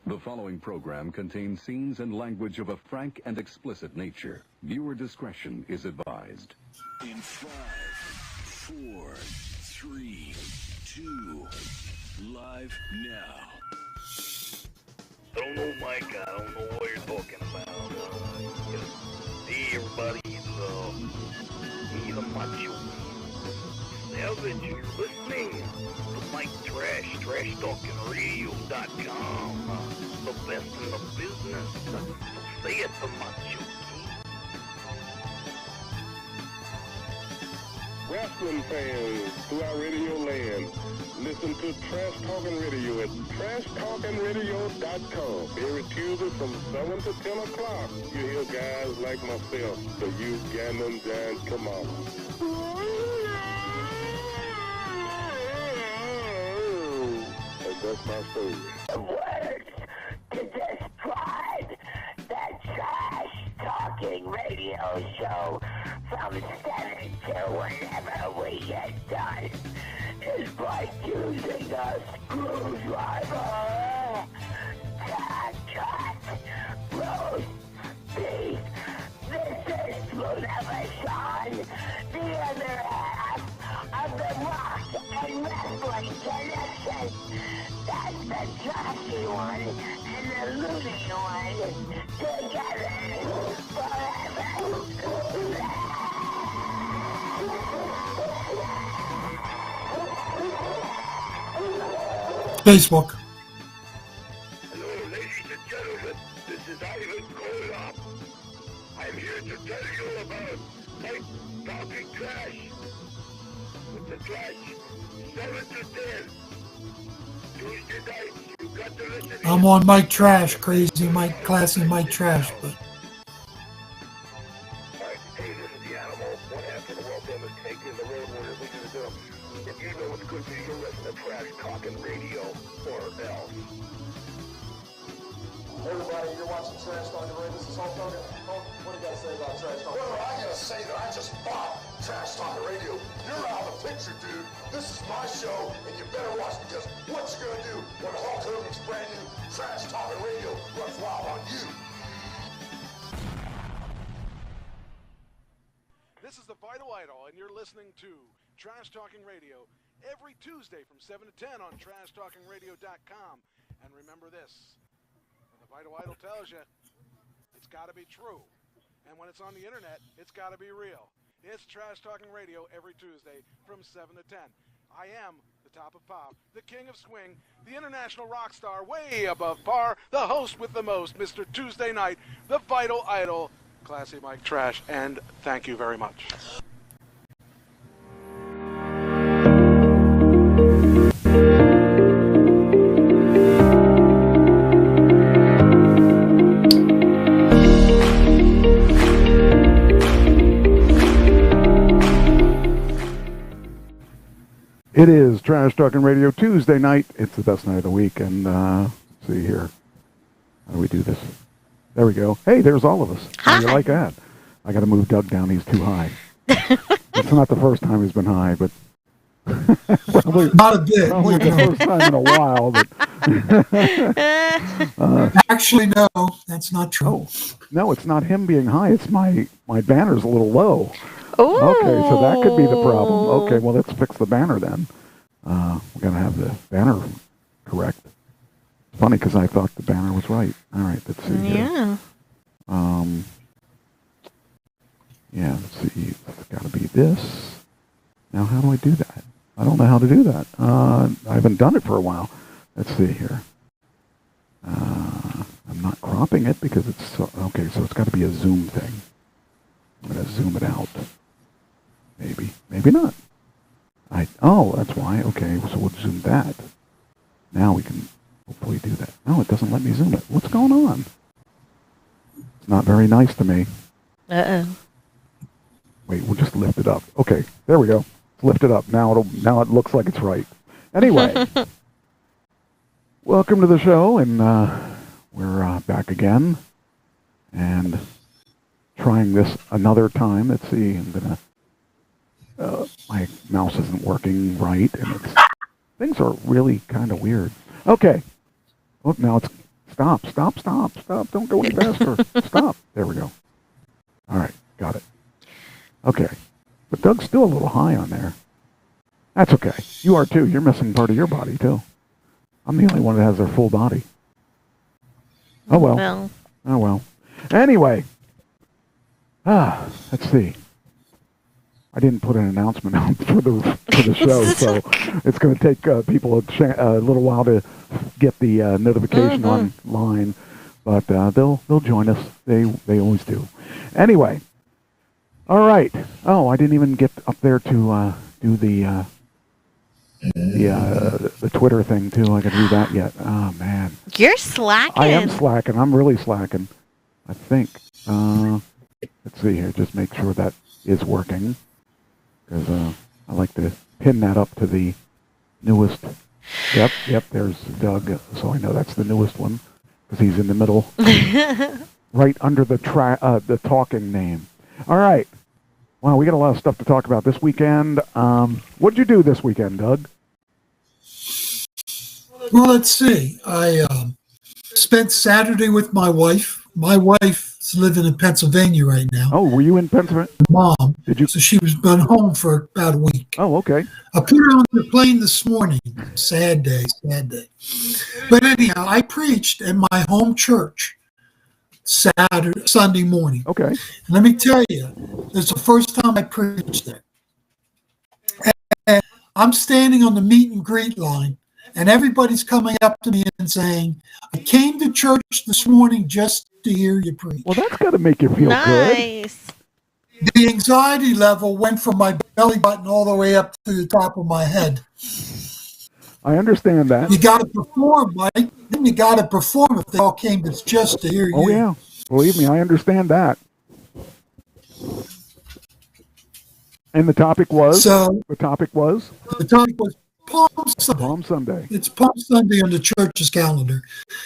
The following program contains scenes and language of a frank and explicit nature. Viewer discretion is advised. In 5, 4, 3, 2, live now. I don't know, Mike. I don't know what you're talking about. Hey, everybody. He's a macho. Savage, you're listening to Mike Trash, TrashTalkingRadio.com. The best in the business. So say it, the macho. Wrestling fans throughout Radio Land, listen to Trash Talking Radio at TrashTalkingRadio.com. Every Tuesday from 7 to 10 o'clock, you hear guys like myself, the Ugandan Giant Kamala. And that's my story. Words to describe the Trash Talking Radio Show from 7 to whenever we get done is by using a screwdriver to cut roast beef. This is Sluneva Sean, the other half of the Rock and Wrestling Connection. That's the trashy one and the loony one together forever. Facebook. Hello, ladies and gentlemen. This is Ivan Koloff. I'm here to tell you about Mike Talking Trash. With the Trash, 7 to 10. Tuesday night, you got to listen. I'm on Mike Trash, crazy Mike, classy Mike Trash, but Hey, this is the animal. One half of the world famous taking the road warriors leading the dump. If you know what's good for you, listen to Trash Talking Radio or else. Everybody, you're watching Trash Talking Radio. This is Hulk Hogan. Hulk, what do you got to say about Trash Talking? Well, I gotta say that I just bought Trash Talking Radio. You're out of the picture, dude. This is my show, and you better watch because what you gonna do when Hulk Hogan's brand new Trash Talking Radio runs wild on you? This is the Vital Idol, and you're listening to Trash Talking Radio every Tuesday from 7 to 10 on TrashTalkingRadio.com. And remember this, when the Vital Idol tells you, it's got to be true. And when it's on the internet, it's got to be real. It's Trash Talking Radio every Tuesday from 7 to 10. I am the top of pop, the king of swing, the international rock star, way above par, the host with the most, Mr. Tuesday Night, the Vital Idol, Classy Mike Trash, and thank you very much. It is Trash Talking Radio Tuesday night. It's the best night of the week. And see here. How do we do this? There we go. Hey, there's all of us. How do you like that? I got to move Doug down. He's too high. It's not the first time he's been high, but probably not a bit. Probably the first time in a while. But actually, no, that's not true. No, it's not him being high. It's my banner's a little low. Ooh. Okay, so that could be the problem. Okay, well, let's fix the banner then. We're going to have the banner correct. It's funny because I thought the banner was right. All right, let's see here. Yeah. Yeah, let's see. It's got to be this. Now, how do I do that? I don't know how to do that. I haven't done it for a while. Let's see here. I'm not cropping it because it's... okay, so it's got to be a zoom thing. I'm going to zoom it out. Maybe. Maybe not. Oh, that's why. Okay, so we'll zoom that. Now we can hopefully do that. No, it doesn't let me zoom it. What's going on? It's not very nice to me. Uh-oh. Wait, we'll just lift it up. Okay, there we go. Lift it up. Now it looks like it's right. Anyway, welcome to the show, and we're back again. And trying this another time. Let's see. I'm gonna. My mouse isn't working right, and things are really kind of weird. Okay. Look, now it's stop. Don't go any faster. Stop. There we go. All right, got it. Okay, but Doug's still a little high on there. That's okay. You are too. You're missing part of your body too. I'm the only one that has their full body. Oh well. Oh well. Anyway. Let's see. I didn't put an announcement out for the show, so it's going to take people a little while to get the notification online, but they'll join us. They always do. Anyway, all right. Oh, I didn't even get up there to do the Twitter thing too. I got to do that yet. Oh man, you're slacking. I am slacking. I'm really slacking. I think. Let's see here. Just make sure that is working. Because I like to pin that up to the newest. Yep, there's Doug, so I know that's the newest one, because he's in the middle, right under the talking name. All right. Wow, we got a lot of stuff to talk about this weekend. What did you do this weekend, Doug? Well, let's see. I spent Saturday with my wife. My wife's living in Pennsylvania right now. Oh, were you in Pennsylvania? Mom. Did you? So she was been home for about a week. Oh, okay. I put her on the plane this morning. Sad day. But anyhow, I preached in my home church Sunday morning. Okay. And let me tell you, it's the first time I preached there. And I'm standing on the meet and greet line, and everybody's coming up to me and saying, I came to church this morning just to hear you preach. Well, that's got to make you feel good. Nice. The anxiety level went from my belly button all the way up to the top of my head. I understand that. You got to perform, Mike. Then you got to perform if they all came just to hear you. Oh, yeah. Believe me, I understand that. And the topic was? The topic was Palm Sunday. Palm Sunday. It's Palm Sunday on the church's calendar.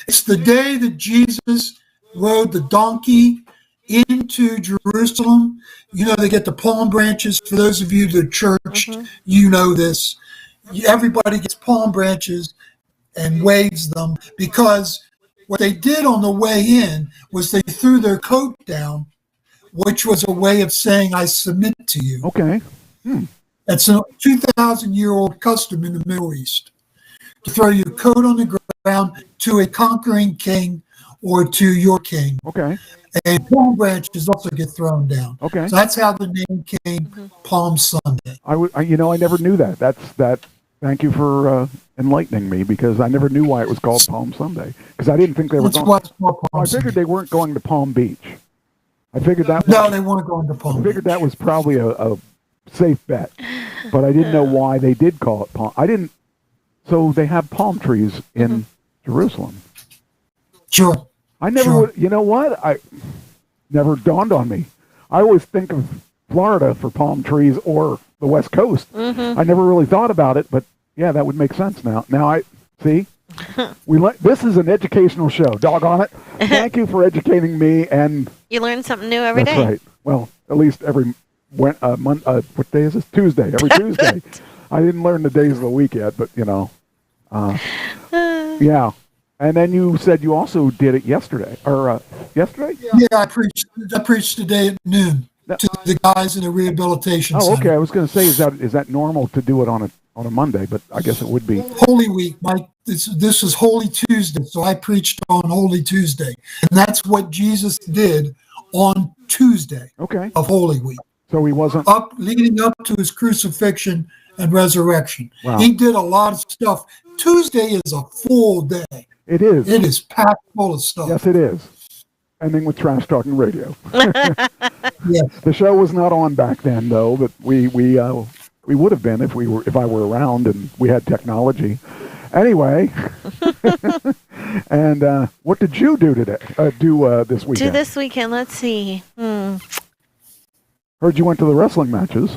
It's the day that Jesus rode the donkey into Jerusalem. You know, they get the palm branches. For those of you that are churched, you know this. Everybody gets palm branches and waves them, because what they did on the way in was they threw their coat down, which was a way of saying, I submit to you. Okay. It's a 2,000-year-old custom in the Middle East, to throw your coat on the ground to a conquering king or to your king. Okay. And palm branches also get thrown down. Okay. So that's how the name came, Palm Sunday. I never knew that. Thank you for enlightening me, because I never knew why it was called Palm Sunday. Because I didn't think they were going. I figured they weren't going to Palm Beach. I figured that. No, they weren't going to Palm Beach. I figured that was probably a safe bet, but I didn't know why they did call it Palm. I didn't. So they have palm trees in Jerusalem. Sure. I never would. You know what? I never dawned on me. I always think of Florida for palm trees or the West Coast. I never really thought about it, but yeah, that would make sense now. Now I see. This is an educational show. Doggone it! Thank you for educating me. And you learn something new every day. That's right. Well, at least every what day is this? Tuesday. Every Tuesday. I didn't learn the days of the week yet, but you know, yeah. And then you said you also did it yesterday, or yesterday? Yeah, I preached today at noon to the guys in the rehabilitation center. Okay. I was going to say, is that normal to do it on a Monday? But I guess it would be Holy Week, Mike. This is Holy Tuesday, so I preached on Holy Tuesday, and that's what Jesus did on Tuesday of Holy Week. So he wasn't leading up to his crucifixion and resurrection. Wow. He did a lot of stuff. Tuesday is a full day. It is. It is packed full of stuff. Yes, it is. Ending with Trash Talking Radio. Yeah. The show was not on back then, though, but we would have been if I were around and we had technology. Anyway, and what did you do today? This weekend? Let's see. Heard you went to the wrestling matches.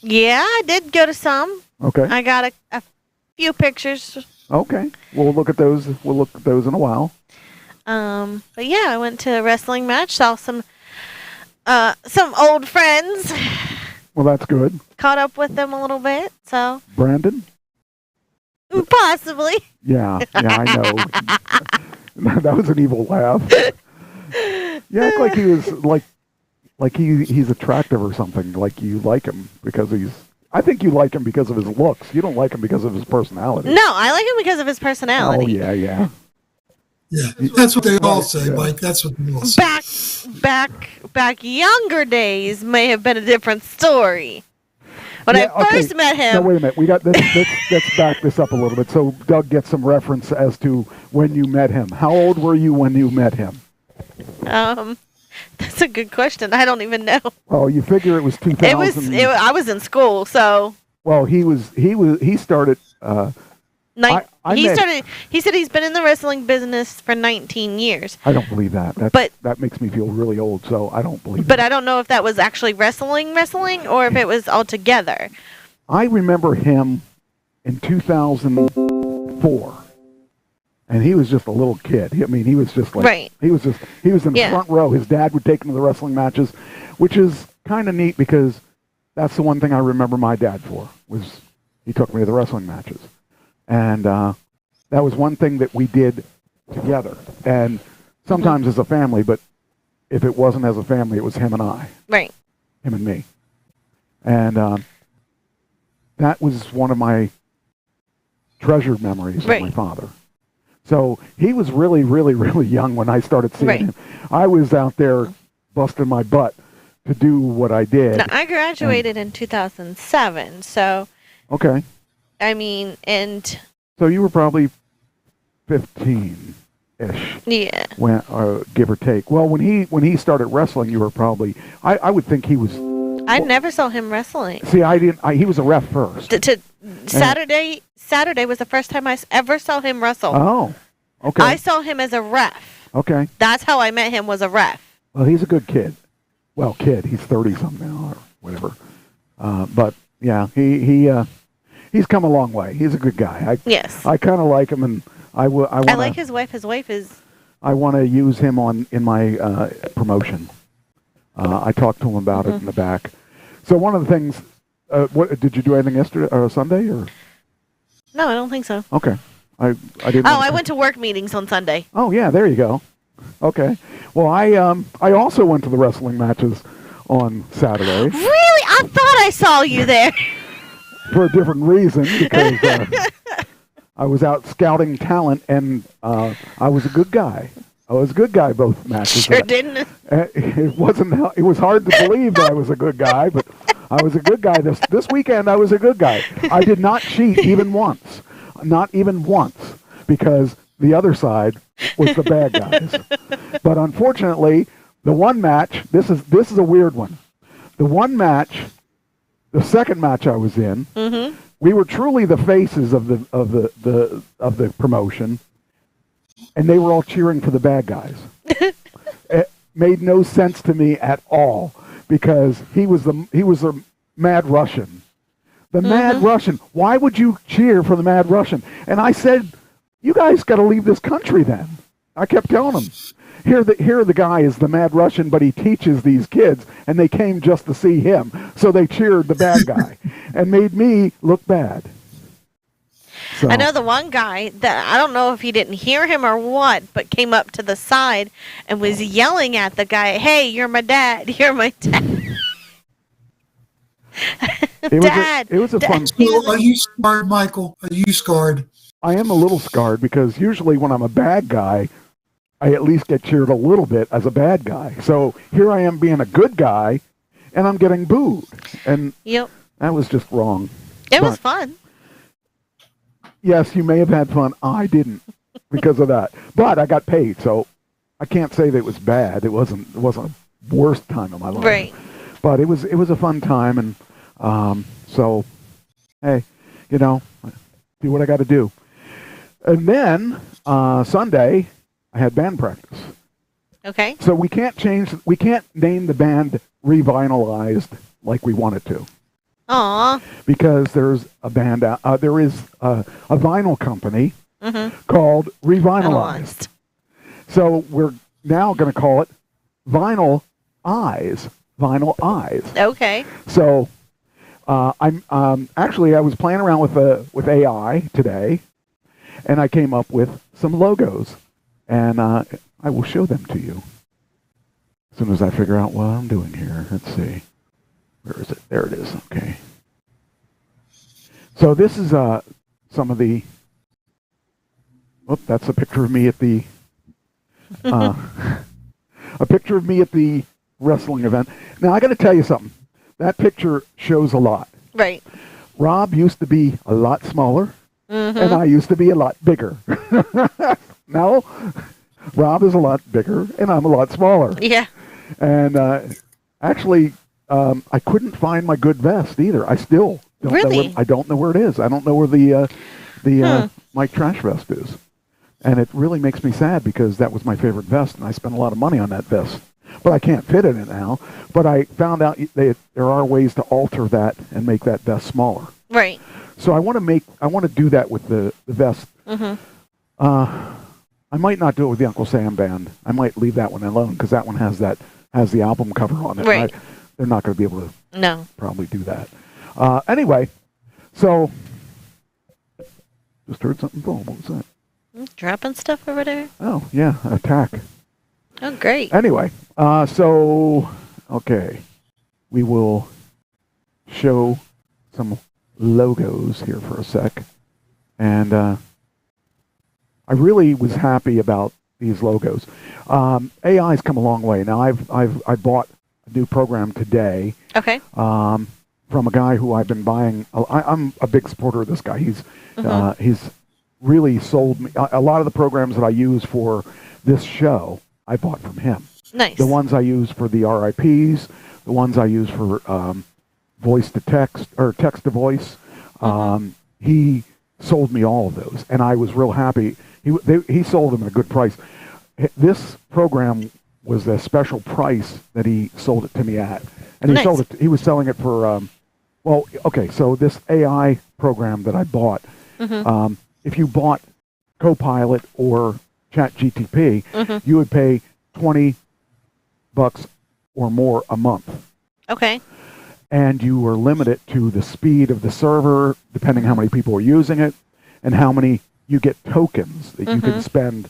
Yeah, I did go to some. Okay. I got a few pictures. Okay. We'll look at those. We'll look at those in a while. But yeah, I went to a wrestling match, saw some some old friends. Well, that's good. Caught up with them a little bit, so Brandon? possibly. Yeah, I know. That was an evil laugh. You act like he was like he's attractive or something. Like you like him because he's. I think you like him because of his looks. You don't like him because of his personality. No, I like him because of his personality. Oh yeah. Yeah, that's what they all say, Mike. That's what they all say. Back younger days may have been a different story. When I first met him. No, wait a minute. We got let's back this up a little bit so Doug gets some reference as to when you met him. How old were you when you met him? That's a good question. I don't even know. Well, you figure it was 2000. I was in school, so. Well, he started. He said he's been in the wrestling business for 19 years. I don't believe that. That makes me feel really old, so I don't believe But I don't know if that was actually wrestling, or if it was all together. I remember him in 2004. And he was just a little kid. I mean, he was just like, right. He was in the front row. His dad would take him to the wrestling matches, which is kind of neat because that's the one thing I remember my dad for, was he took me to the wrestling matches. And that was one thing that we did together. And sometimes as a family, but if it wasn't as a family, it was him and I. Right. Him and me. And that was one of my treasured memories of my father. So he was really, really, really young when I started seeing him. I was out there busting my butt to do what I did. Now, I graduated in 2007, so... Okay. I mean, and... So you were probably 15-ish. Yeah. When, give or take. Well, when he started wrestling, you were probably... I would think he was... I never saw him wrestling. See, he was a ref first. Saturday was the first time I ever saw him wrestle. Oh, okay. I saw him as a ref. Okay. That's how I met him, was a ref. Well, he's a good kid. Well, he's 30-something now or whatever. But, yeah, he's come a long way. He's a good guy. Yes. I kind of like him, and I like his wife. His wife is... I want to use him in my promotion. I talked to him about it in the back. So one of the things... what did you do anything yesterday or Sunday or? No, I don't think so. Okay, I didn't. Oh, I went to work meetings on Sunday. Oh yeah, there you go. Okay, well I also went to the wrestling matches on Saturday. Really? I thought I saw you there. For a different reason, because I was out scouting talent, and I was a good guy. I was a good guy both matches. Sure didn't. It wasn't. It was hard to believe that I was a good guy, but I was a good guy. This weekend, I was a good guy. I did not cheat even once. Not even once, because the other side was the bad guys. But unfortunately, the one match. This is a weird one. The one match, the second match I was in, we were truly the faces of the promotion. And they were all cheering for the bad guys. It made no sense to me at all because he was the Mad Russian. The Mad Russian. Why would you cheer for the Mad Russian? And I said, you guys got to leave this country then. I kept telling them, here the guy is the Mad Russian, but he teaches these kids, and they came just to see him. So they cheered the bad guy and made me look bad. So. I know the one guy that I don't know if he didn't hear him or what, but came up to the side and was yelling at the guy, "Hey, you're my dad! You're my dad!" It was a fun. So are you scarred, Michael? Are you scarred? I am a little scarred because usually when I'm a bad guy, I at least get cheered a little bit as a bad guy. So here I am being a good guy, and I'm getting booed, and that was just wrong. It was fun. Yes, you may have had fun. I didn't because of that. But I got paid, so I can't say that it was bad. It wasn't the worst time of my life. Right. But it was a fun time, and so hey, do what I got to do. And then Sunday, I had band practice. Okay. So we can't name the band Revitalized like we wanted to. Aww. Because there's a band out. There is a vinyl company called Revitalized. So we're now going to call it Vinyl eyes, vinyl eyes. Okay. So I'm actually I was playing around with AI today, and I came up with some logos, and I will show them to you as soon as I figure out what I'm doing here. Let's see, where is it? There it is. Okay. So this is some of the. Oh, that's a picture of me at the. A picture of me at the wrestling event. Now I got to tell you something. That picture shows a lot. Right. Rob used to be a lot smaller, Mm-hmm. and I used to be a lot bigger. Now, Rob is a lot bigger, and I'm a lot smaller. Yeah. And actually, I couldn't find my good vest either. I still don't Really? know. I don't know where it is. I don't know where the Mike Trash vest is, and it really makes me sad because that was my favorite vest, and I spent a lot of money on that vest. But I can't fit in it now. But I found out there are ways to alter that and make that vest smaller. Right. So I want to do that with the vest. Mm-hmm. I might not do it with the Uncle Sam band. I might leave that one alone because that one has the album cover on it. Right. They're not going to be able to No. probably do that. Anyway, so just heard something boom. What was that? Dropping stuff over there. Oh yeah, attack. Oh, great. Anyway, so okay, we will show some logos here for a sec, and I really was happy about these logos. AI's come a long way. Now I bought a new program today. Okay. From a guy who I've been buying. I'm a big supporter of this guy. He's really sold me a lot of the programs that I use for this show. I bought from him. Nice. The ones I use for the RIPs, the ones I use for voice to text or text to voice. He sold me all of those, and I was real happy. He sold them at a good price. This program was a special price that he sold it to me at, and Nice. he was selling it for. Well, okay, so this AI program that I bought, if you bought Copilot or ChatGTP, you would pay $20 or more a month. Okay. And you were limited to the speed of the server, depending how many people are using it, and how many you get tokens that you can spend.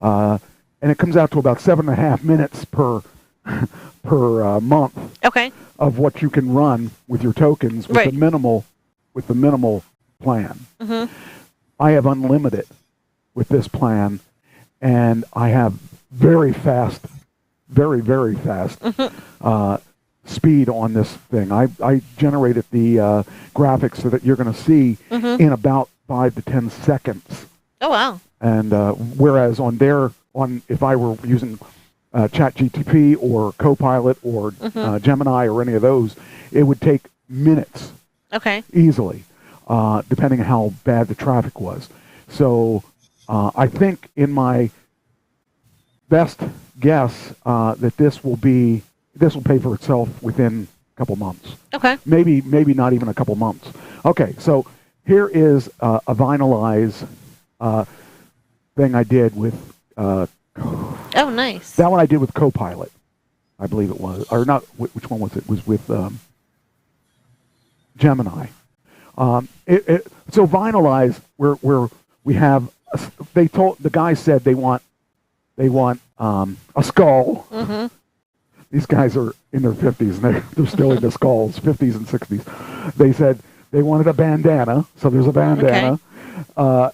And it comes out to about 7.5 minutes per month Okay. of what you can run with your tokens with Right. the minimal plan. Mm-hmm. I have unlimited with this plan, and I have very fast, very, very fast speed on this thing. I generated the graphics so that you're going to see in about 5 to 10 seconds. Oh, wow. And whereas if I were using ChatGTP or Copilot or Gemini or any of those, it would take minutes Okay. easily, depending on how bad the traffic was. So I think in my best guess that this will pay for itself within a couple months. Okay. Maybe not even a couple months. Okay, so here is a Vinylize thing I did with Oh, nice. that one I did with Copilot, I believe it was, or not. Which one was it? It was with Gemini. So Vinylize, where we have the guy said they want a skull. Mm-hmm. These guys are in their 50s, and they're still into skulls, 50s and 60s. They said they wanted a bandana, so there's a bandana,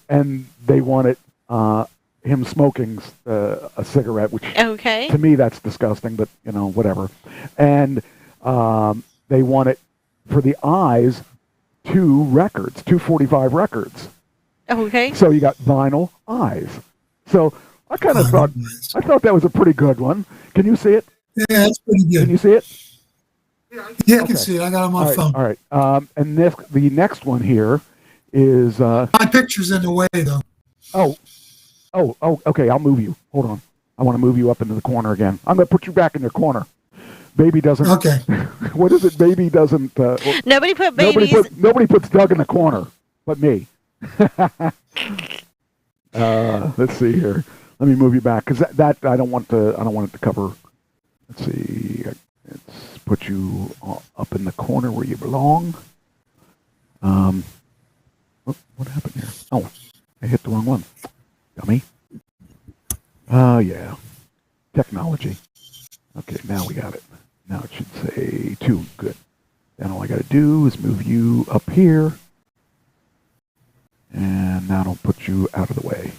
and they wanted him smoking a cigarette, which Okay. to me that's disgusting, but whatever. And they wanted for the eyes 245 records. Okay. So you got vinyl eyes. So I kind of thought that was a pretty good one. Can you see it? Yeah, that's pretty good. Can you see it? Yeah, I can see it. I got it on my phone. All right. And the next one here is. My picture's in the way, though. Oh, okay. I'll move you. Hold on. I want to move you up into the corner again. I'm going to put you back in your corner. Baby doesn't. Okay. What is it? Baby doesn't. Nobody put babies. Nobody puts Doug in the corner, but me. Let's see here. Let me move you back because that I don't want it to cover Let's see. Let's put you up in the corner where you belong. What happened here? Oh, I hit the wrong one. Dummy. Oh, yeah. Technology. Okay, now we got it. Now it should say 2. Good. Then all I got to do is move you up here. And that'll put you out of the way.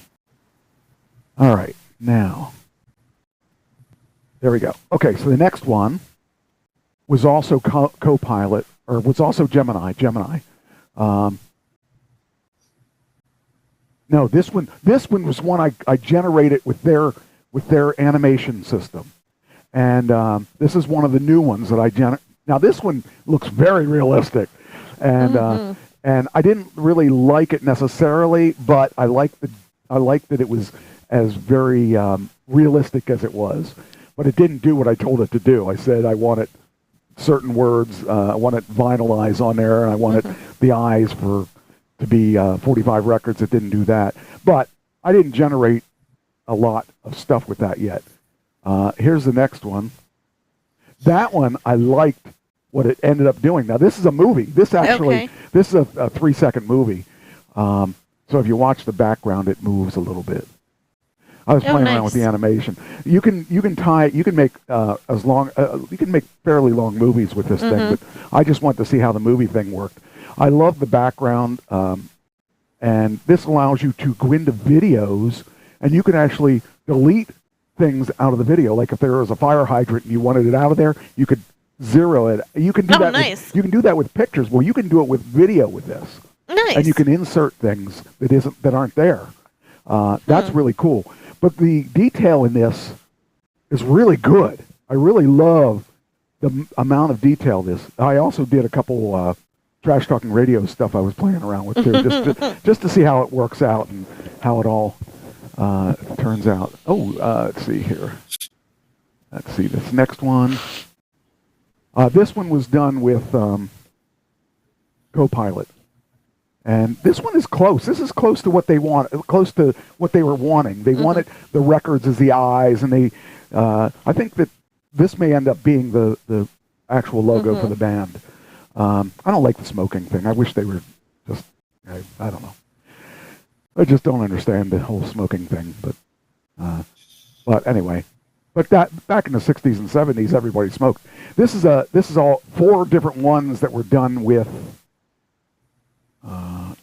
All right, now. There we go. Okay, so the next one was also Copilot, or was also Gemini. No, this one was one I generated with their animation system. And this is one of the new ones that I generate. Now this one looks very realistic, and and I didn't really like it necessarily, but I liked that it was as very realistic as it was. But it didn't do what I told it to do. I said I wanted certain words, I wanted vinyl eyes on there, and I wanted the eyes to be 45 records. It didn't do that. But I didn't generate a lot of stuff with that yet. Here's the next one. That one, I liked what it ended up doing. Now, this is a movie. This is a 3-second movie. So if you watch the background, it moves a little bit. I was playing around with the animation. You can make fairly long movies with this thing, but I just want to see how the movie thing worked. I love the background, and this allows you to go into videos, and you can actually delete things out of the video. Like if there was a fire hydrant and you wanted it out of there, you could zero it. You can do that. You can do that with pictures. Well, you can do it with video with this. Nice. And you can insert things that aren't there. That's really cool. But the detail in this is really good. I really love the amount of detail this. I also did a couple trash talking radio stuff I was playing around with too, just to see how it works out and how it all turns out. Let's see here. Let's see this next one. This one was done with Copilot. And this one is close. This is close to what they want, close to what they were wanting. They wanted the records as the eyes, and I think that this may end up being the actual logo for the band. I don't like the smoking thing. I wish they were just, I don't know. I just don't understand the whole smoking thing. But anyway, but that back in the 60s and 70s, everybody smoked. This is all 4 different ones that were done with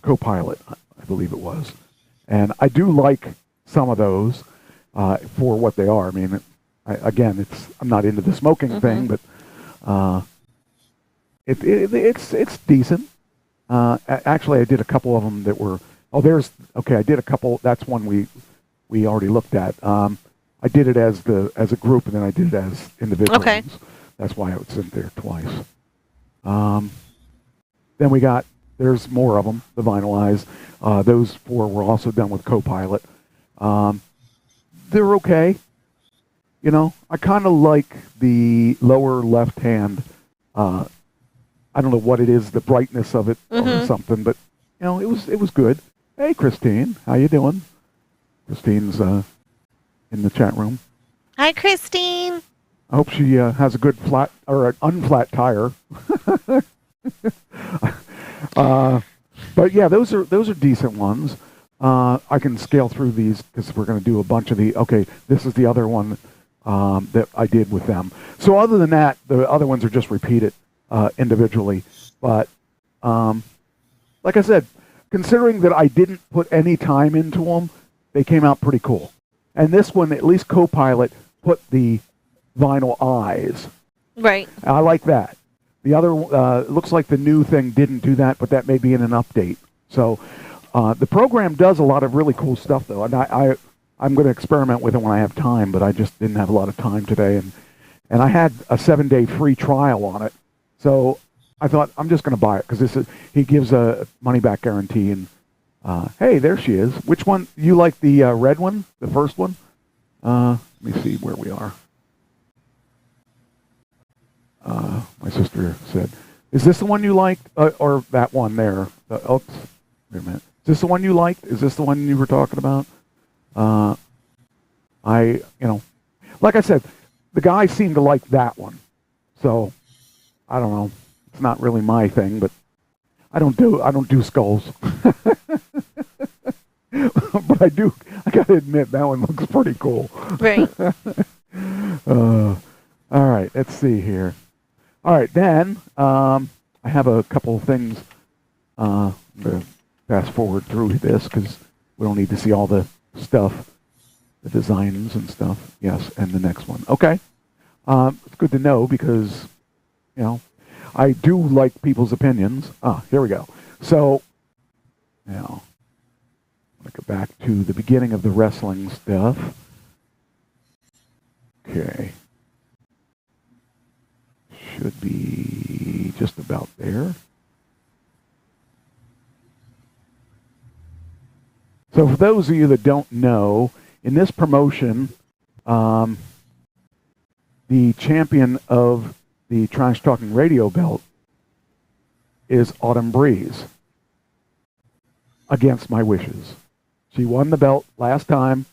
Copilot, I believe it was. And I do like some of those for what they are. I mean, I'm not into the smoking thing, but it's decent. Actually, I did a couple of them that were. I did a couple. That's one we already looked at. I did it as a group, and then I did it as individual ones. That's why it was in there twice. Then there's more of them, the vinyl eyes. Those 4 were also done with Copilot. They're okay. You know, I kind of like the lower left hand. I don't know what it is, the brightness of it or something, but you know, it was good. Hey, Christine, how you doing? Christine's in the chat room. Hi, Christine. I hope she has a good flat or an unflat tire. But yeah, those are decent ones. I can scale through these because we're going to do a bunch of the. Okay, this is the other one that I did with them. So other than that, the other ones are just repeated individually. But like I said, considering that I didn't put any time into them, they came out pretty cool. And this one, at least Copilot put the vinyl eyes. Right. I like that. The other looks like the new thing didn't do that, but that may be in an update. So the program does a lot of really cool stuff, though, and I'm going to experiment with it when I have time. But I just didn't have a lot of time today, and I had a 7-day free trial on it, so I thought I'm just going to buy it because he gives a money-back guarantee. And hey, there she is. Which one you like? The red one, the first one. Let me see where we are. My sister said, "Is this the one you liked, or that one there?" Wait a minute. Is this the one you liked? Is this the one you were talking about? Like I said, the guys seem to like that one. So, I don't know. It's not really my thing, but I don't do skulls. But I gotta admit, that one looks pretty cool. Right. All right, let's see here. All right, then, I have a couple of things. I'm going to fast forward through this because we don't need to see all the stuff, the designs and stuff. Yes, and the next one. Okay. It's good to know because, I do like people's opinions. Here we go. So, now, I'm going to go back to the beginning of the wrestling stuff. Okay. Should be just about there. So for those of you that don't know, in this promotion, the champion of the Trash Talking Radio belt is Autumn Breeze, against my wishes. She won the belt last time.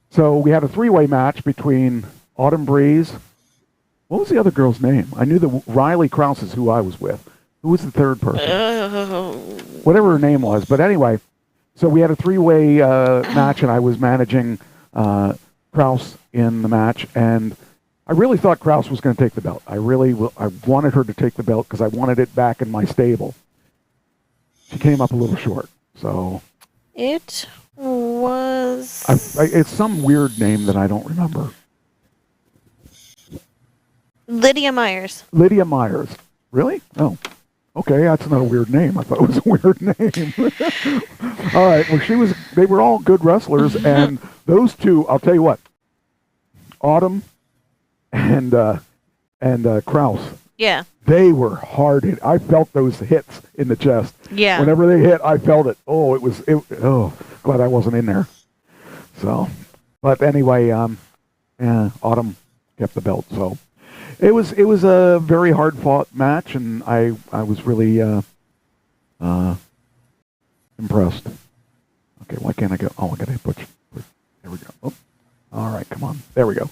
So we had a three-way match between Autumn Breeze. What was the other girl's name? I knew that Riley Krause is who I was with. Who was the third person? Whatever her name was. But anyway, so we had a three-way match, and I was managing Krause in the match. And I really thought Krause was going to take the belt. I wanted her to take the belt because I wanted it back in my stable. She came up a little short. So it was... it's some weird name that I don't remember. Lydia Myers. Lydia Myers. Really? Oh. Okay, that's not a weird name. I thought it was a weird name. All right. Well, they were all good wrestlers, and those two, I'll tell you what, Autumn and Krause. Yeah. They were hard hit. I felt those hits in the chest. Yeah. Whenever they hit, I felt it. Oh, glad I wasn't in there. So, but anyway, Autumn kept the belt. So, it was a very hard fought match, and I was really impressed. Okay, why can't I go? Oh, I gotta push. There we go. Oh. All right, come on. There we go.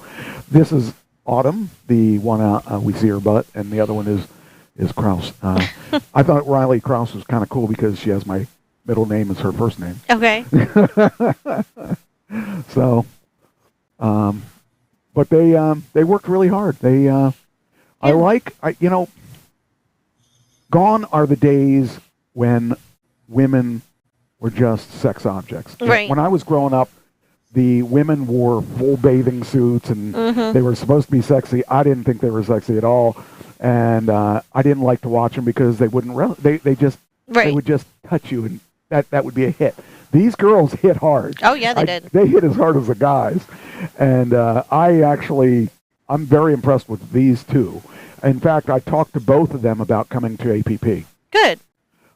This is Autumn, the one we see her butt, and the other one is Krause. I thought Riley Krause was kind of cool because she has my middle name as her first name. Okay. So, but they worked really hard. Gone are the days when women were just sex objects. Right. When I was growing up, the women wore full bathing suits, and they were supposed to be sexy. I didn't think they were sexy at all, and I didn't like to watch them because they wouldn't. They would just touch you, and that would be a hit. These girls hit hard. Oh yeah, they did. They hit as hard as the guys, and I'm very impressed with these two. In fact, I talked to both of them about coming to APP. Good.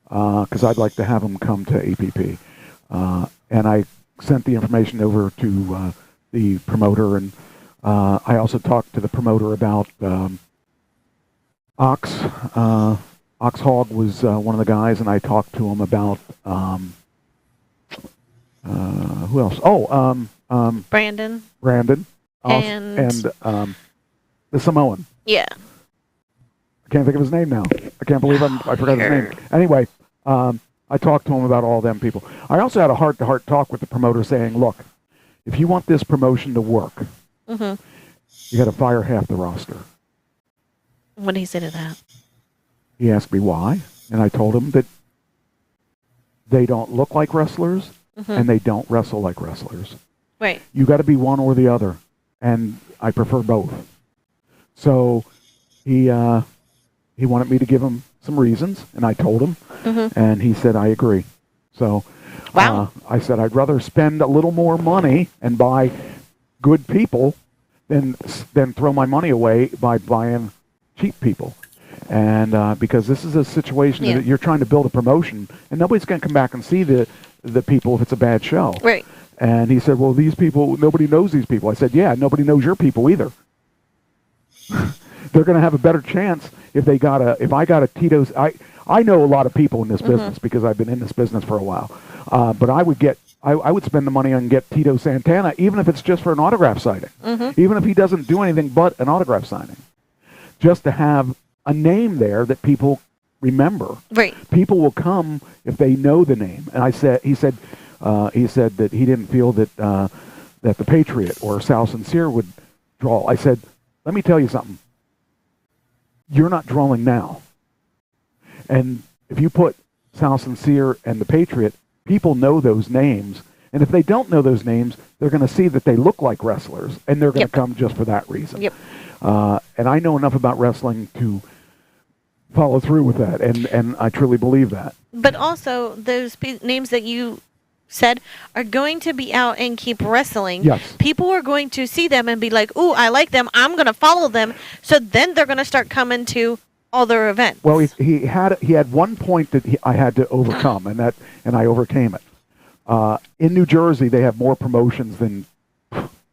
Because I'd like to have them come to APP, and I sent the information over to the promoter, and I also talked to the promoter about Ox. Ox Hog was one of the guys, and I talked to him about who else? Brandon. And the Samoan. Yeah. I can't think of his name now. I can't believe I forgot his name. Anyway, I talked to him about all them people. I also had a heart-to-heart talk with the promoter saying, look, if you want this promotion to work, you got to fire half the roster. What did he say to that? He asked me why, and I told him that they don't look like wrestlers, and they don't wrestle like wrestlers. Right. You got to be one or the other, and I prefer both. So he wanted me to give him some reasons, and I told him, and he said, I agree. So wow. I said, I'd rather spend a little more money and buy good people than throw my money away by buying cheap people. And because this is a situation that you're trying to build a promotion, and nobody's going to come back and see the people if it's a bad show. Right. And he said, well, these people, nobody knows these people. I said, yeah, nobody knows your people either. They're going to have a better chance if I got a Tito's. I know a lot of people in this business because I've been in this business for a while. But I would get I would spend the money on get Tito Santana, even if it's just for an autograph signing. Even if he doesn't do anything but an autograph signing. Just to have a name there that people remember. Right. People will come if they know the name. And he said that he didn't feel that that the Patriot or Sal Sincere would draw. I said, let me tell you something. You're not drawing now. And if you put Sal Sincere and the Patriot, people know those names. And if they don't know those names, they're going to see that they look like wrestlers, and they're going to come just for that reason. Yep. And I know enough about wrestling to follow through with that, and I truly believe that. But also, those names that you said are going to be out and keep wrestling. Yes. People are going to see them and be like, ooh, I like them. I'm going to follow them. So then they're going to start coming to all their events. Well, he had one point that I had to overcome, and I overcame it. In New Jersey, they have more promotions than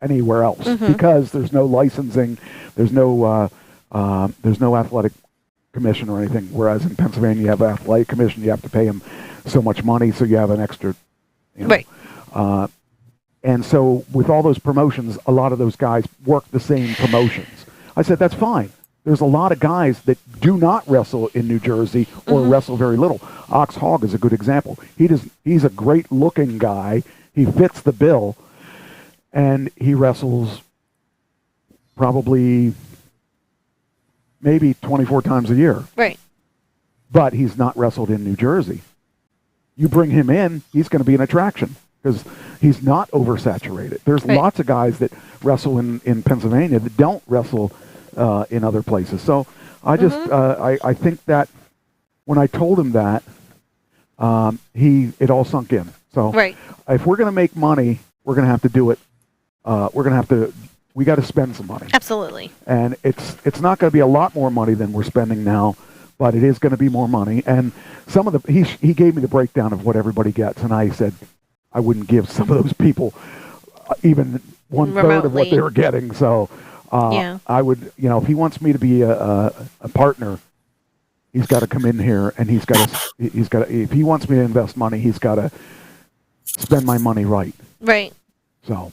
anywhere else because there's no licensing, there's no athletic commission or anything. Whereas in Pennsylvania, you have an athletic commission, you have to pay them so much money, so you have an extra. Right. And so with all those promotions, a lot of those guys work the same promotions. I said, that's fine. There's a lot of guys that do not wrestle in New Jersey or wrestle very little. Ox Hogg is a good example. He's a great-looking guy. He fits the bill, and he wrestles probably maybe 24 times a year. Right. But he's not wrestled in New Jersey. You bring him in, he's going to be an attraction because he's not oversaturated. There's lots of guys that wrestle in Pennsylvania that don't wrestle in other places. So I just I think that when I told him that, it all sunk in. So if we're going to make money, we're going to have to do it. We got to spend some money. Absolutely. And it's not going to be a lot more money than we're spending now, but it is going to be more money. And some of the he gave me the breakdown of what everybody gets, and I said I wouldn't give some of those people even 1/3 of what they were getting. So I would, if he wants me to be a partner, he's got to come in here, and he's got to. If he wants me to invest money, he's got to spend my money right. Right. So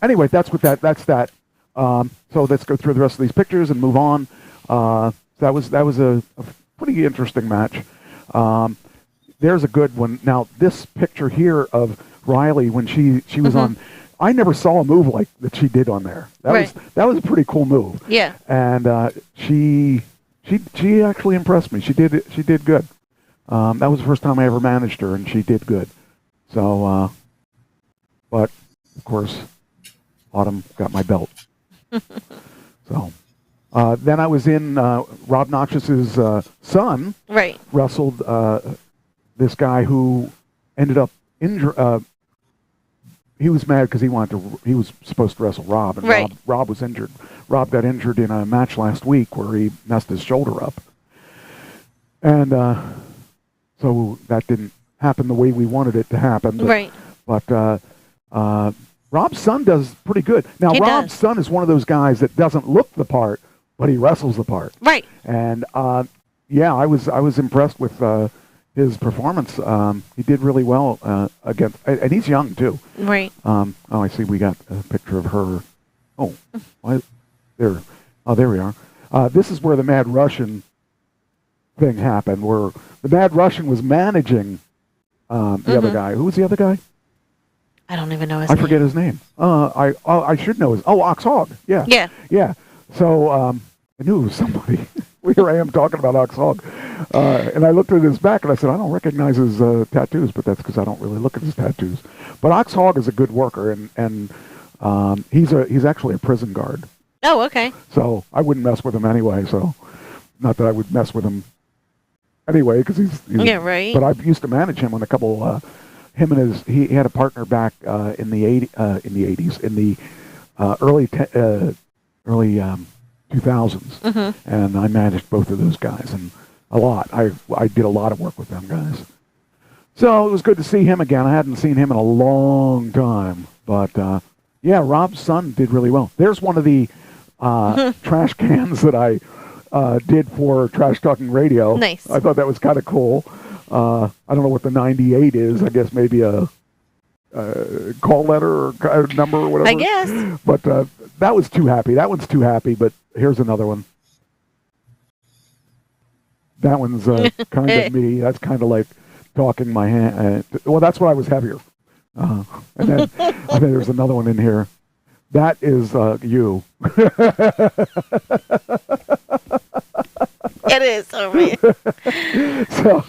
anyway, that's that. So let's go through the rest of these pictures and move on. That was a pretty interesting match. There's a good one. Now, this picture here of Riley when she was on, I never saw a move like that she did on there. That was a pretty cool move. Yeah. And she actually impressed me. She did good. That was the first time I ever managed her, and she did good. So, but of course, Autumn got my belt. So. Then I was in Rob Noxious's son. Right. Wrestled this guy who ended up injured. He was mad because he was supposed to wrestle Rob, and Rob was injured. Rob got injured in a match last week where he messed his shoulder up, and so that didn't happen the way we wanted it to happen. But Rob's son does pretty good. Now, Rob's son is one of those guys that doesn't look the part, but he wrestles the part. Right. And I was impressed with his performance. He did really well against, and he's young too. Right. I see. We got a picture of her. Oh, there. Oh, there we are. This is where the Mad Russian thing happened, where the Mad Russian was managing the other guy. Who was the other guy? I don't even know his name. I forget his name. I should know his. Oh, Ox Hogg. Yeah. Yeah. Yeah. So I knew it was somebody. Here I am talking about Ox Hogg. And I looked at his back and I said, I don't recognize his tattoos, but that's because I don't really look at his tattoos. But Ox Hogg is a good worker, and he's actually a prison guard. Oh, okay. So I wouldn't mess with him anyway. So not that I would mess with him anyway, because he's yeah, right. But I used to manage him on a couple. Him and he had a partner back in the early 2000s, and I managed both of those guys, and a lot. I did a lot of work with them guys. So it was good to see him again. I hadn't seen him in a long time, but yeah, Rob's son did really well. There's one of the trash cans that I did for Trash Talking Radio. Nice. I thought that was kind of cool. I don't know what the 98 is. I guess maybe a call letter or number or whatever. I guess. But that was too happy. That one's too happy. But here's another one. That one's kind of me. That's kind of like talking my hand. Well, that's what I was heavier. And then I think there's another one in here. That is you. It is over here. So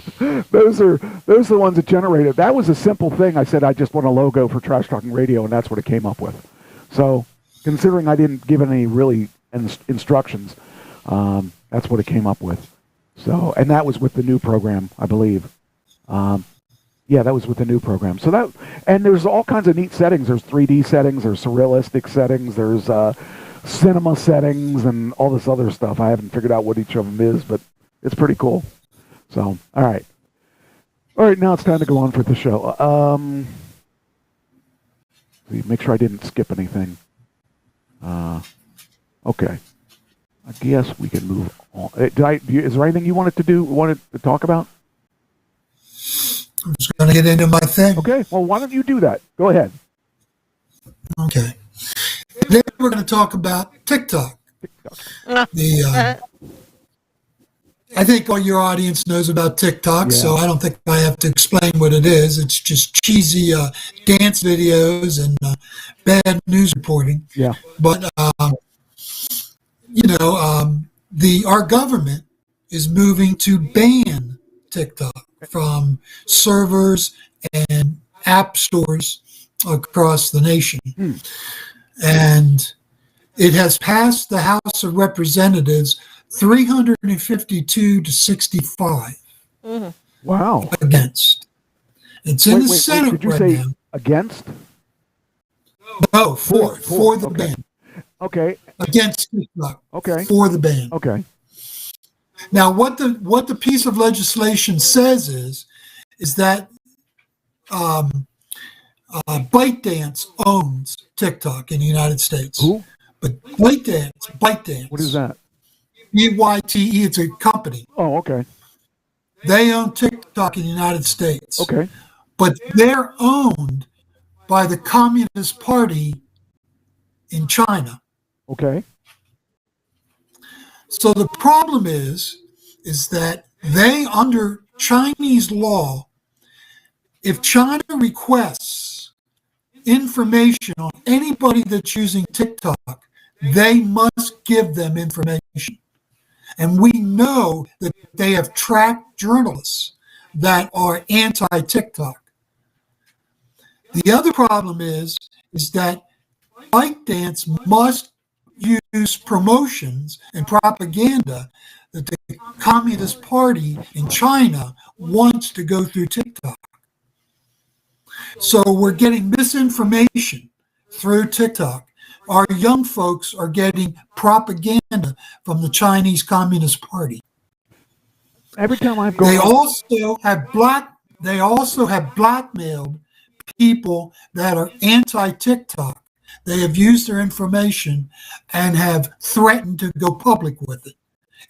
those are the ones that generated. That was a simple thing. I said I just want a logo for Trash Talking Radio, and that's what it came up with. So considering I didn't give any really instructions, that's what it came up with. So, and that was with the new program, I believe. Yeah, that was with the new program. So that, and there's all kinds of neat settings. There's 3D settings, there's surrealistic settings, there's cinema settings, and all this other stuff. I haven't figured out what each of them is, but it's pretty cool. So, all right. All right, now it's time to go on for the show. Make sure I didn't skip anything. Okay. I guess we can move on. Is there anything you wanted to talk about? I'm just going to get into my thing. Okay, well, why don't you do that? Go ahead. Okay. Today we're going to talk about TikTok. I think all your audience knows about TikTok, so I don't think I have to explain what it is. It's just cheesy dance videos and bad news reporting. Yeah. But, our government is moving to ban TikTok from servers and app stores across the nation. And it has passed the House of Representatives 352 to 65 Wow. against. It's in the Senate did you right say now. Against? No, for the okay. ban. Okay. Against TikTok. Okay. For the ban. Okay. Now, what the piece of legislation says is that ByteDance owns TikTok in the United States. Who? But ByteDance. What is that? BYTE, it's a company. Oh, okay. They own TikTok in the United States. Okay. But they're owned by the Communist Party in China. Okay. So the problem is that they, under Chinese law, if China requests information on anybody that's using TikTok, they must give them information. And we know that they have tracked journalists that are anti-TikTok. The other problem is that ByteDance must use promotions and propaganda that the Communist Party in China wants to go through TikTok. So we're getting misinformation through TikTok. Our young folks are getting propaganda from the Chinese Communist Party. Every time I've gone, they also have blackmailed people that are anti-TikTok. They have used their information and have threatened to go public with it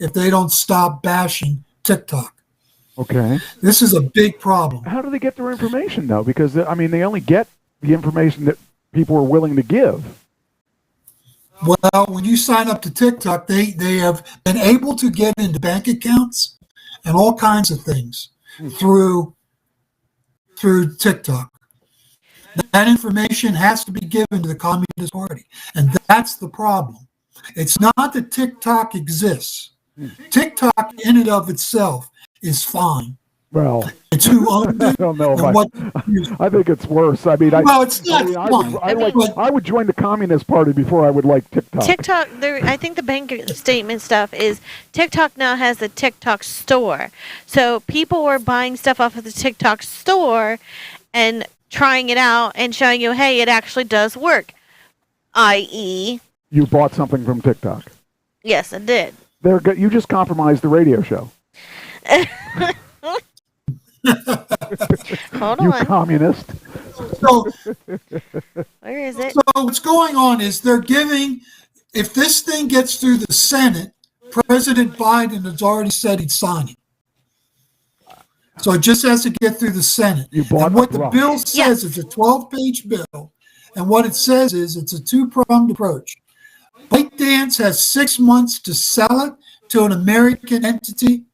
if they don't stop bashing TikTok. Okay. This is a big problem. How do they get their information, though? Because, I mean, they only get the information that people are willing to give. Well, when you sign up to TikTok, they have been able to get into bank accounts and all kinds of things through TikTok. That information has to be given to the Communist Party, and that's the problem. It's not that TikTok exists. TikTok in and of itself is fine. Well, it's who owns it. I don't know. I think it's worse. I mean, it's not fine. I would join the Communist Party before I would like TikTok. TikTok, I think the bank statement stuff is TikTok now has the TikTok store. So people were buying stuff off of the TikTok store and trying it out and showing you, hey, it actually does work. I.e. You bought something from TikTok. Yes, I did. You just compromised the radio show. Hold on. You communist. So, where is it? So what's going on is they're giving, if this thing gets through the Senate, President Biden has already said he'd sign it. So it just has to get through the Senate. You bought and what a the brush. bill says, it's a 12-page bill, and what it says is it's a two-pronged approach. ByteDance has 6 months to sell it to an American entity,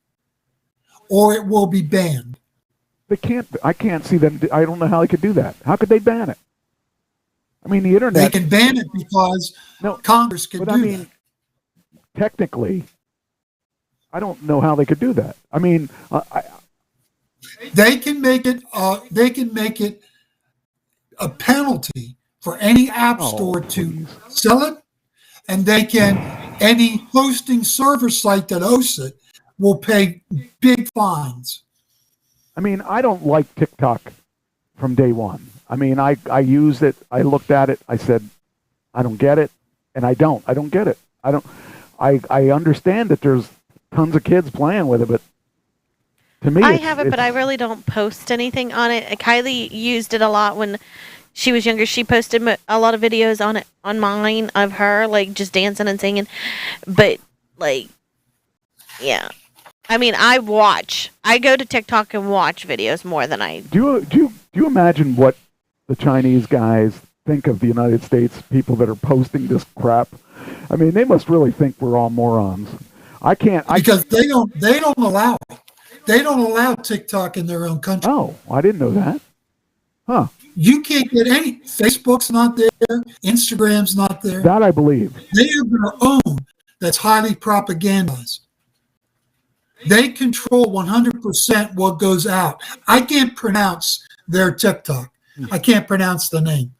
or it will be banned. They can't. I can't see them. I don't know how they could do that. How could they ban it? I mean, the internet. They can ban it because Congress can but do I mean, that. Technically, I don't know how they could do that. I mean, They can make it. They can make it a penalty for any app store to sell it, and they can. Any hosting server site that hosts it will pay big fines. I mean, I don't like TikTok from day one. I mean, I used it. I looked at it. I said, I don't get it, and I don't get it. I understand that there's tons of kids playing with it, but to me, I have it, but I really don't post anything on it. Kylie used it a lot when she was younger. She posted a lot of videos on it, on mine, of her, like, just dancing and singing. But, like, yeah. I mean, I go to TikTok and watch videos more than I... Do you imagine what the Chinese guys think of the United States people that are posting this crap? I mean, they must really think we're all morons. Because they don't allow it. They don't allow TikTok in their own country. Oh, I didn't know that. Huh. You can't get any. Facebook's not there. Instagram's not there. That I believe. They have their own that's highly propagandized. They control 100% what goes out. I can't pronounce their TikTok. I can't pronounce the name.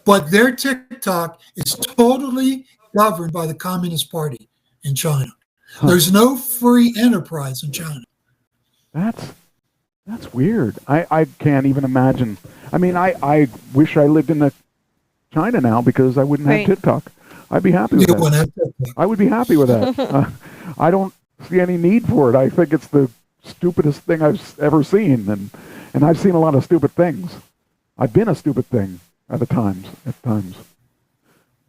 But their TikTok is totally governed by the Communist Party in China. Huh. There's no free enterprise in China. That's weird. I can't even imagine. I mean, I wish I lived in China now because I wouldn't have TikTok. I'd be happy with that. I would be happy with that. I don't see any need for it. I think it's the stupidest thing I've ever seen, and I've seen a lot of stupid things. I've been a stupid thing at times.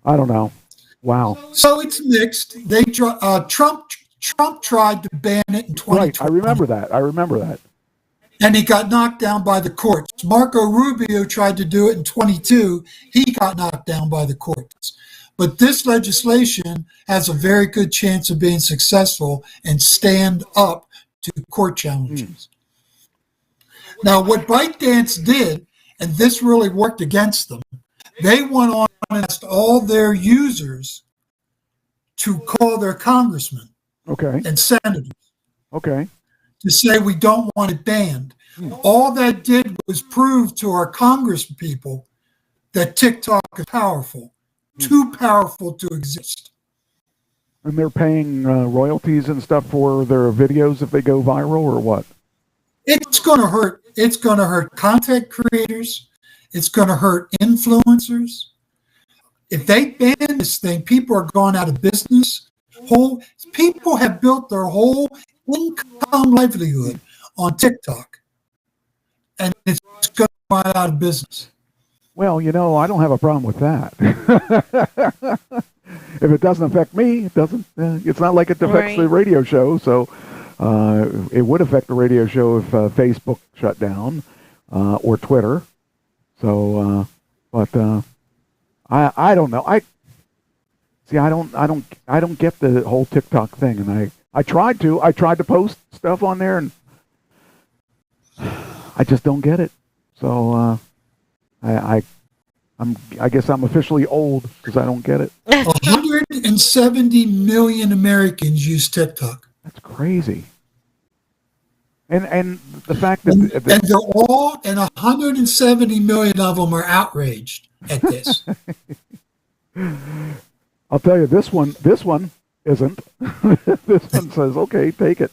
I don't know. Wow. So it's mixed. Trump tried to ban it in 2020. Right, I remember that. And he got knocked down by the courts. Marco Rubio tried to do it in 22. He got knocked down by the courts. But this legislation has a very good chance of being successful and stand up to court challenges. Now, what ByteDance did, and this really worked against them, they went on and asked all their users to call their congressmen and senators to say we don't want it banned. All that did was prove to our Congress people that TikTok is powerful, too powerful to exist. And they're paying royalties and stuff for their videos if they go viral, or what? It's going to hurt. It's going to hurt content creators. It's going to hurt influencers. If they ban this thing, people are going out of business. People have built their whole income livelihood on TikTok, and it's going to go out of business. Well, I don't have a problem with that. If it doesn't affect me, it doesn't. It's not like it affects the radio show. So it would affect the radio show if Facebook shut down or Twitter. So, but I don't know. I don't get the whole TikTok thing, and I tried to post stuff on there, and I just don't get it. So I guess I'm officially old because I don't get it. 170 million Americans use TikTok. That's crazy. And the fact that and they're all, and 170 million of them are outraged at this. I'll tell you, this one isn't. This one says, "Okay, take it.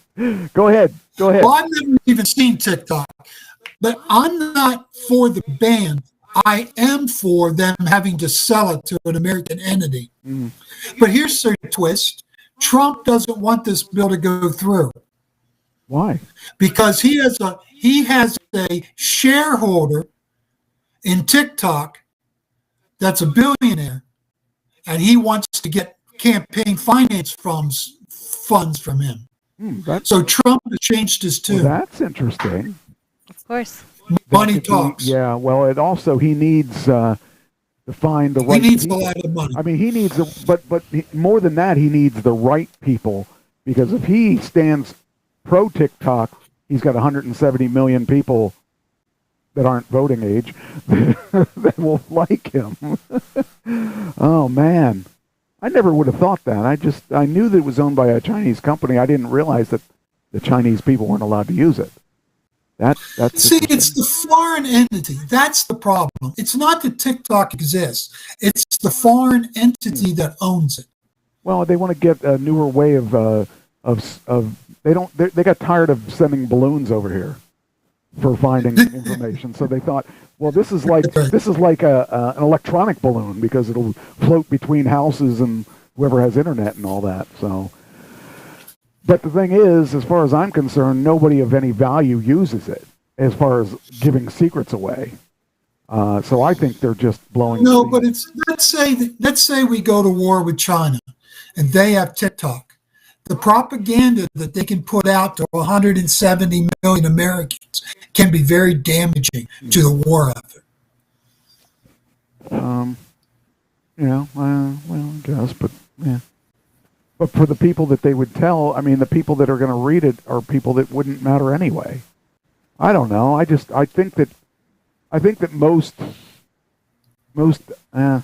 Go ahead." Well, I've never even seen TikTok, but I'm not for the ban. I am for them having to sell it to an American entity. But here's the twist: Trump doesn't want this bill to go through. Why? Because he has a shareholder in TikTok that's a billionaire, and he wants to get campaign finance funds from him. So Trump has changed his Well, tune. that's interesting. Of course. Money That could be- talks. yeah, well, it also, he needs to find the He right needs people. a lot of money. I mean, he needs, more than that, he needs the right people, because if he stands pro-TikTok, he's got 170 million people that aren't voting age that will like him. Oh, man. I never would have thought that. I knew that it was owned by a Chinese company. I didn't realize that the Chinese people weren't allowed to use it. That's See, interesting. it's the foreign entity. That's the problem. It's not that TikTok exists. It's the foreign entity that owns it. Well, they want to get a newer way of they got tired of sending balloons over here for finding information. So they thought, well, this is like an electronic balloon, because it'll float between houses and whoever has internet and all that. So, but the thing is, as far as I'm concerned, nobody of any value uses it as far as giving secrets away. So I think they're just blowing. No, but it's let's say we go to war with China, and they have TikTok. The propaganda that they can put out to 170 million Americans can be very damaging to the war effort. Well, I guess, but yeah. But for the people that they would tell, I mean, the people that are going to read it are people that wouldn't matter anyway. I don't know. I think that most. Well,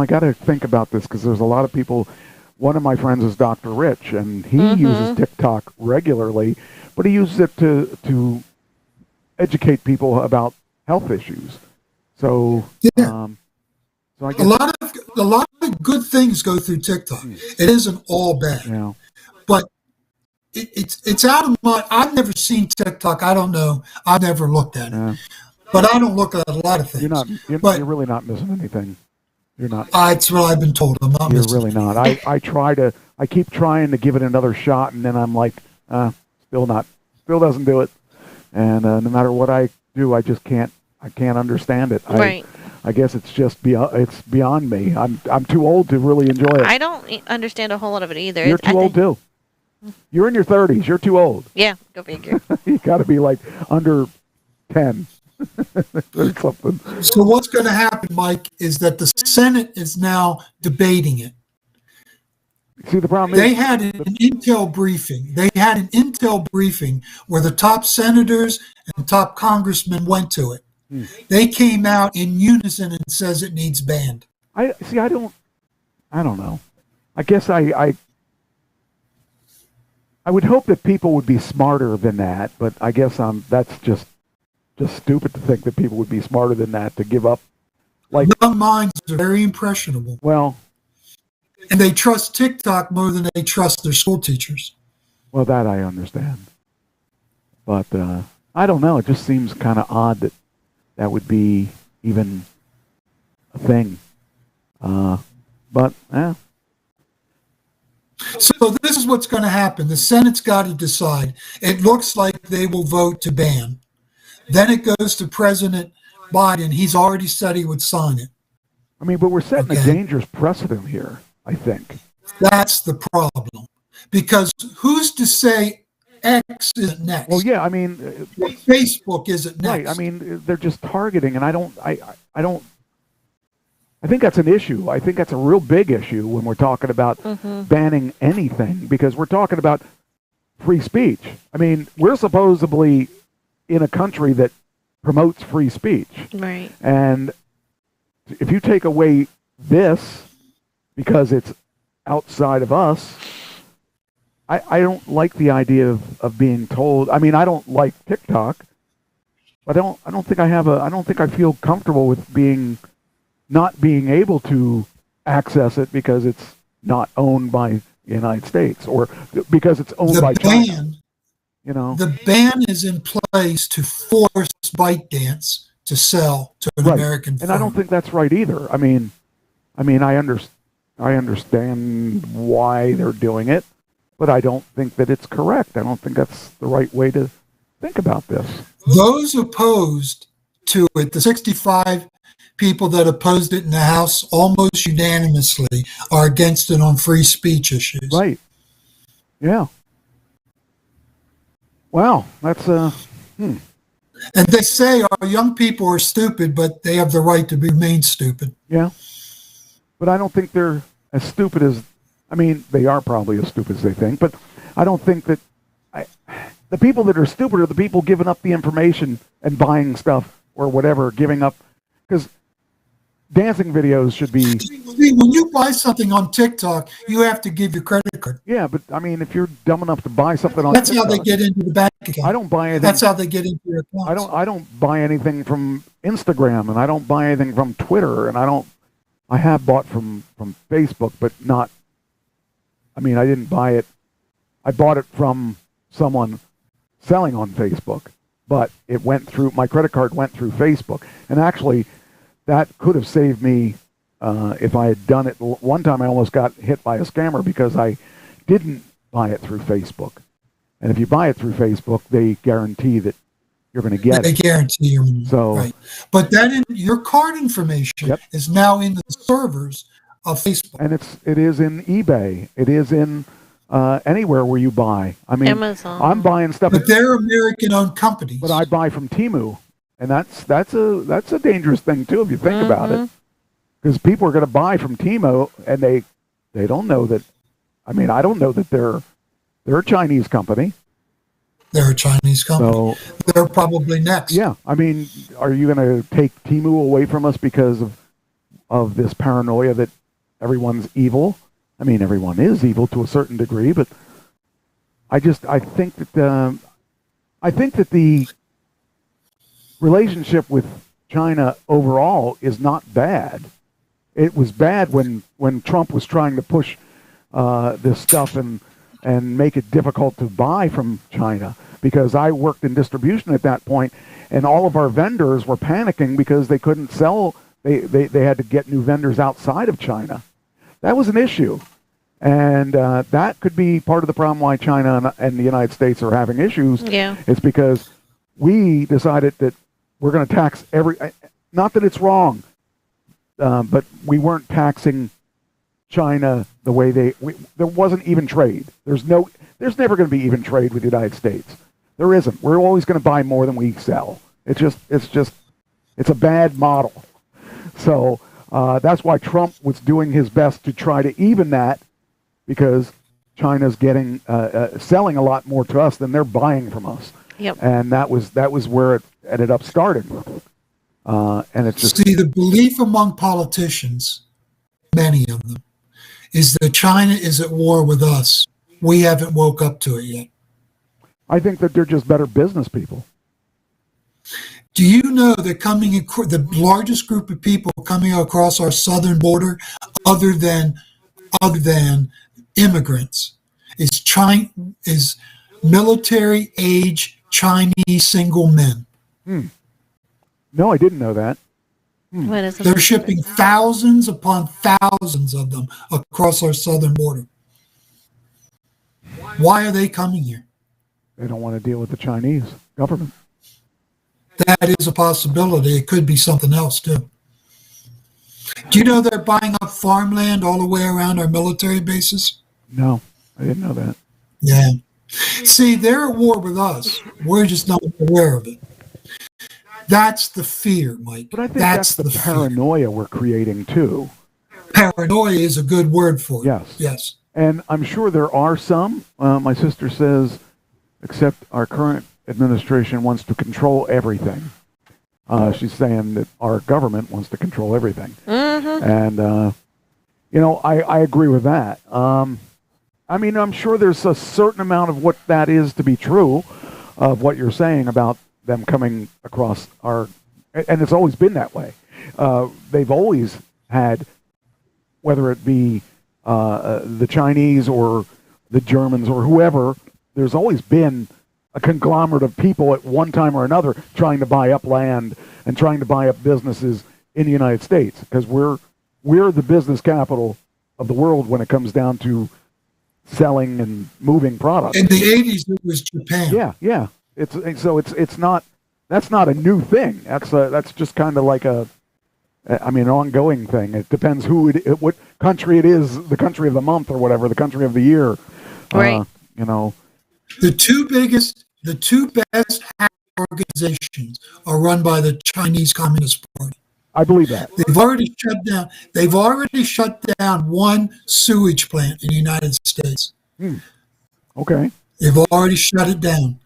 I got to think about this, because there's a lot of people. One of my friends is Dr. Rich, and he uses TikTok regularly, but he uses it to educate people about health issues. So, Yeah. so I A guess, lot of good things go through TikTok. It isn't all bad, yeah. but it's out of my. I've never seen TikTok. I don't know. I've never looked at it, Yeah. but I don't look at a lot of things. You're really not missing anything. You're not. It's what I've been told. I'm not You're missing. really not. I keep trying to give it another shot, and then I'm like, still doesn't do it. And no matter what I do, I can't understand it. Right. I guess it's just beyond me. I'm too old to really enjoy it. I don't understand a whole lot of it either. You're too old too. You're in your 30s. You're too old. Yeah, go figure. You got to be like under 10 or something. So what's going to happen, Mike, is that the Senate is now debating it. See, the problem They is had an intel briefing. They had an intel briefing where the top senators and top congressmen went to it. They came out in unison and says it needs banned. I don't know. I guess I would hope that people would be smarter than that, but I guess that's just stupid to think that people would be smarter than that to give up. Like, young minds are very impressionable. Well, and they trust TikTok more than they trust their school teachers. Well, that I understand. But I don't know. It just seems kind of odd that would be even a thing. But, yeah. So this is what's going to happen. The Senate's got to decide. It looks like they will vote to ban. Then it goes to President Biden. He's already said he would sign it. I mean, but we're setting a dangerous precedent here, I think. That's the problem. Because who's to say X isn't next? Well, yeah, I mean... Facebook isn't next. Right, I mean, they're just targeting, and I think that's an issue. I think that's a real big issue when we're talking about banning anything, because we're talking about free speech. I mean, we're supposedly in a country that promotes free speech. Right. And if you take away this because it's outside of us, I don't like the idea of being told. I mean, I don't like TikTok, but I don't think I feel comfortable with not being able to access it because it's not owned by the United States, or because it's owned by China. You know, the ban is in place to force ByteDance to sell to an American firm. And I don't think that's right either. I mean, I understand why they're doing it, but I don't think that it's correct. I don't think that's the right way to think about this. Those opposed to it, the 65 people that opposed it in the House almost unanimously are against it on free speech issues. Right. Yeah. Wow, that's And they say our young people are stupid, but they have the right to remain stupid. yeah. But I don't think they're as stupid as. I mean, they are probably as stupid as they think, but I don't think that. The people that are stupid are the people giving up the information and buying stuff or whatever, giving up. Because dancing videos should be. See, when you buy something on TikTok, you have to give your credit card. Yeah, but I mean, if you're dumb enough to buy something on That's TikTok, how they get into the bank account. I don't buy anything. That's how they get into your account. I don't buy anything from Instagram, and I don't buy anything from Twitter, and I have bought from Facebook, but not. I mean, I didn't buy it. I bought it from someone selling on Facebook, but it went through my credit card went through Facebook, and actually, that could have saved me if I had done it. One time, I almost got hit by a scammer because I didn't buy it through Facebook. And if you buy it through Facebook, they guarantee that you're going to get They it. guarantee you. So, right. But then your card information is now in the servers of Facebook. And it is in eBay. It is in anywhere where you buy. I mean, Amazon. I'm buying stuff. But they're American-owned companies. But I buy from Temu, and that's a dangerous thing too if you think about it, because people are going to buy from Temu, and they don't know that. I mean, I don't know that they're a Chinese company. They're a Chinese company. So, they're probably next. Yeah, I mean, are you going to take Temu away from us because of this paranoia that everyone's evil? I mean, everyone is evil to a certain degree, but I think that the relationship with China overall is not bad. It was bad when Trump was trying to push this stuff and make it difficult to buy from China, because I worked in distribution at that point, and all of our vendors were panicking because they couldn't sell. They had to get new vendors outside of China. That was an issue. And that could be part of the problem why China and the United States are having issues. Yeah. It's because we decided that we're going to tax not that it's wrong, but we weren't taxing China the way there wasn't even trade. There's never going to be even trade with the United States. There isn't. We're always going to buy more than we sell. It's a bad model. So that's why Trump was doing his best to try to even that, because China's getting selling a lot more to us than they're buying from us. Yep. And that was where it ended up starting. And it's just, see, the belief among politicians, many of them, is that China is at war with us. We haven't woke up to it yet. I think that they're just better business people. Do you know that the largest group of people coming across our southern border, other than immigrants, is military age Chinese single men? No, I didn't know that. What is it? They're shipping thousands upon thousands of them across our southern border. Why are they coming here? They don't want to deal with the Chinese government. That is a possibility. It could be something else, too. Do you know they're buying up farmland all the way around our military bases? No, I didn't know that. Yeah. See, they're at war with us. We're just not aware of it. That's the fear, Mike. But I think that's the paranoia we're creating, too. Paranoia is a good word for it. Yes. Yes. And I'm sure there are some. My sister says, except our current administration wants to control everything. She's saying that our government wants to control everything. And, I agree with that. I mean, I'm sure there's a certain amount of what that is to be true, of what you're saying about them coming across our, and it's always been that way. They've always had, whether it be the Chinese or the Germans or whoever, there's always been a conglomerate of people at one time or another trying to buy up land and trying to buy up businesses in the United States, because we're the business capital of the world when it comes down to selling and moving products. In the 80s, it was Japan. Yeah. It's not, that's not a new thing. That's just kind of like an ongoing thing. It depends what country it is, the country of the month or whatever, the country of the year. Right. The two biggest the two best hack organizations are run by the Chinese Communist Party. I believe that. They've already shut down. They've already shut down one sewage plant in the United States. Okay. They've already shut it down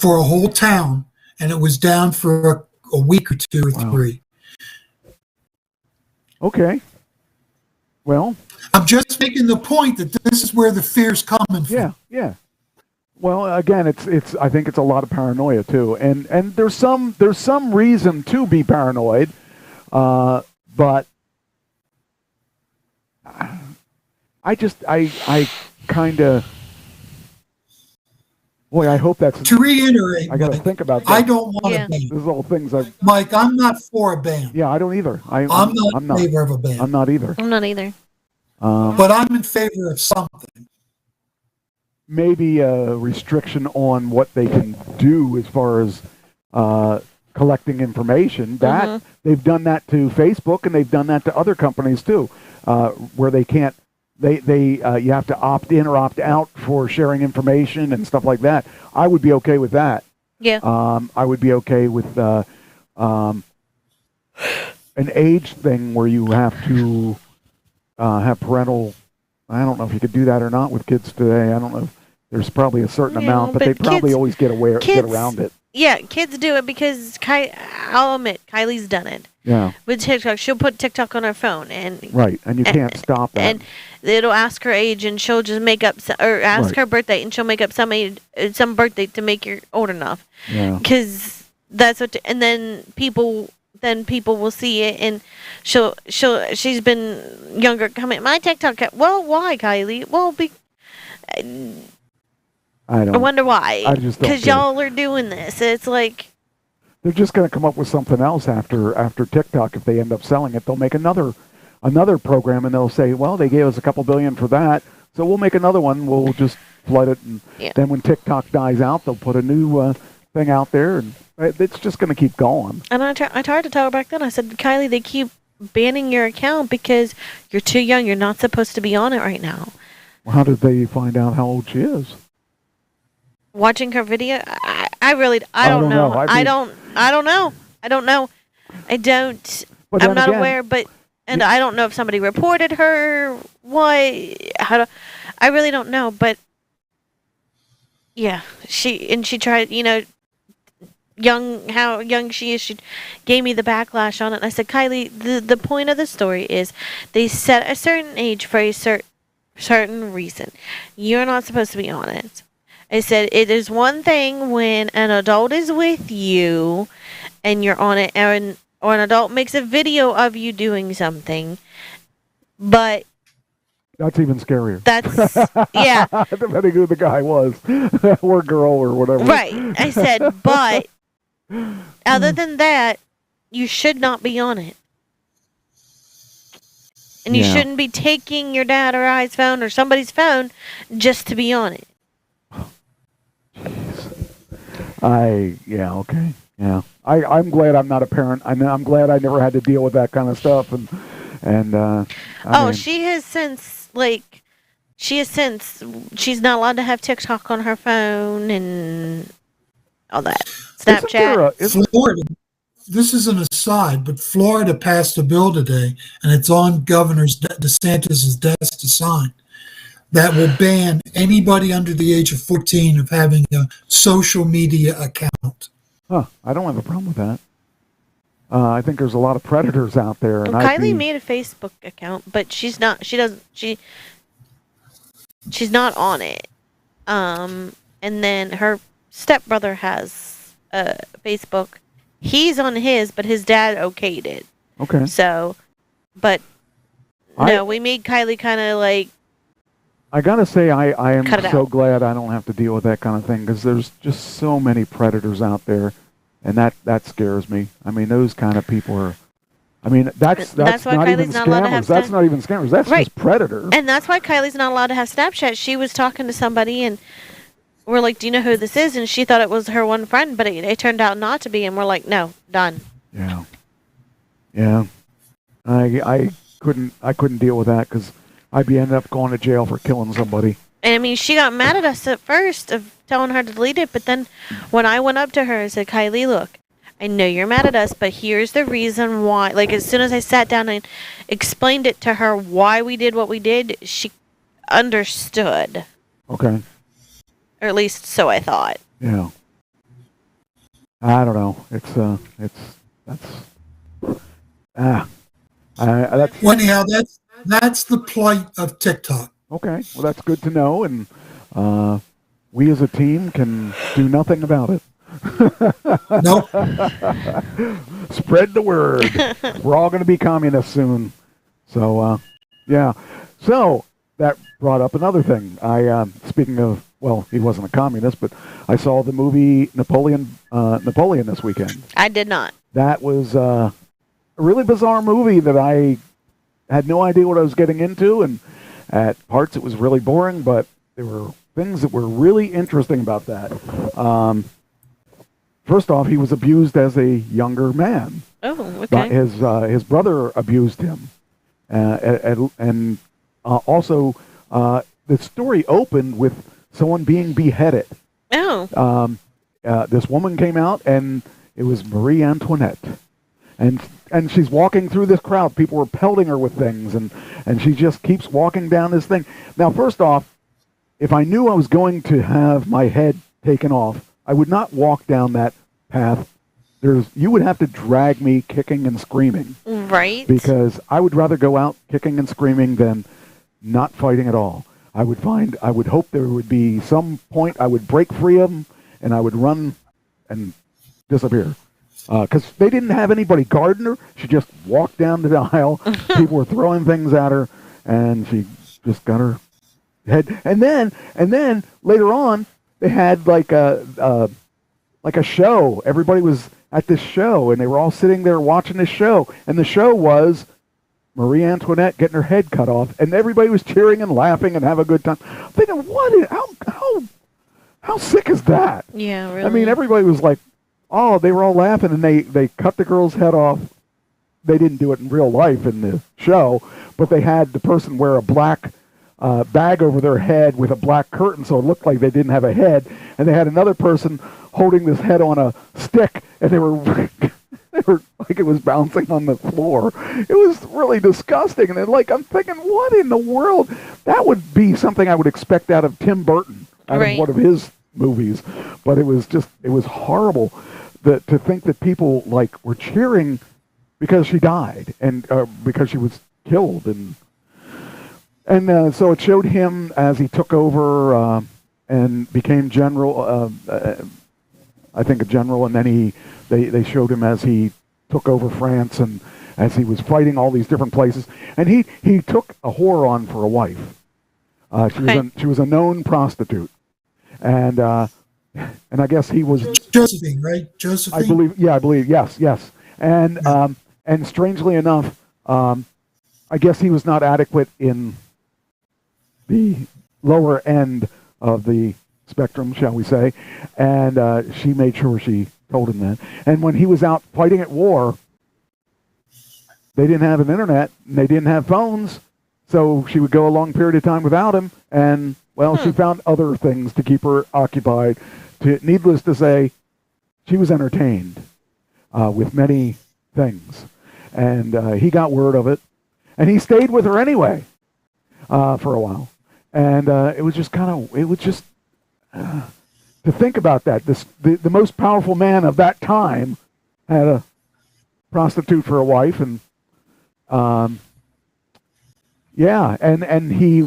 for a whole town, and it was down for a week or two or three. Okay. Well, I'm just making the point that this is where the fear's coming from. Yeah. Well, again, it's. I think it's a lot of paranoia too, and there's some reason to be paranoid, but I kind of. Boy, I hope that's... To reiterate, I got to think about that. I don't want a ban. This is all things I've... Mike, I'm not for a ban. Yeah, I don't either. I'm not in favor of a ban. I'm not either. I'm not either. But I'm in favor of something. Maybe a restriction on what they can do as far as collecting information. That they've done that to Facebook, and they've done that to other companies too, where they can't... you have to opt in or opt out for sharing information and stuff like that. I would be okay with that. Yeah. I would be okay with an age thing where you have to have parental. I don't know if you could do that or not with kids today. I don't know. There's probably a certain amount, but they probably always get around it. Yeah, kids do it because I'll admit Kylie's done it. Yeah. With TikTok, she'll put TikTok on her phone and you can't stop that. And it'll ask her age, and she'll just make up or ask her birthday, and she'll make up some birthday to make you old enough. Yeah. Because that's what, and then people will see it, and she's been younger coming. My TikTok, well, why, Kylie? Well, I wonder why. I just don't. Because y'all are doing this. It's like they're just going to come up with something else after TikTok. If they end up selling it, they'll make another program, and they'll say, well, they gave us a couple billion for that, so we'll make another one. We'll just flood it, and then when TikTok dies out, they'll put a new thing out there, and it's just going to keep going. And I tried to tell her back then. I said, Kylie, they keep banning your account because you're too young. You're not supposed to be on it right now. Well, how did they find out how old she is? Watching her video, I really don't know. I don't know. I'm not aware, but I don't know if somebody reported her. I really don't know, but yeah, she tried, how young she is. She gave me the backlash on it, and I said, Kylie, the point of the story is they set a certain age for a certain reason. You're not supposed to be on it. I said, it is one thing when an adult is with you and you're on it, or an adult makes a video of you doing something, but... That's even scarier. That's, yeah. Depending who the guy was, or girl, or whatever. Right. I said, but other than that, you should not be on it. And you shouldn't be taking your dad or I's phone or somebody's phone just to be on it. Okay. Yeah. I'm glad I'm not a parent. I'm glad I never had to deal with that kind of stuff. She has since, she's not allowed to have TikTok on her phone and all that. Snapchat. Florida, this is an aside, but Florida passed a bill today, and it's on Governor DeSantis' desk to sign, that will ban anybody under the age of 14 of having a social media account. Huh. I don't have a problem with that. I think there's a lot of predators out there. And Kylie made a Facebook account, but she's not on it. And then her stepbrother has Facebook. He's on his, but his dad okayed it. Okay. So, but no, we made Kylie kind of like... I gotta say, I am so glad I don't have to deal with that kind of thing, because there's just so many predators out there, and that scares me. I mean, those kind of people are. I mean, that's not even scammers. That's not even scammers. That's just predators. And that's why Kylie's not allowed to have Snapchat. She was talking to somebody, and we're like, "Do you know who this is?" And she thought it was her one friend, but it turned out not to be. And we're like, "No, done." Yeah. I couldn't deal with that, because I'd be ended up going to jail for killing somebody. And I mean, she got mad at us at first telling her to delete it. But then when I went up to her and said, Kylie, look, I know you're mad at us, but here's the reason why. Like, as soon as I sat down and explained it to her why we did what we did, she understood. Okay. Or at least so I thought. Yeah. I don't know. That's Well, anyhow, that's the plight of TikTok. okay. Well, that's good to know, and we as a team can do nothing about it. Nope. Spread the word. We're all going to be communists soon. So, yeah. So that brought up another thing. Speaking of, well, he wasn't a communist, but I saw the movie Napoleon this weekend. I did not. That was a really bizarre movie that I had no idea what I was getting into, and at parts it was really boring, but there were things that were really interesting about that. First off, he was abused as a younger man. Oh, okay. But his brother abused him, and also the story opened with someone being beheaded. Oh. This woman came out, and it was Marie Antoinette, and she's walking through this crowd. People were pelting her with things, and she just keeps walking down this thing. Now, first off, if I knew I was going to have my head taken off, I would not walk down that path. You would have to drag me kicking and screaming. Right. Because I would rather go out kicking and screaming than not fighting at all. I would hope there would be some point I would break free of them, and I would run and disappear. Because they didn't have anybody guarding her. She just walked down the aisle. People were throwing things at her, and she just got her head. And then later on, they had like a show. Everybody was at this show, and they were all sitting there watching this show. And the show was Marie Antoinette getting her head cut off, and everybody was cheering and laughing and having a good time. I'm thinking, how sick is that? Yeah, really. I mean, everybody was like, oh, they were all laughing, and they cut the girl's head off. They didn't do it in real life in the show, but they had the person wear a black bag over their head with a black curtain, so it looked like they didn't have a head. And they had another person holding this head on a stick, and they were like it was bouncing on the floor. It was really disgusting. And I'm thinking, what in the world? That would be something I would expect out of Tim Burton, out of one of his movies. But it was horrible to think that people were cheering because she died and because she was killed. And so it showed him as he took over and became general, I think a general, and then they showed him as he took over France and as he was fighting all these different places. And he took a whore on for a wife. She was a known prostitute. And I guess he was... Josephine, right? Josephine? I believe, yes. And and strangely enough, I guess he was not adequate in the lower end of the spectrum, shall we say, and she made sure she told him that. And when he was out fighting at war, they didn't have an internet, and they didn't have phones, so she would go a long period of time without him, and, she found other things to keep her occupied. Needless to say, she was entertained with many things, and he got word of it, and he stayed with her anyway for a while. And it was just to think about that. The most powerful man of that time had a prostitute for a wife, and he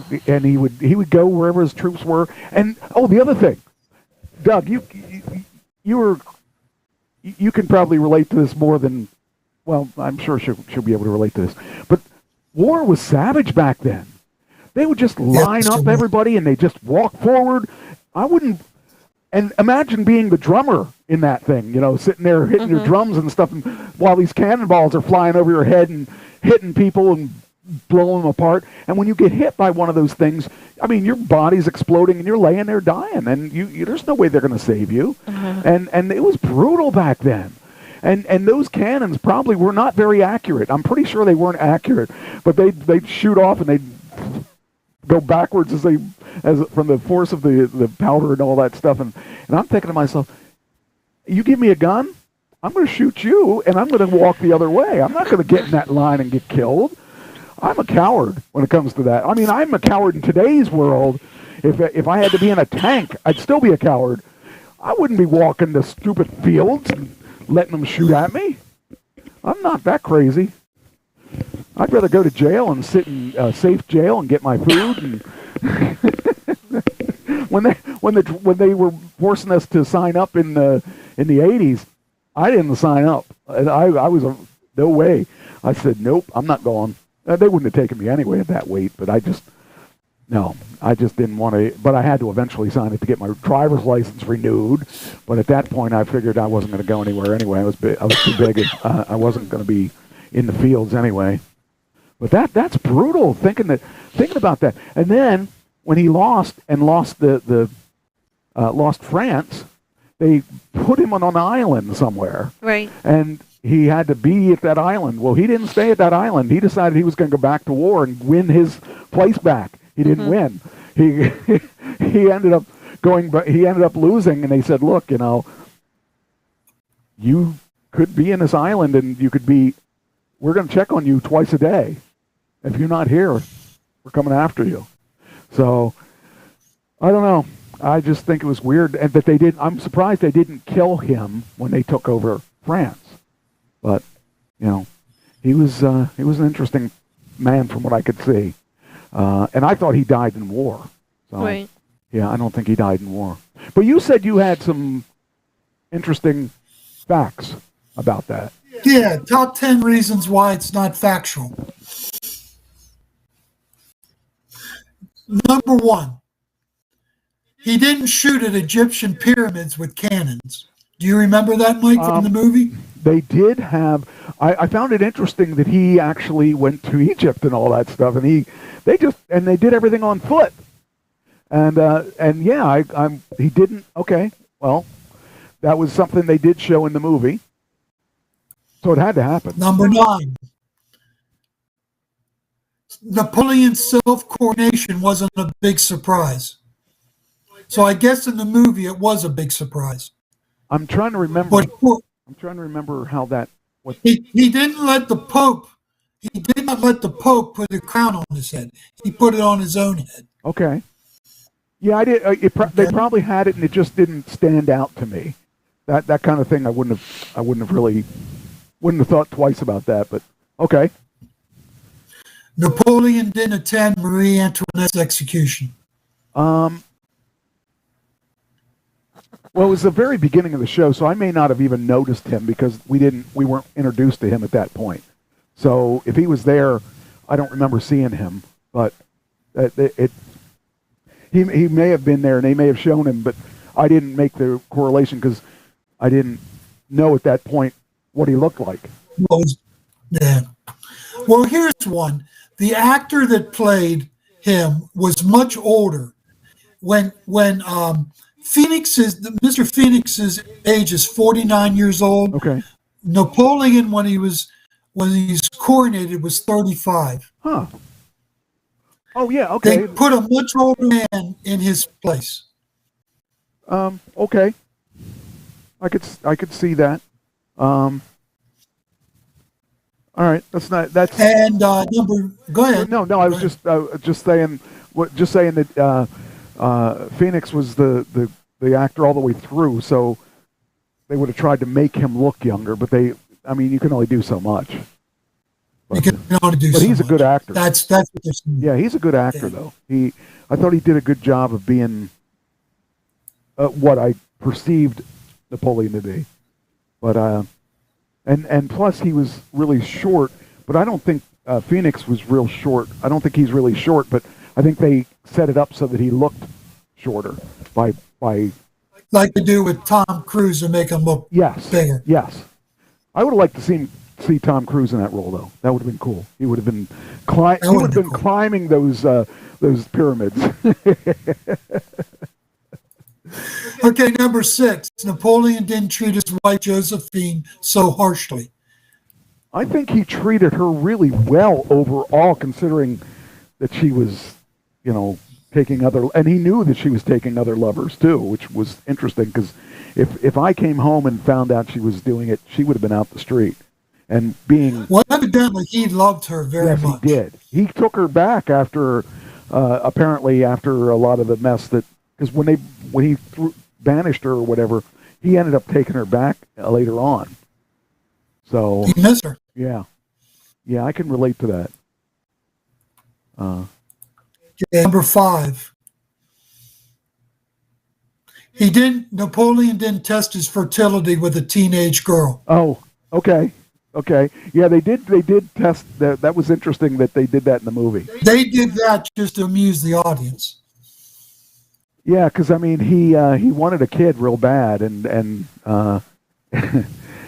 would go wherever his troops were. And the other thing, Doug, you can probably relate to this more than, well, I'm sure she'll be able to relate to this. But war was savage back then. They would just line up everybody, and they just walk forward. And imagine being the drummer in that thing, sitting there hitting your drums and stuff, and while these cannonballs are flying over your head and hitting people and blowing them apart. And when you get hit by one of those things, I mean, your body's exploding, and you're laying there dying, and there's no way they're going to save you. And it was brutal back then. And those cannons probably were not very accurate. I'm pretty sure they weren't accurate, but they'd shoot off, and they'd go backwards as from the force of the powder and all that stuff. And I'm thinking to myself, you give me a gun, I'm going to shoot you, and I'm going to walk the other way. I'm not going to get in that line and get killed. I'm a coward when it comes to that. I mean, I'm a coward in today's world. If I had to be in a tank, I'd still be a coward. I wouldn't be walking the stupid fields and letting them shoot at me. I'm not that crazy. I'd rather go to jail and sit in a safe jail and get my food. And when they were forcing us to sign up in the 80s, I didn't sign up. I was no way. I said nope. I'm not going. They wouldn't have taken me anyway at that weight, but I just didn't want to. But I had to eventually sign it to get my driver's license renewed. But at that point, I figured I wasn't going to go anywhere anyway. I was too big. I wasn't going to be in the fields anyway. But that's brutal. Thinking about that. And then when he lost France, they put him on an island somewhere. Right. And he had to be at that island. Well, he didn't stay at that island. He decided he was going to go back to war and win his place back. He didn't win. He ended up going, but he ended up losing. And they said, "Look, you could be in this island, and you could be. We're going to check on you twice a day. If you're not here, we're coming after you." So I don't know. I just think it was weird, and that they didn't. I'm surprised they didn't kill him when they took over France. But he was an interesting man from what I could see. And I thought he died in war. So, right. Yeah, I don't think he died in war. But you said you had some interesting facts about that. Yeah, top 10 reasons why it's not factual. Number one, he didn't shoot at Egyptian pyramids with cannons. Do you remember that, Mike, from the movie? They did have. I found it interesting that he actually went to Egypt and all that stuff, and they did everything on foot. And yeah, he didn't. Okay, well, that was something they did show in the movie, so it had to happen. Number 9, Napoleon's self-coronation wasn't a big surprise. So I guess in the movie it was a big surprise. I'm trying to remember. I'm trying to remember how that. He didn't let the Pope. He did not let the Pope put a crown on his head. He put it on his own head. Okay. Yeah, I did. They probably had it, and it just didn't stand out to me. That kind of thing, I wouldn't have thought twice about that. But okay. Napoleon didn't attend Marie Antoinette's execution. Well, it was the very beginning of the show, so I may not have even noticed him because we weren't introduced to him at that point. So if he was there, I don't remember seeing him. But he may have been there, and they may have shown him, but I didn't make the correlation because I didn't know at that point what he looked like. Yeah. Well, here's one. The actor that played him was much older. When Mr. Phoenix's age is 49 years old. Okay. Napoleon, when he's coronated, was 35. Huh. Oh yeah. Okay. They put a much older man in his place. Okay. I could see that. All right. That's. And go ahead. No. I was just saying that Phoenix was the actor all the way through, so they would have tried to make him look younger, but you can only do so much. But, you can only do so much. But he's a good actor. That's what they're saying. Yeah, he's a good actor, though. I thought he did a good job of being what I perceived Napoleon to be. But and plus he was really short, but I don't think Phoenix was real short. I don't think he's really short, but I think they set it up so that he looked shorter by like they do with Tom Cruise and make him look bigger. Yes. I would have liked to see Tom Cruise in that role, though. That would have been cool. He would have been climbing those pyramids. Okay, number 6. Napoleon didn't treat his wife Josephine so harshly. I think he treated her really well overall, considering that she was taking other, and he knew that she was taking other lovers too, which was interesting because if I came home and found out she was doing it, she would have been out the street. And being well, evidently he loved her very much. Yes, he did. He took her back after apparently after a lot of the mess that because when he banished her or whatever, he ended up taking her back later on. So he missed her. Yeah, I can relate to that. Number 5. Napoleon didn't test his fertility with a teenage girl. Oh, okay. Yeah, they did test that. That was interesting that they did that in the movie. They did that just to amuse the audience. Yeah, because I mean, he wanted a kid real bad, and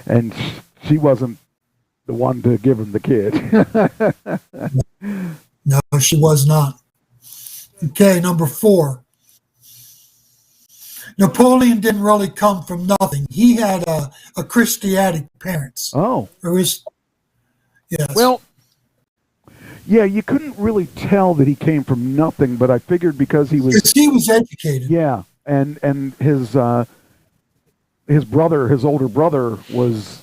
and she wasn't the one to give him the kid. No, she was not. Okay, number 4. Napoleon didn't really come from nothing. He had a Christianic parents. Oh. Yes. Well, yeah, you couldn't really tell that he came from nothing, but I figured because he was educated. Yeah, and his older brother was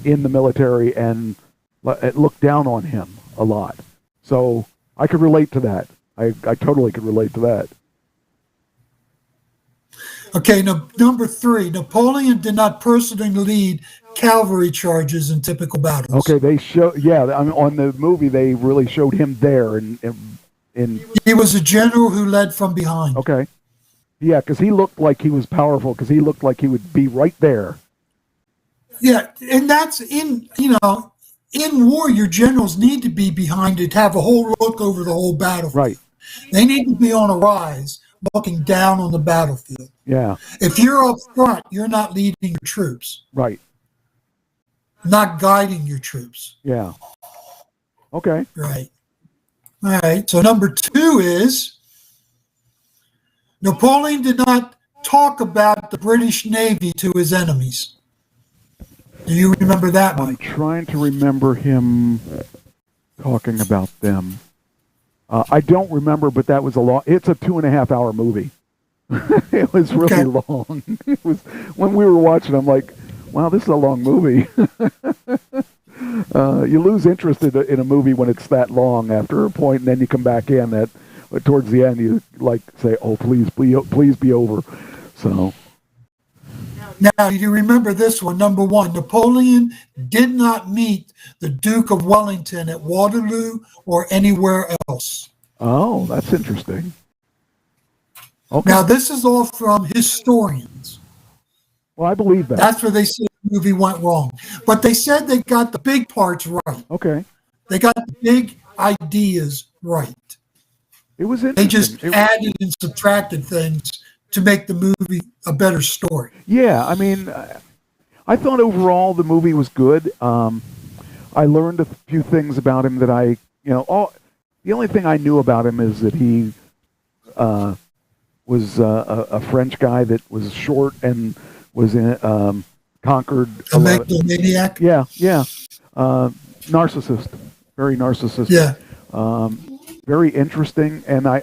in the military and looked down on him a lot. So I could relate to that. I totally could relate to that. Okay, number 3. Napoleon did not personally lead cavalry charges in typical battles. Okay, they show. Yeah, I mean, on the movie they really showed him there, in he was a general who led from behind. Okay, yeah, because he looked like he was powerful. Because he looked like he would be right there. Yeah, and that's in war. Your generals need to be behind it, have a whole look over the whole battlefield. Right. They need to be on a rise, looking down on the battlefield. Yeah. If you're up front, you're not leading your troops. Right. Not guiding your troops. Yeah. Okay. Right. All right. So number 2 is Napoleon did not talk about the British Navy to his enemies. Do you remember that, Mike? I'm trying to remember him talking about them. I don't remember, but that was it's a 2.5 hour movie. It was really long. It was when we were watching. I'm like, wow, this is a long movie. You lose interest in a movie when it's that long after a point, and then you come back in that towards the end you like say, oh, please be over. So now you remember this one. Number 1, Napoleon did not meet the Duke of Wellington at Waterloo or anywhere else. Oh, that's interesting. Okay. Now this is all from historians. Well, I believe that. That's where they say the movie went wrong. But they said they got the big parts right. Okay. They got the big ideas right. It was interesting. They just added and subtracted things to make the movie a better story. Yeah, I mean, I thought overall the movie was good. I learned a few things about him that the only thing I knew about him is that he was a French guy that was short and was conquered. A megalomaniac? Yeah. Narcissist. Very narcissistic. Yeah. Very interesting, and I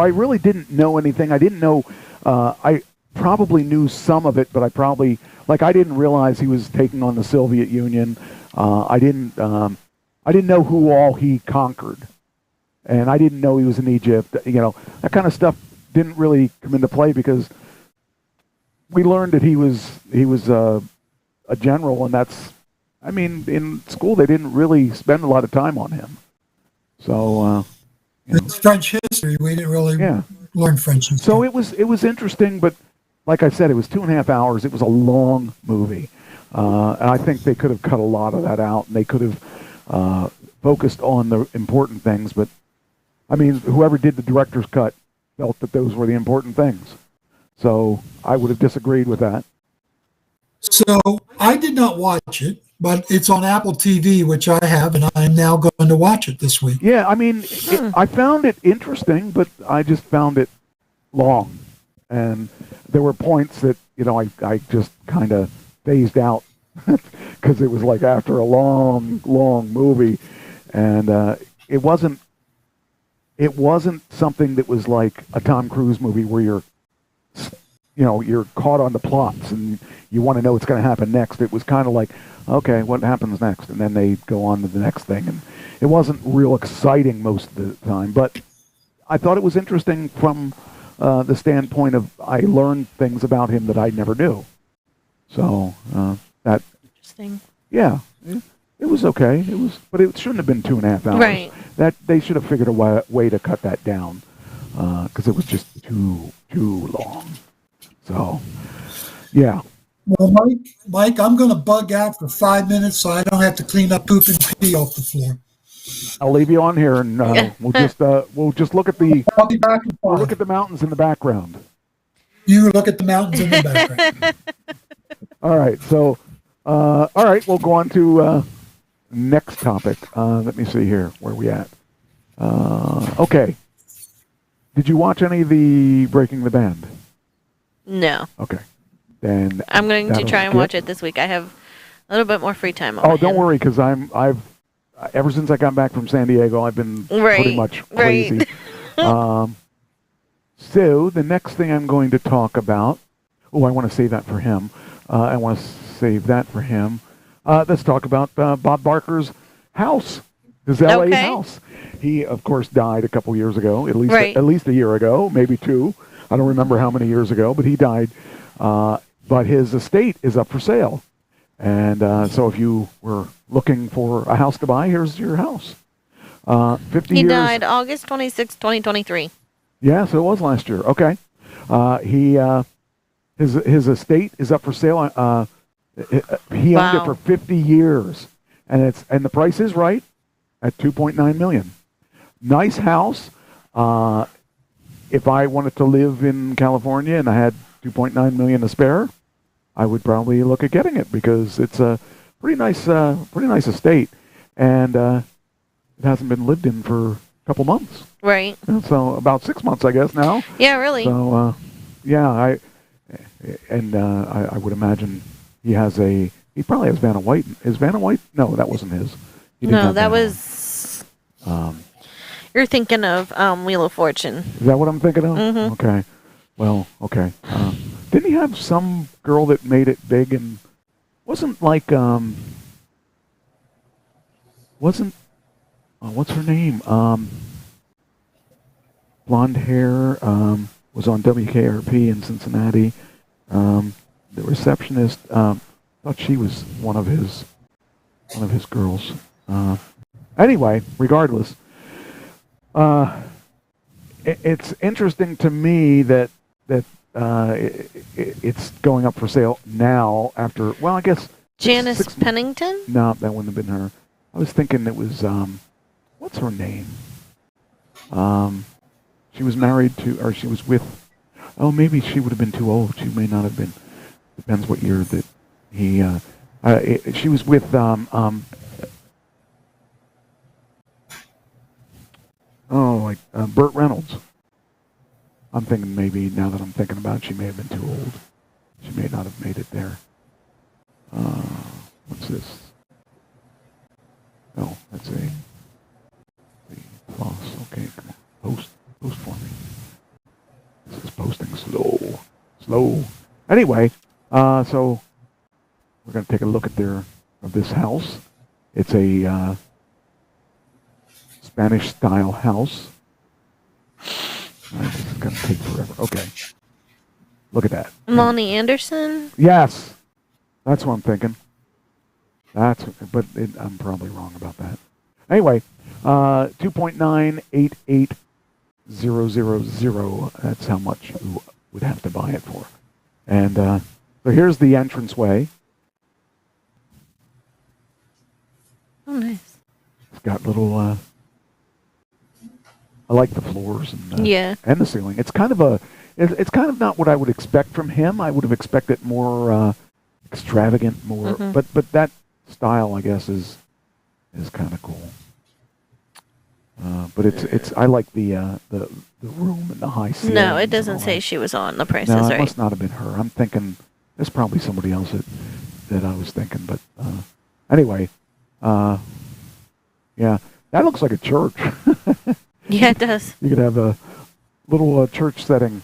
really didn't know anything. I didn't know, I probably knew some of it, but I didn't realize he was taking on the Soviet Union. I didn't know who all he conquered, and I didn't know he was in Egypt. That kind of stuff didn't really come into play because we learned that he was a general, and in school they didn't really spend a lot of time on him. So it's French history. We didn't really learn French history. So it was interesting, but like I said, it was 2.5 hours. It was a long movie, and I think they could have cut a lot of that out, and they could have focused on the important things. But I mean, whoever did the director's cut felt that those were the important things. So I would have disagreed with that. So I did not watch it, but it's on Apple TV, which I have, and I'm now going to watch it this week. Yeah, I mean, I found it interesting, but I just found it long. And there were points that, I just kind of phased out because it was like after a long, long movie. And it wasn't it wasn't something that was like a Tom Cruise movie where you're caught on the plots and you want to know what's going to happen next. It was kind of like, okay, what happens next? And then they go on to the next thing. And it wasn't real exciting most of the time, but I thought it was interesting from the standpoint of I learned things about him that I never knew. So that Interesting. Yeah, it was okay. But it shouldn't have been 2.5 hours. Right. That they should have figured a way to cut that down because it was just too long. So, yeah. Well, Mike, I'm going to bug out for 5 minutes so I don't have to clean up poop and pee off the floor. I'll leave you on here, and we'll just look at the I'll be back in 5. we'll look at the mountains in the background. You look at the mountains in the background. All right. So, all right, we'll go on to next topic. Let me see here. Where are we at? Okay. Did you watch any of the Breaking the Band? No. Okay. Then I'm going to that'll try and skip. watch it this week. I have a little bit more free time on Oh, my don't hands. worry, because I've ever since I got back from San Diego, I've been pretty much crazy. So the next thing I'm going to talk about. Oh, I want to save that for him. I want to save that for him. Let's talk about Bob Barker's house, his LA house. He, of course, died a couple years ago, at least a year ago, maybe 2. I don't remember how many years ago, but he died. But his estate is up for sale. And so if you were looking for a house to buy, here's your house. 50 He years. died August 26, 2023. Yeah, so it was last year. Okay. His estate is up for sale. He owned it for 50 years. And the price is right at $2.9 million. Nice house. If I wanted to live in California and I had $2.9 million to spare, I would probably look at getting it because it's a pretty nice estate, and it hasn't been lived in for a couple months. Right. So about 6 months, I guess now. Yeah, really. So I would imagine he probably has Vanna White. Is Vanna White? No, that wasn't his. He didn't No, have that Vanna was. You're thinking of Wheel of Fortune. Is that what I'm thinking of? Mm-hmm. Okay. Well, okay. Didn't he have some girl that made it big and wasn't like what's her name? Blonde hair, was on WKRP in Cincinnati. The receptionist thought she was one of his girls. Anyway, regardless, it's interesting to me that it's going up for sale now after, well, I guess... Janice Pennington? No, that wouldn't have been her. I was thinking it was, what's her name? She was married to, or she was with, maybe she would have been too old. She may not have been. Depends what year that he, she was with, Burt Reynolds. I'm thinking maybe, now that I'm thinking about it, she may have been too old. She may not have made it there. What's this? Oh, that's a floss. Okay, come on. Post for me. This is posting slow. Anyway, so we're going to take a look at this house. It's a Spanish-style house. This is going to take forever. Okay. Look at that. Lonnie Anderson? Yes. That's what I'm thinking. I'm probably wrong about that. Anyway, 2.988000. That's how much you would have to buy it for. And so here's the entranceway. Oh, nice. It's got little. I like the floors and and the ceiling. It's kind of it's kind of not what I would expect from him. I would have expected more extravagant, more. Mm-hmm. But that style, I guess, is kind of cool. But it's I like the room and the high ceiling. No, it doesn't say she was on The Price is No, it Right. must not have been her. I'm thinking there's probably somebody else that I was thinking. But anyway, yeah, that looks like a church. Yeah, it does. You could have a little church setting,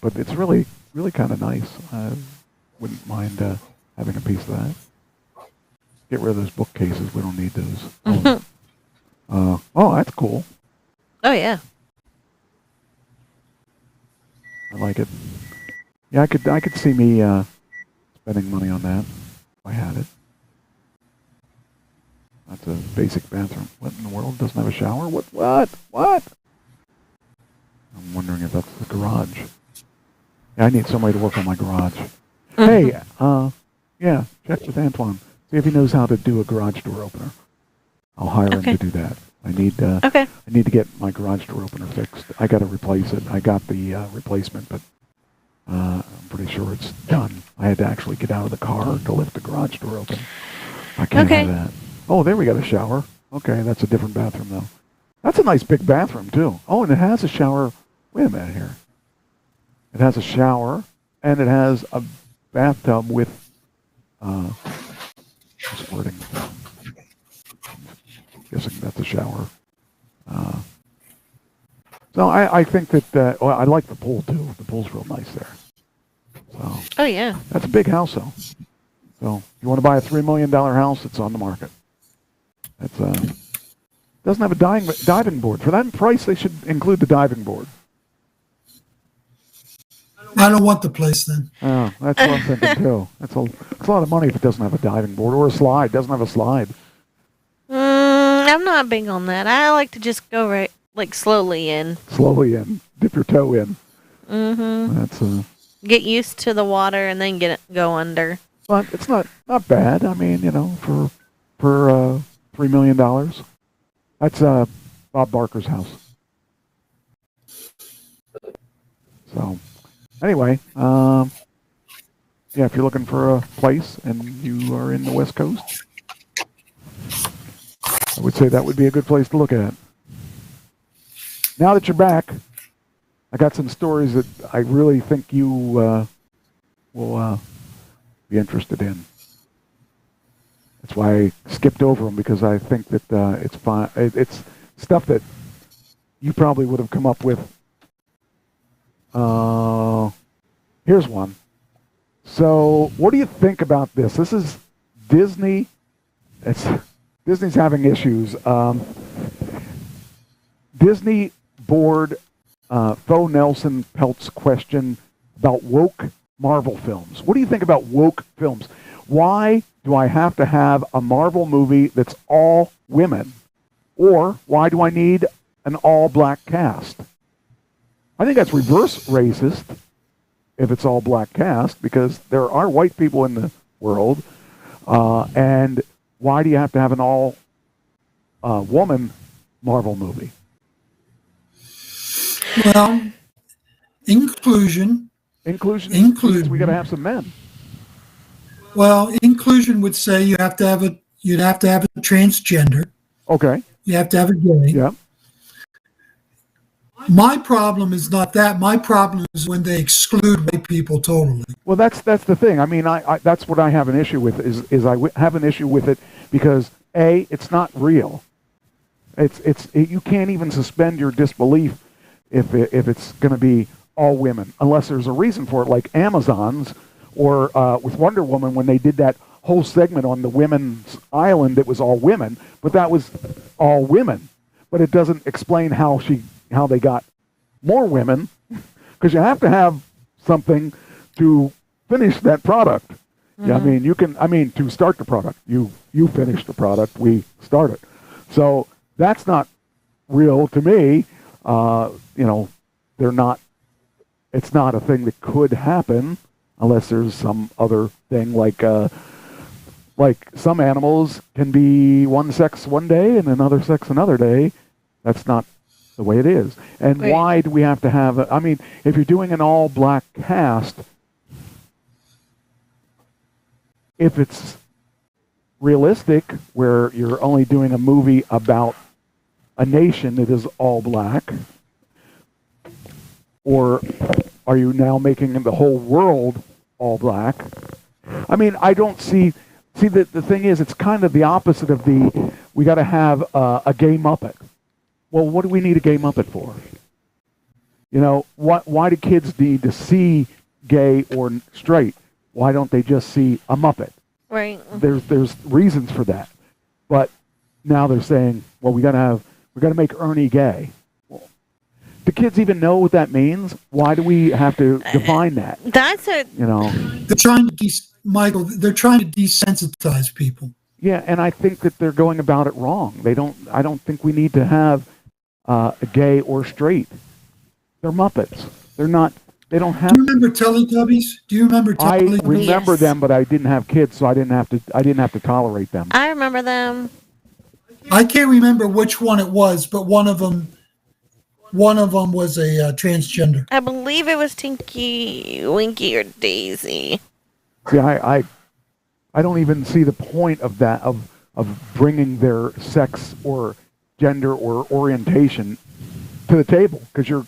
but it's really, really kind of nice. I wouldn't mind having a piece of that. Get rid of those bookcases. We don't need those. Oh, that's cool. Oh, yeah. I like it. Yeah, I could see me spending money on that if I had it. That's a basic bathroom. What in the world? Doesn't have a shower? What? I'm wondering if that's the garage. Yeah, I need somebody to work on my garage. Hey, yeah, check with Antoine. See if he knows how to do a garage door opener. I'll hire him to do that. I need to get my garage door opener fixed. I got to replace it. I got the replacement, but I'm pretty sure it's done. I had to actually get out of the car to lift the garage door open. I can't have that. Oh, there we got a shower. Okay, that's a different bathroom, though. That's a nice big bathroom, too. Oh, and it has a shower. Wait a minute here. It has a shower, and it has a bathtub with squirting. Guessing that's a shower. So I think that, I like the pool, too. The pool's real nice there. So, oh, yeah. That's a big house, though. So, if you want to buy a $3 million house, it's on the market. It's doesn't have a diving board. For that price, they should include the diving board. I don't want the place then. Oh, that's what I'm thinking, too. It's a lot of money if it doesn't have a diving board or a slide. It doesn't have a slide. I'm not big on that. I like to just go slowly in. Slowly in. Dip your toe in. Mm-hmm. That's get used to the water and then go under. But it's not bad. I mean, for $3 million. That's Bob Barker's house. So, anyway, yeah, if you're looking for a place and you are in the West Coast, I would say that would be a good place to look at. Now that you're back, I got some stories that I really think you will be interested in. That's why I skipped over them, because I think that it's fine. It's stuff that you probably would have come up with. Here's one. So, what do you think about this? This is Disney. Disney's having issues. Disney board Fo Nelson Peltz question about woke Marvel films. What do you think about woke films? Why do I have to have a Marvel movie that's all women? Or why do I need an all-black cast? I think that's reverse racist if it's all-black cast, because there are white people in the world. And why do you have to have an all-woman Marvel movie? Well, inclusion. Inclusion means we got to have some men. Well, inclusion would say you'd have to have a transgender. Okay. You have to have a gay. Yeah. My problem is not that. My problem is when they exclude white people totally. Well, that's the thing. I mean, I that's what I have an issue with. Is I have an issue with it because A, it's not real. You can't even suspend your disbelief if it's going to be all women, unless there's a reason for it, like Amazon's or with Wonder Woman when they did that whole segment on the women's island. It was all women, but that was all women. But it doesn't explain how they got more women, because you have to have something to finish that product. Mm-hmm. Yeah, I mean, to start the product, you finish the product, we start it. So that's not real to me. They're not. It's not a thing that could happen unless there's some other thing, like some animals can be one sex one day and another sex another day. That's not the way it is. And why do we have to have if you're doing an all-black cast, if it's realistic, where you're only doing a movie about a nation that is all black, or are you now making the whole world all black? I mean, I don't see the thing is, it's kind of the opposite of we got to have a gay Muppet. well, what do we need a gay Muppet for? You know, why do kids need to see gay or straight? Why don't they just see a Muppet? Right. There's reasons for that. But now they're saying, well, we got to make Ernie gay. Well, do kids even know what that means? Why do we have to define that? That's a They're trying to Michael. They're trying to desensitize people. Yeah, and I think that they're going about it wrong. I don't think we need to have a gay or straight. They're Muppets. They're not. They don't have. Do you remember Teletubbies? Do you remember Teletubbies? I remember Yes. them, but I didn't have kids, so I didn't have to tolerate them. I remember them. I can't remember which one it was, but one of them was a transgender. I believe it was Tinky, Winky, or Daisy. See, I don't even see the point of that of bringing their sex or gender or orientation to the table, because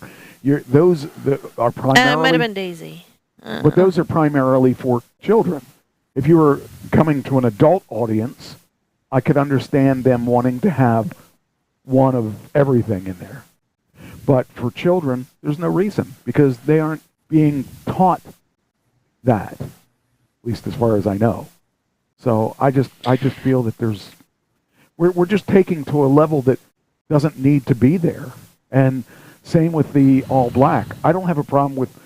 those that are primarily. It might have been Daisy. But those are primarily for children. If you were coming to an adult audience, I could understand them wanting to have one of everything in there. But for children, there's no reason, because they aren't being taught that, at least as far as I know. So I just feel that we're just taking to a level that doesn't need to be there. And same with the all black. I don't have a problem with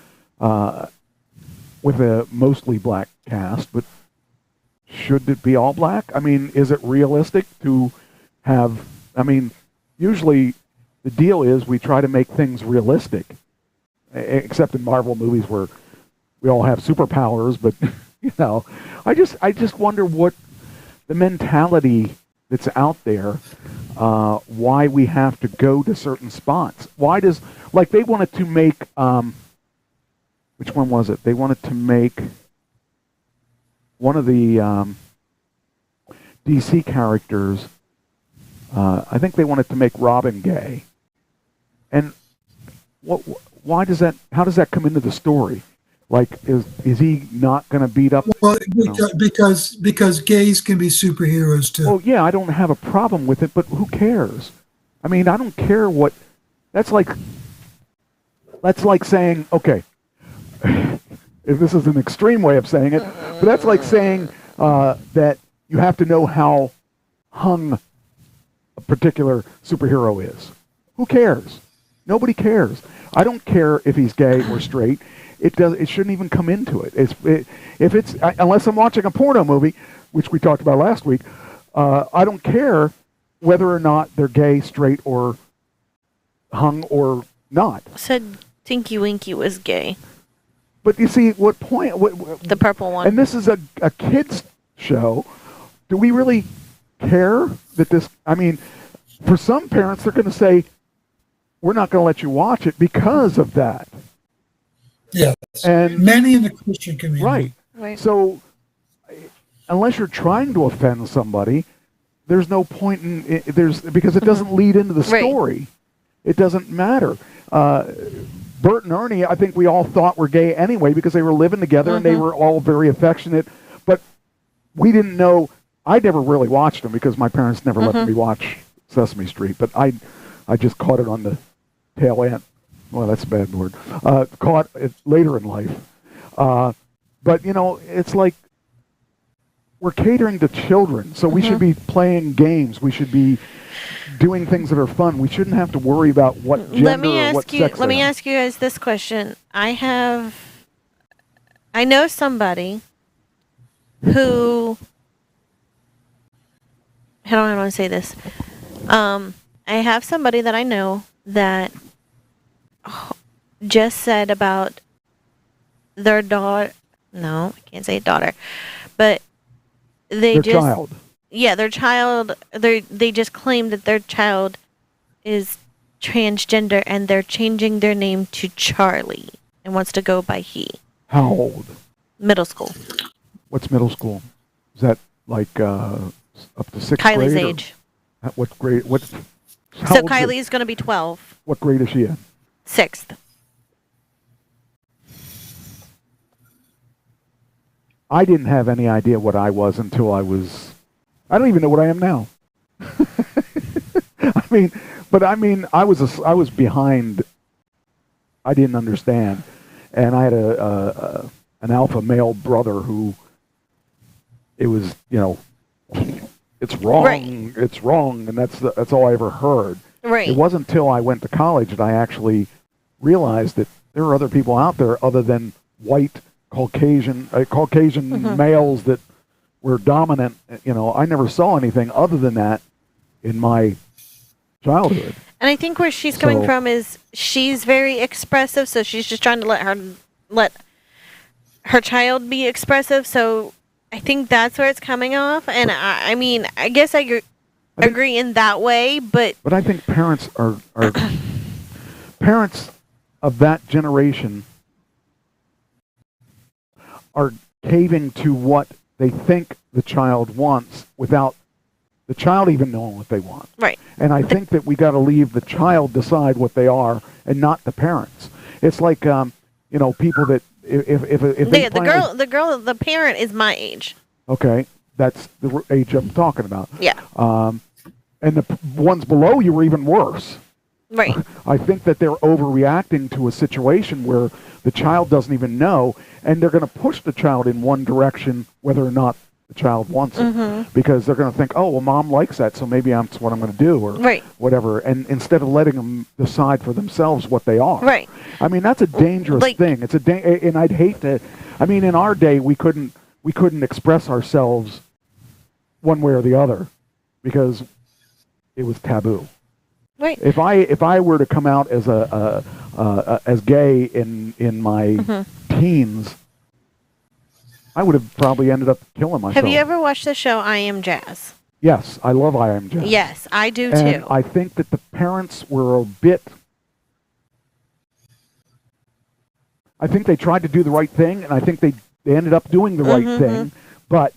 a mostly black cast, but should it be all black? I mean, is it realistic to have? I mean, usually the deal is we try to make things realistic, except in Marvel movies where we all have superpowers. But I just wonder what the mentality that's out there. Why we have to go to certain spots? Why does they wanted to make which one was it? They wanted to make one of the DC characters. I think they wanted to make Robin gay. And why does that? How does that come into the story? Like, is he not going to beat up? Well, because gays can be superheroes too. Well, yeah, I don't have a problem with it, but who cares? I mean, I don't care what. That's like saying, okay, if this is an extreme way of saying it, but that's like saying that you have to know how hung a particular superhero is. Who cares? Nobody cares. I don't care if he's gay or straight. It shouldn't even come into it. If it's unless I'm watching a porno movie, which we talked about last week. I don't care whether or not they're gay, straight, or hung or not. Said Tinky Winky was gay. But you see, what point? The purple one. And this is a kids show. Do we really care that this? I mean, for some parents, they're going to say, "We're not going to let you watch it because of that." Yes, and many in the Christian community. Right. So, unless you're trying to offend somebody, there's no point in because it doesn't lead into the story. Right. It doesn't matter. Bert and Ernie, I think we all thought were gay anyway because they were living together and they were all very affectionate. But we didn't know. I never really watched them because my parents never let me watch Sesame Street. But I just caught it on the tail end. Well, that's a bad word. Caught it later in life. But, it's like we're catering to children, so we should be playing games. We should be doing things that are fun. We shouldn't have to worry about what gender or what sex. Let me ask you guys this question. I know somebody who, how do I want to say this? I have somebody that I know that just said about their daughter. No, I can't say daughter, but their child. Yeah, their child. They just claimed that their child is transgender, and they're changing their name to Charlie and wants to go by he. How old? Middle school. What's middle school? Is that like up to sixth Kylie's grade? age. What grade? So Kylie's going to be 12. What grade is she in? 6th. I didn't have any idea what I was until I don't even know what I am now. I mean, But I mean, I was behind. I didn't understand, and I had an alpha male brother who. It was, it's wrong. Right. It's wrong, and that's all I ever heard. Right. It wasn't until I went to college that I actually realized that there are other people out there other than white Caucasian males that were dominant. I never saw anything other than that in my childhood. And I think where she's coming from is she's very expressive, so she's just trying to let her child be expressive. So I think that's where it's coming off. And I mean, I guess I agree in that way, but I think parents are parents of that generation are caving to what they think the child wants without the child even knowing what they want. Right. And I think that we got to leave the child decide what they are and not the parents. It's like people that if they the parent is my age. Okay, that's the age I'm talking about. Yeah. And the ones below you are even worse. Right. I think that they're overreacting to a situation where the child doesn't even know, and they're going to push the child in one direction whether or not the child wants it, because they're going to think, oh, well, mom likes that, so maybe that's what I'm going to do, or whatever, and instead of letting them decide for themselves what they are. Right. I mean, that's a dangerous thing. It's and I'd hate to. I mean, in our day, we couldn't express ourselves one way or the other because it was taboo. Right. If I were to come out as as gay in my teens, I would have probably ended up killing myself. Have you ever watched the show I Am Jazz? Yes, I love I Am Jazz. Yes, I do and too. I think that the parents were a bit. I think they tried to do the right thing, and I think they ended up doing the right thing. But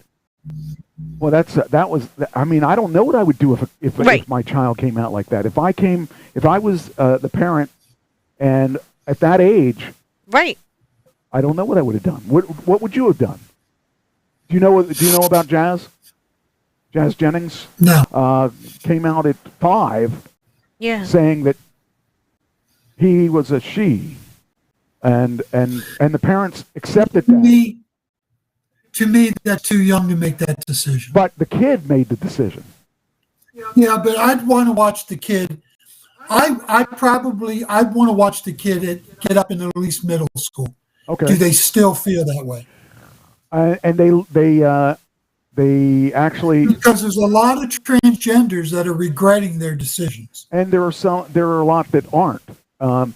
well, that was. I mean, I don't know what I would do if my child came out like that. If I was the parent, and at that age, right. I don't know what I would have done. What would you have done? Do you know about Jazz? Jazz Jennings? No. Came out at 5, saying that he was a she, and the parents accepted that. To me, that's too young to make that decision. But the kid made the decision. Yeah, but I'd want to watch the kid. I'd want to watch the kid get up in at least middle school. Okay. Do they still feel that way? And they actually, because there's a lot of transgenders that are regretting their decisions, and there are a lot that aren't. And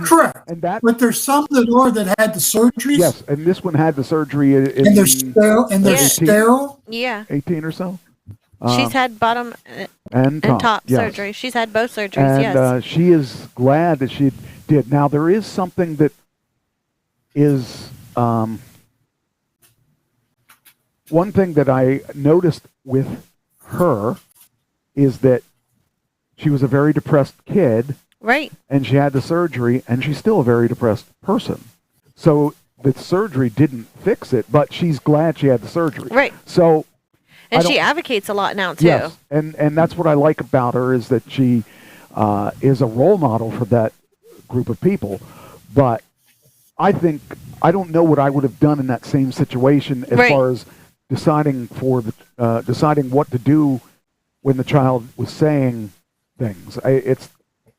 correct. And that, but there's some that had the surgeries. Yes, and this one had the surgery. And they're sterile. And they're sterile. Yeah. 18 or so. She's had bottom and top surgery. She's had both surgeries. And she is glad that she did. Now there is something that is one thing that I noticed with her is that she was a very depressed kid. Right. And she had the surgery, and she's still a very depressed person. So the surgery didn't fix it, but she's glad she had the surgery. Right. So, and she advocates a lot now too. Yes, and that's what I like about her is that she is a role model for that group of people. But I don't know what I would have done in that same situation as far as deciding what to do when the child was saying things.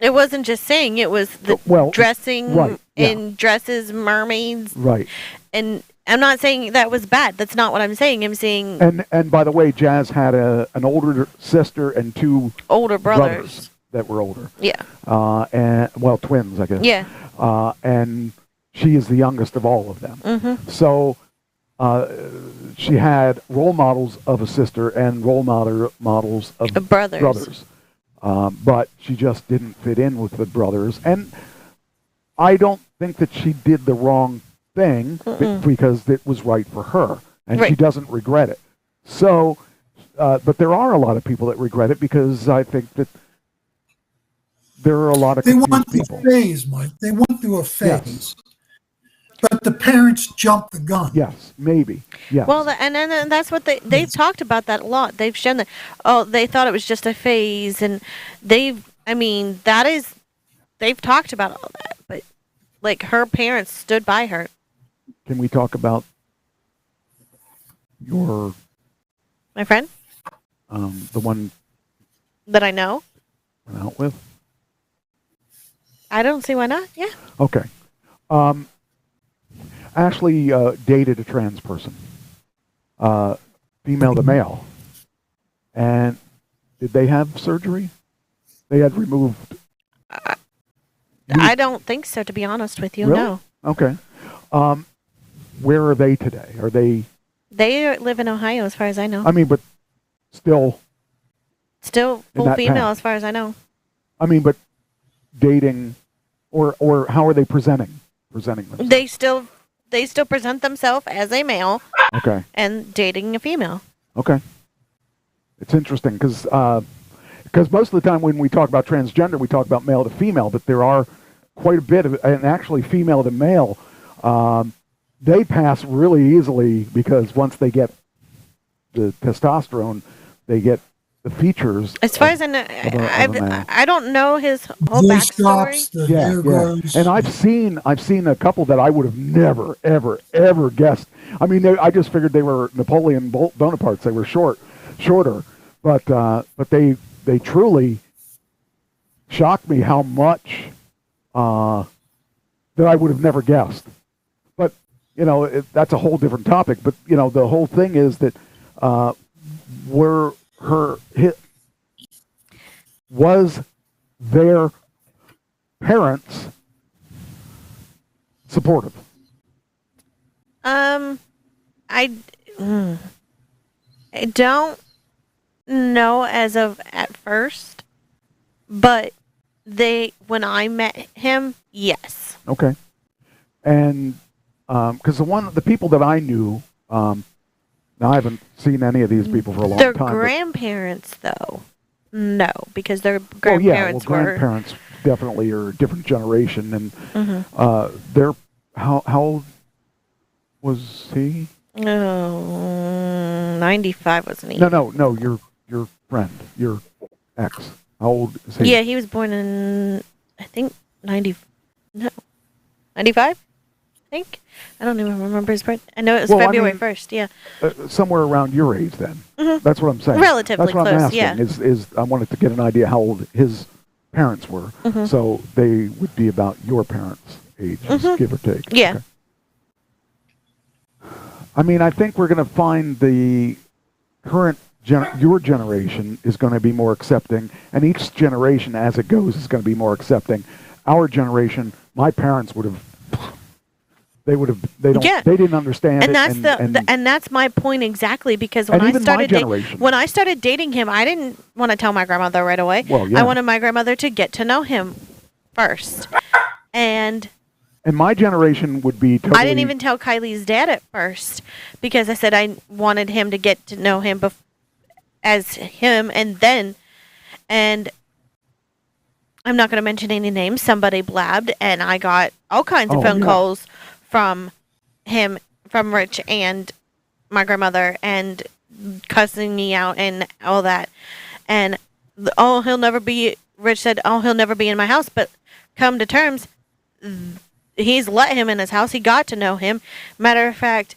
It wasn't just saying; it was the dressing in dresses, mermaids. Right. And I'm not saying that was bad. That's not what I'm saying. I'm saying. And by the way, Jazz had an older sister and 2 older brothers that were older. Yeah. And twins, I guess. Yeah. And she is the youngest of all of them. Mm-hmm. So she had role models of a sister and role models of brothers. But she just didn't fit in with the brothers. And I don't think that she did the wrong thing because it was right for her. And she doesn't regret it. So, but there are a lot of people that regret it because I think that there are a lot of confused people. They went through a phase, Mike. They went through a phase. Yes. But the parents jumped the gun. Yes, maybe. Yes. Well, and that's what they've talked about that a lot. They've shown that, they thought it was just a phase, and I mean, they've talked about all that, but like her parents stood by her. Can we talk about My friend the one that I know? went out with? I don't see why not. Yeah. Okay. I actually dated a trans person, female to male. And did they have surgery? They had removed. I don't think so, to be honest with you. Really? No. Okay. Where are they today? Are they? They live in Ohio, as far as I know. I mean, but still Still in full that female, path. as far as I know. I mean, but dating, or how are they presenting themselves? They still present themselves as a male. Okay. And dating a female. Okay. It's interesting because most of the time when we talk about transgender, we talk about male to female, but there are quite a bit of, and actually female to male, they pass really easily because once they get the testosterone, they get the features. As far as I know, I don't know his whole Voice backstory. drops, the hair grows. And I've seen a couple that I would have never, ever guessed. I mean, I just figured they were Napoleon Bonapartes. They were shorter, but they truly shocked me how much that I would have never guessed. But that's a whole different topic. But the whole thing is that was their parents supportive? I don't know as of at first, but when I met him, yes. Okay. And because the people that I knew, now I haven't seen any of these people for a long Their time. grandparents, though, no, because their grandparents grandparents definitely are a different generation, and they're how old was he? Oh, 95 wasn't he? No, your friend, your ex. How old is he? Yeah, he was born in, I think, 95? I think. I don't even remember his birth. I know it was February 1st, yeah. Somewhere around your age then. Mm-hmm. That's what I'm saying. Relatively That's what close, I'm asking, yeah. is I wanted to get an idea how old his parents were. Mm-hmm. So they would be about your parents' age, give or take. Yeah. Okay. I mean, I think we're going to find the current your generation is going to be more accepting, and each generation as it goes is going to be more accepting. Our generation, my parents would have, they didn't understand and it. That's and that's my point exactly, because when I started dating him, I didn't want to tell my grandmother right away. Well, yeah. I wanted my grandmother to get to know him first. And my generation would be totally... I didn't even tell Kylie's dad at first, because I said I wanted him to get to know him as him, and I'm not going to mention any names. Somebody blabbed, and I got all kinds of phone calls from him, from Rich and my grandmother, and cussing me out and all that. And Rich said, he'll never be in my house. But come to terms, he's let him in his house. He got to know him. Matter of fact,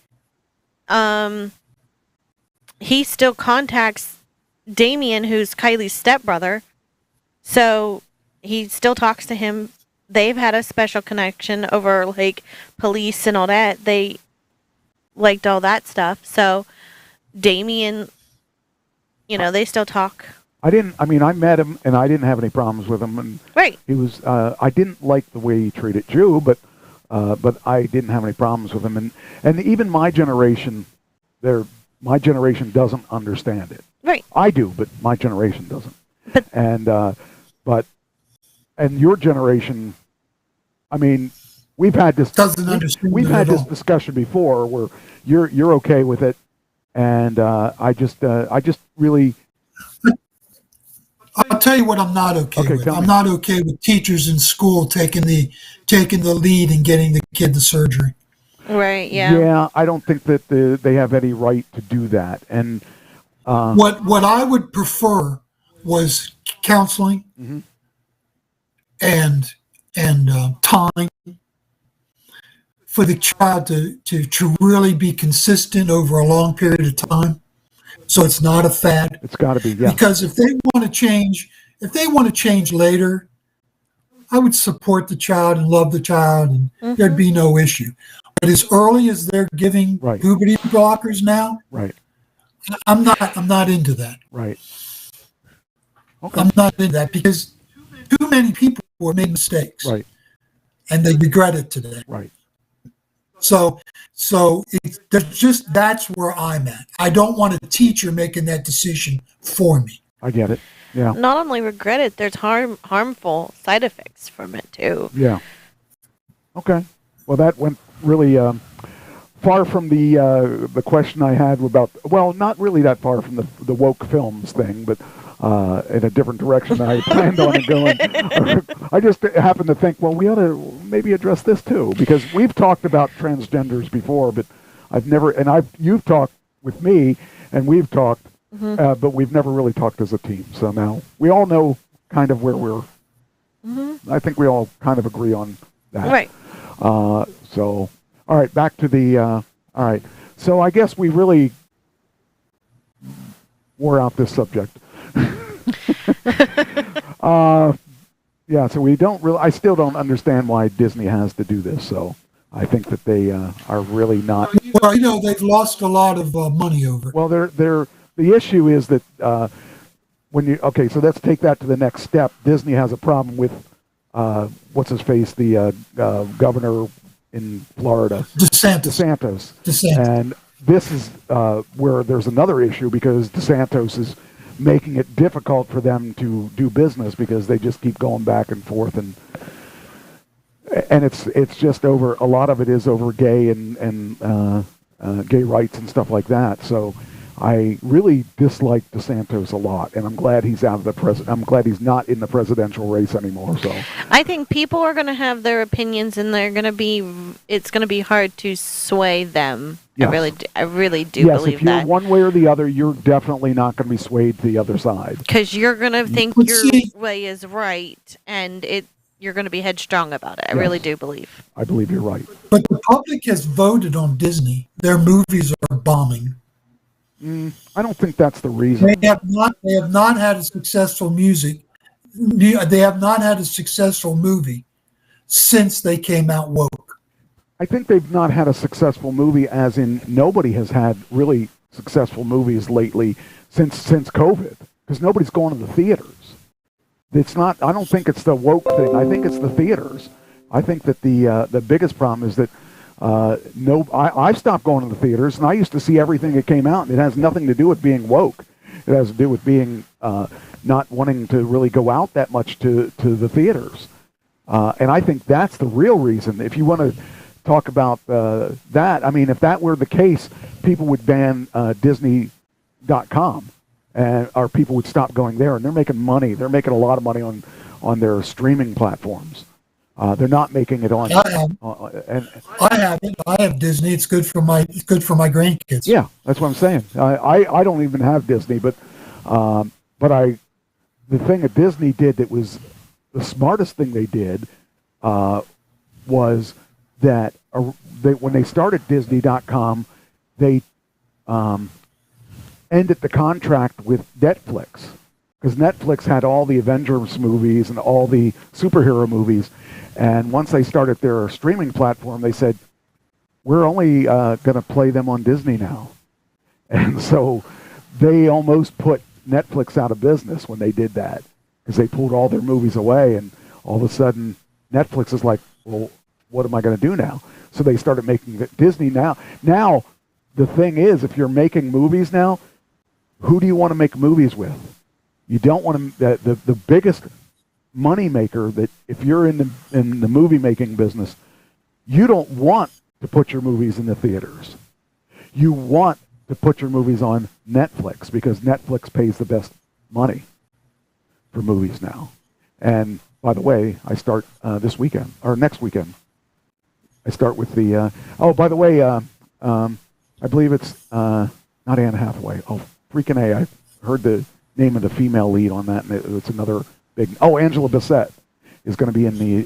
he still contacts Damien, who's Kylie's stepbrother. So he still talks to him. They've had a special connection over, like, police and all that. They liked all that stuff. So Damien, they still talk. I met him, and I didn't have any problems with him. And right. He was, I didn't like the way he treated Jew, but I didn't have any problems with him. And even my generation, doesn't understand it. Right. I do, but my generation doesn't. But and your generation, I mean, we've had this discussion before where you're okay with it, and I just really. I'll tell you what I'm not okay with. I'm not okay with teachers in school taking the lead and getting the kid the surgery. Right. Yeah. Yeah, I don't think that they have any right to do that. And what I would prefer was counseling, and time for the child to really be consistent over a long period of time, so it's not a fad. It's got to be, yeah. Because if they want to change later, I would support the child and love the child, and there'd be no issue. But as early as they're giving puberty blockers now, right? I'm not into that. Right. Okay. I'm not into that because too many people have made mistakes, right? And they regret it today, right? So that's where I'm at. I don't want a teacher making that decision for me. I get it. Yeah. Not only regret it, there's harmful side effects from it too. Yeah. Okay. Well, that went really far from the question I had about. Well, not really that far from the woke films thing, but in a different direction than I planned on it going. I just happened to think, well, we ought to maybe address this too, because we've talked about transgenders before, but you've talked with me, and we've talked, but we've never really talked as a team. So now we all know kind of where we're. I think we all kind of agree on that. Right. So, all right, back to the. All right, so I guess we really wore out this subject. Yeah, so we don't really. I still don't understand why Disney has to do this. So I think that they are really not. Well, they've lost a lot of money over it. Well, the issue is that so let's take that to the next step. Disney has a problem with what's his face, the governor in Florida, DeSantis, and this is where there's another issue because DeSantis is making it difficult for them to do business because they just keep going back and forth, and it's just over. A lot of it is over gay and gay rights and stuff like that. So I really dislike DeSantis a lot, and I'm glad he's out of I'm glad he's not in the presidential race anymore. So I think people are going to have their opinions, and it's going to be hard to sway them. Yes. I really do believe that. Yes, if you're one way or the other, you're definitely not going to be swayed to the other side. Because you're going to think your way is right, and you're going to be headstrong about it. I really do believe. I believe you're right. But the public has voted on Disney. Their movies are bombing. I don't think that's the reason. They have not had a successful They have not had a successful movie since they came out woke. I think they've not had a successful movie, as in nobody has had really successful movies lately since COVID, because nobody's going to the theaters. It's not. I don't think it's the woke thing. I think it's the theaters. I think that the biggest problem is that. I stopped going to the theaters, and I used to see everything that came out, and it has nothing to do with being woke. It has to do with being not wanting to really go out that much to the theaters. And I think that's the real reason. If you want to talk about that, I mean, if that were the case, people would ban Disney.com, or people would stop going there, and they're making money. They're making a lot of money on their streaming platforms. They're not making it on. I have it. I have Disney. It's good for my grandkids. Yeah, that's what I'm saying. I don't even have Disney, but the thing that Disney did that was the smartest thing they did was that when they started Disney.com, they ended the contract with Netflix, because Netflix had all the Avengers movies and all the superhero movies. And once they started their streaming platform, they said, we're only going to play them on Disney now. And so they almost put Netflix out of business when they did that, because they pulled all their movies away, and all of a sudden Netflix is like, well, what am I going to do now? So they started making Disney now. Now, the thing is, if you're making movies now, who do you want to make movies with? You don't want to, the biggest money maker, that if you're in the movie making business, you don't want to put your movies in the theaters. You want to put your movies on Netflix, because Netflix pays the best money for movies now. And by the way, I start this weekend, or next weekend. I start with the by the way, I believe it's not Anne Hathaway. Oh, freaking A. I heard the name of the female lead on that, and it's another big... Oh, Angela Bassett. is going to be in the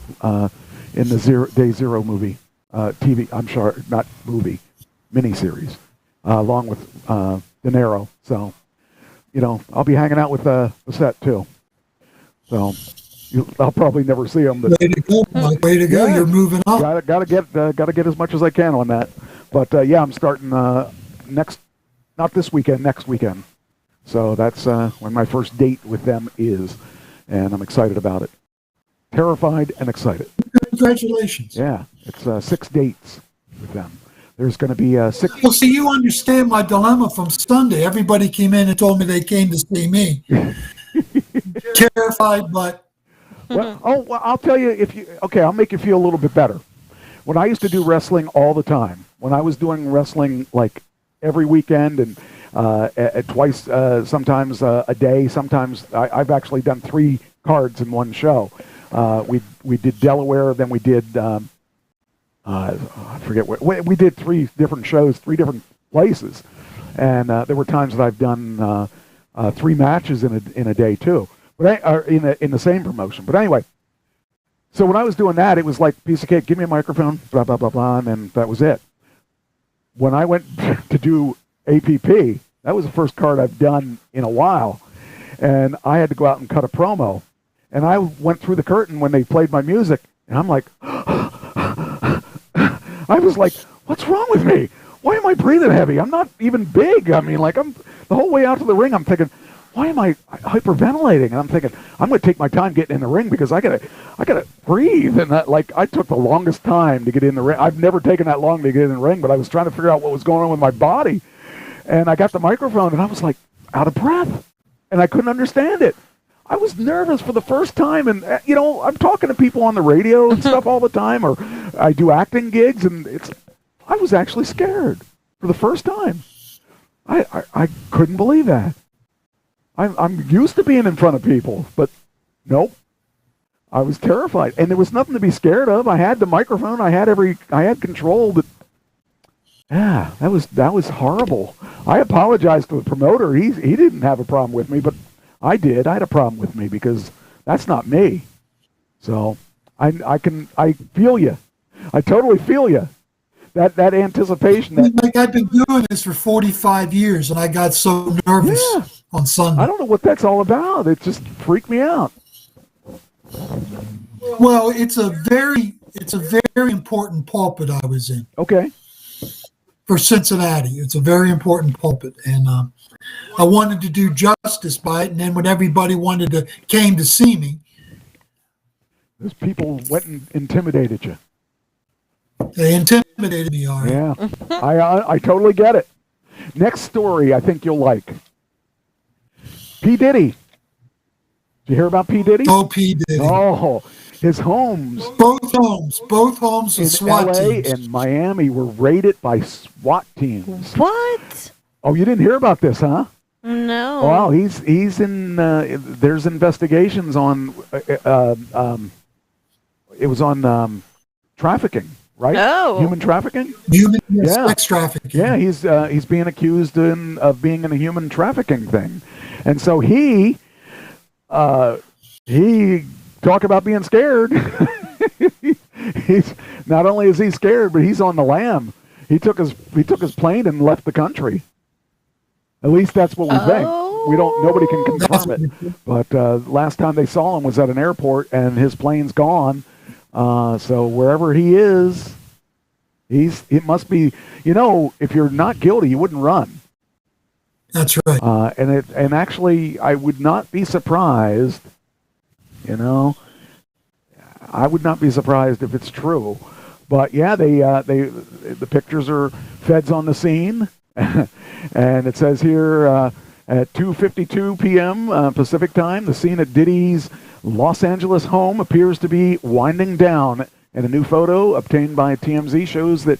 Day Zero movie, TV. I'm sure not movie, miniseries, along with De Niro. So, I'll be hanging out with the set too. So I'll probably never see him. But way to go, Mike. Way to go. Yeah. You're moving up. Gotta get as much as I can on that. But I'm starting not this weekend, next weekend. So that's when my first date with them is, and I'm excited about it. Terrified and excited. Congratulations. Yeah, it's 6 dates with them. There's going to be 6. Well, see, you understand my dilemma from Sunday. Everybody came in and told me they came to see me. Terrified, but... Well, I'll tell you, I'll make you feel a little bit better. When I used to do wrestling all the time, when I was doing wrestling like every weekend and twice, sometimes a day, sometimes I've actually done 3 cards in one show. We did Delaware, then we did I forget what we did 3 different shows, 3 different places, and there were times that I've done 3 matches in a day too, but in the same promotion. But anyway, so when I was doing that, it was like piece of cake. Give me a microphone, blah blah blah blah, and then that was it. When I went to do APP, that was the first card I've done in a while, and I had to go out and cut a promo. And I went through the curtain when they played my music, and I'm like, I was like, what's wrong with me? Why am I breathing heavy? I'm not even big. I mean, like, I'm the whole way out to the ring, I'm thinking, why am I hyperventilating? And I'm thinking, I'm going to take my time getting in the ring because I gotta breathe. And I took the longest time to get in the ring. I've never taken that long to get in the ring, but I was trying to figure out what was going on with my body. And I got the microphone, and I was like out of breath, and I couldn't understand it. I was nervous for the first time, and I'm talking to people on the radio and stuff all the time, or I do acting gigs, and I was actually scared for the first time. I couldn't believe that. I'm used to being in front of people, but nope. I was terrified, and there was nothing to be scared of. I had the microphone, I had control, but yeah, that was horrible. I apologized to the promoter. He didn't have a problem with me, but I did. I had a problem with me because that's not me. So I feel you. I totally feel you. That anticipation. Like I've been doing this for 45 years, and I got so nervous on Sunday. I don't know what that's all about. It just freaked me out. Well, it's a very important pulpit I was in. Okay. For Cincinnati, it's a very important pulpit, and I wanted to do justice by it. And then when everybody came to see me, those people went and intimidated you. They intimidated me, all right. Yeah, I totally get it. Next story, I think you'll like. P. Diddy. Did you hear about P. Diddy? Oh, P. Diddy. Oh, his homes. Both homes in SWAT LA teams. and Miami were raided by SWAT teams. What? Oh, you didn't hear about this, huh? No. Well, he's in. There's investigations on. It was on trafficking, right? Oh. Human trafficking. Sex trafficking. Yeah, he's being accused of being in a human trafficking thing, and so he talk about being scared. He's not only is he scared, but he's on the lam. He took his plane and left the country. At least that's what we think. We don't. Nobody can confirm it. But last time they saw him was at an airport, and his plane's gone. So wherever he is, it must be. If you're not guilty, you wouldn't run. That's right. And actually, I would not be surprised. I would not be surprised if it's true. But yeah, the pictures are feds on the scene, and it says here at 2:52 p.m. Pacific time, the scene at Diddy's Los Angeles home appears to be winding down, and a new photo obtained by TMZ shows that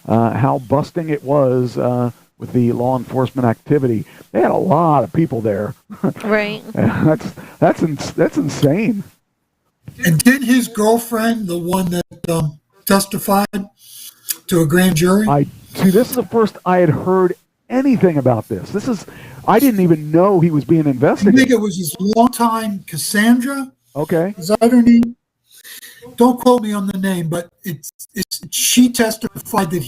how busting it was with the law enforcement activity. They had a lot of people there. Right. That's insane. And did his girlfriend, the one that testified to a grand jury? This is the first I had heard anything about this. I didn't even know he was being investigated. I think it was his longtime Cassandra. Okay. Is that her name? don't quote me on the name, but she testified that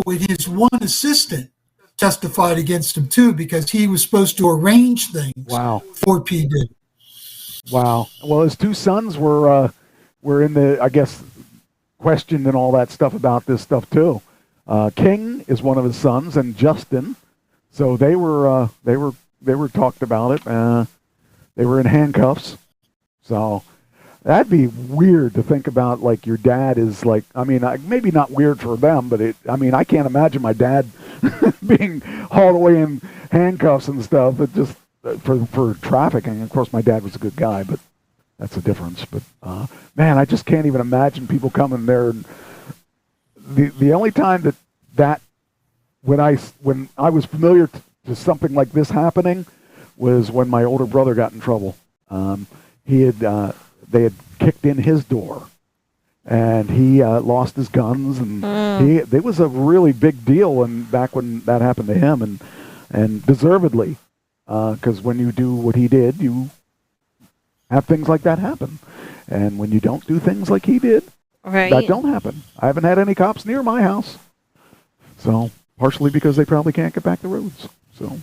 and his one assistant testified against him too, because he was supposed to arrange things. Wow. For P. Diddy. Wow. Well, his two sons were in the, I guess, questioned and all that stuff about this stuff too. King is one of his sons, and Justin. So they were talked about it. They were in handcuffs. So that'd be weird to think about. Like your dad is like, I mean, maybe not weird for them, but I can't imagine my dad being hauled away in handcuffs and stuff. It just for trafficking. Of course, my dad was a good guy, but that's the difference. But man, I just can't even imagine people coming there. And the only time that when I was familiar to something like this happening was when my older brother got in trouble. They had kicked in his door, and he lost his guns, and it was a really big deal. And back when that happened to him, and deservedly, because when you do what he did, you have things like that happen, and when you don't do things like he did, that don't happen. I haven't had any cops near my house, so partially because they probably can't get back the roads. So.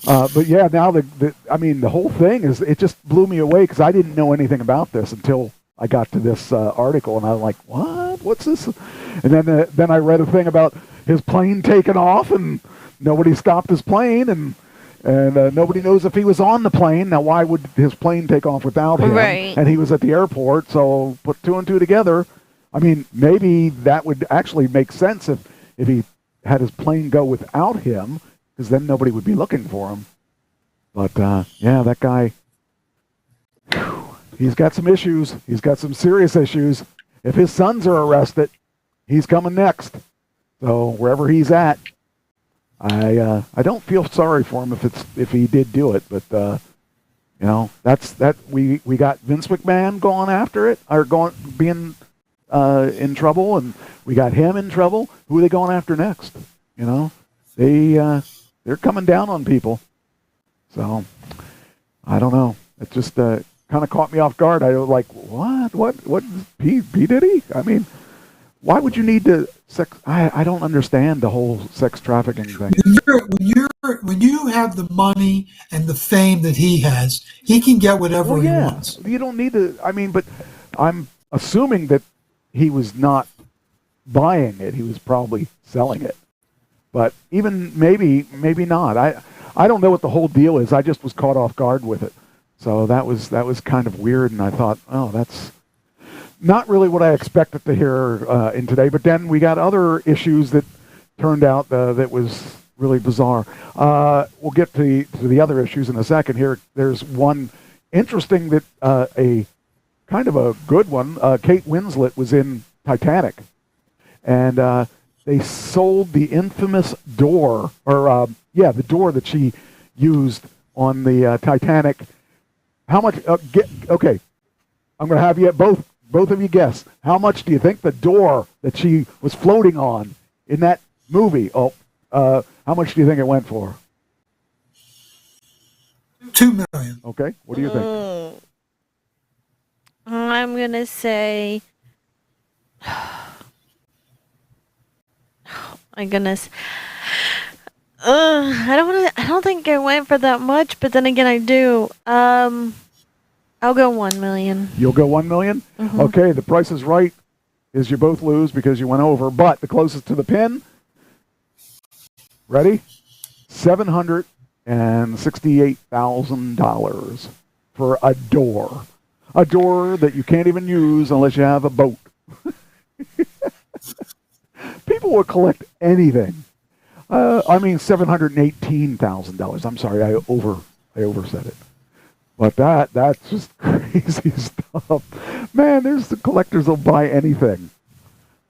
But yeah, now the whole thing it just blew me away because I didn't know anything about this until I got to this article, and I was like, what? What's this? And then I read a thing about his plane taking off, and nobody stopped his plane, and nobody knows if he was on the plane. Now, why would his plane take off without him? Right. And he was at the airport, so put two and two together. I mean, maybe that would actually make sense if he had his plane go without him, because then nobody would be looking for him. But, yeah, that guy, he's got some issues. He's got some serious issues. If his sons are arrested, he's coming next. So wherever he's at, I don't feel sorry for him if he did do it. But, we got Vince McMahon going after it, or being in trouble, and we got him in trouble. Who are they going after next? They're coming down on people. So, I don't know. It just kind of caught me off guard. I was like, what, P. Diddy? I mean, why would you need to I don't understand the whole sex trafficking thing. When you have the money and the fame that he has, he can get whatever he wants. You don't need to, but I'm assuming that he was not buying it. He was probably selling it. But even maybe not. I don't know what the whole deal is. I just was caught off guard with it. So that was kind of weird, and I thought, oh, that's not really what I expected to hear in today. But then we got other issues that turned out that was really bizarre. We'll get to the other issues in a second here. There's one interesting that a kind of a good one. Kate Winslet was in Titanic, and they sold the infamous door, the door that she used on the Titanic. How much? Okay, I'm going to have you both of you guess. How much do you think the door that she was floating on in that movie? How much do you think it went for? $2 million. Okay, what do you think? I'm going to say... My goodness. I don't think it went for that much, but then again I do. I'll go 1 million. You'll go 1 million? Mm-hmm. Okay, the Price is Right is you both lose because you went over, but the closest to the pin, ready? $768,000 for a door. A door that you can't even use unless you have a boat. People will collect anything. $718,000. I'm sorry, I oversaid it. But that's just crazy stuff. Man, there's the collectors that'll buy anything.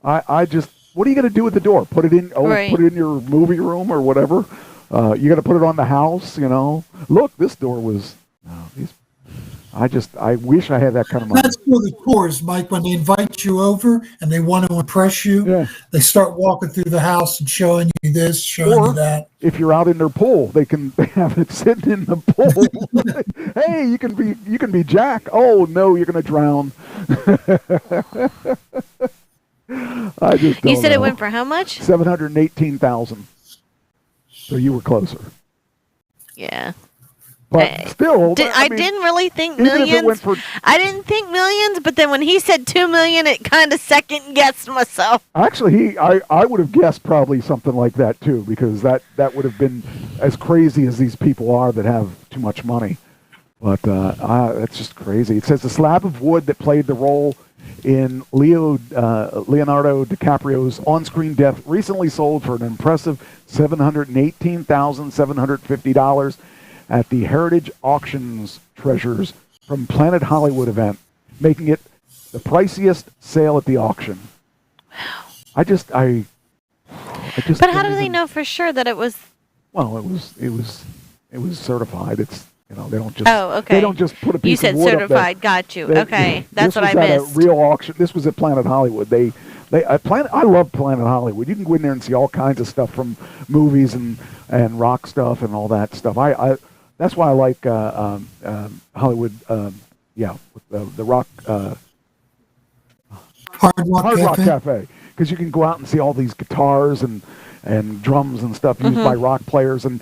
What are you going to do with the door? Put it in put it in your movie room or whatever. You got to put it on the house, Look, this door was I wish I had that kind of money. That's for the tours, Mike. When they invite you over and they want to impress you, they start walking through the house and showing you this, showing you that. If you're out in their pool, they have it sitting in the pool. Hey, you can be Jack. Oh no, you're going to drown. I just don't You said know. it went for how much? 718,000. So you were closer. Yeah. But still, I didn't really think even if it millions. went for- I didn't think millions, but then when he said 2 million, it kind of second guessed myself. Actually, I would have guessed probably something like that too, because that would have been as crazy as these people are that have too much money. But that's just crazy. It says the slab of wood that played the role in Leonardo DiCaprio's on-screen death recently sold for an impressive $718,750 at the Heritage Auctions Treasures from Planet Hollywood event, making it the priciest sale at the auction. Wow. I just. But how do they know for sure that it was? Well, it was certified. It's they don't just. Oh, okay. They don't just put a piece You said of wood certified. up there. Got you. Okay, that's what I missed. missed. This was at a real auction. This was at Planet Hollywood. I love Planet Hollywood. You can go in there and see all kinds of stuff from movies and rock stuff and all that stuff. That's why I like Hollywood. With the rock. Hard Rock Cafe, because you can go out and see all these guitars and drums and stuff used by rock players and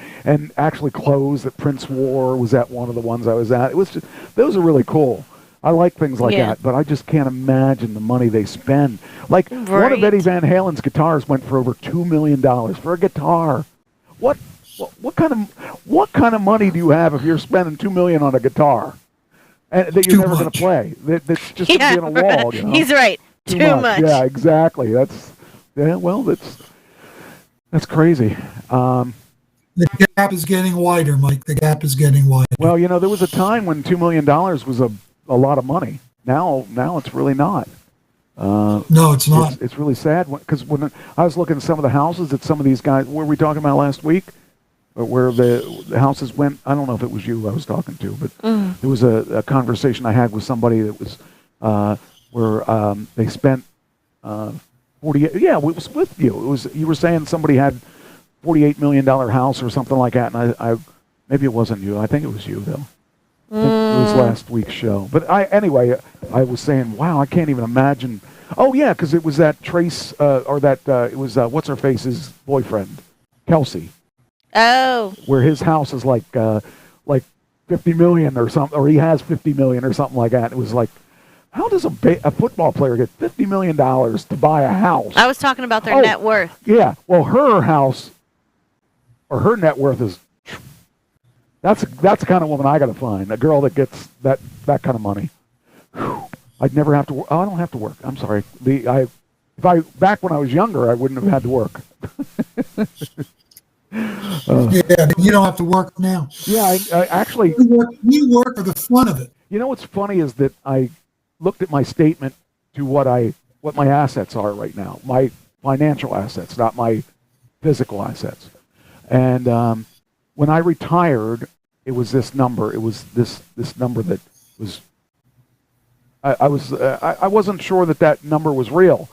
actually clothes that Prince wore was at one of the ones I was at. It was just, those are really cool. I like things like that, but I just can't imagine the money they spend. Like one of Eddie Van Halen's guitars went for over $2 million for a guitar. What kind of money do you have if you're spending $2 million on a guitar and that you're never going to play? That's just going to be in a wall. He's right. Too much. Yeah, exactly. That's crazy. The gap is getting wider, Mike. The gap is getting wider. Well, there was a time when $2 million was a lot of money. Now it's really not. No, it's not. It's really sad because when I was looking at some of the houses that some of these guys, what were we talking about last week? Where the houses went, I don't know if it was you I was talking to, but there was a conversation I had with somebody that was where they spent 48. Yeah, it was with you. It was you were saying somebody had $48 million house or something like that, and I maybe it wasn't you. I think it was you though. I think it was last week's show. But anyway, I was saying, wow, I can't even imagine. Oh yeah, because it was that Trace it was what's her face's boyfriend, Kelsey. Oh. Where his house is like 50 million or something, or he has 50 million or something like that. It was like, how does a football player get $50 million to buy a house? I was talking about their net worth. Yeah. Well, her house or her net worth is. That's the kind of woman I got to find. A girl that gets that kind of money. Whew. I'd never have to. I don't have to work. I'm sorry. Back when I was younger, I wouldn't have had to work. Yeah, you don't have to work now. Yeah, I actually. You work for the fun of it. You know what's funny is that I looked at my statement to what my assets are right now, my financial assets, not my physical assets. And when I retired, it was this number. It was this number that was. I wasn't sure that number was real,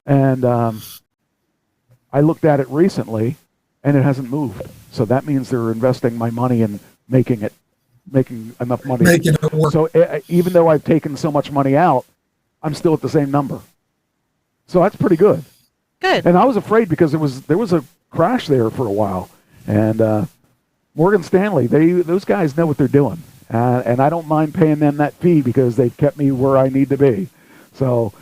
and I looked at it recently, and it hasn't moved. So that means they're investing my money in making enough money. Making it work. So even though I've taken so much money out, I'm still at the same number. So that's pretty good. Good. And I was afraid because there was a crash there for a while, and Morgan Stanley, those guys know what they're doing, and I don't mind paying them that fee because they've kept me where I need to be. So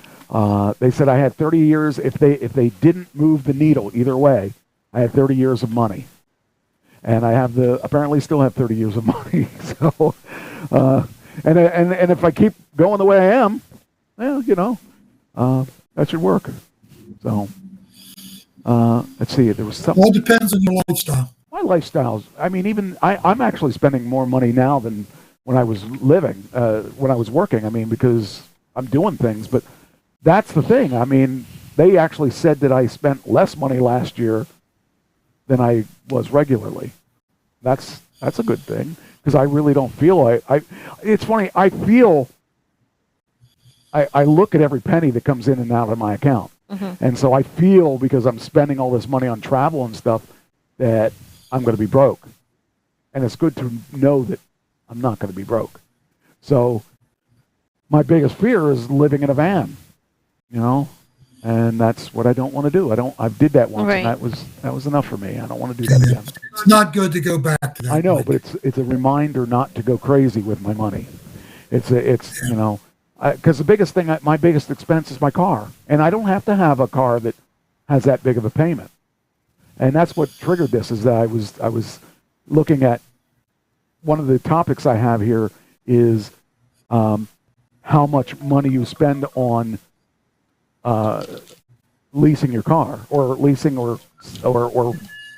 they said I had 30 years. If they didn't move the needle either way, I had 30 years of money. And I apparently still have 30 years of money. So, and if I keep going the way I am, well, that should work. So, let's see. There was something. Well, it depends on your lifestyle. My lifestyles. I mean, I'm actually spending more money now than when I was living, when I was working. I mean, because I'm doing things. But that's the thing. I mean, they actually said that I spent less money last year than I was regularly. That's a good thing, because I really don't feel it's funny, I feel I look at every penny that comes in and out of my account. And so I feel, because I'm spending all this money on travel and stuff, that I'm going to be broke. And it's good to know that I'm not going to be broke. So my biggest fear is living in a van, and that's what I don't want to do. I did that once, and that was enough for me. I don't want to do that again. It's not good to go back to that. I know, but it's a reminder not to go crazy with my money. It's because the biggest thing, my biggest expense is my car, and I don't have to have a car that has that big of a payment. And that's what triggered this, is that I was looking at, one of the topics I have here is how much money you spend on leasing your car, or leasing or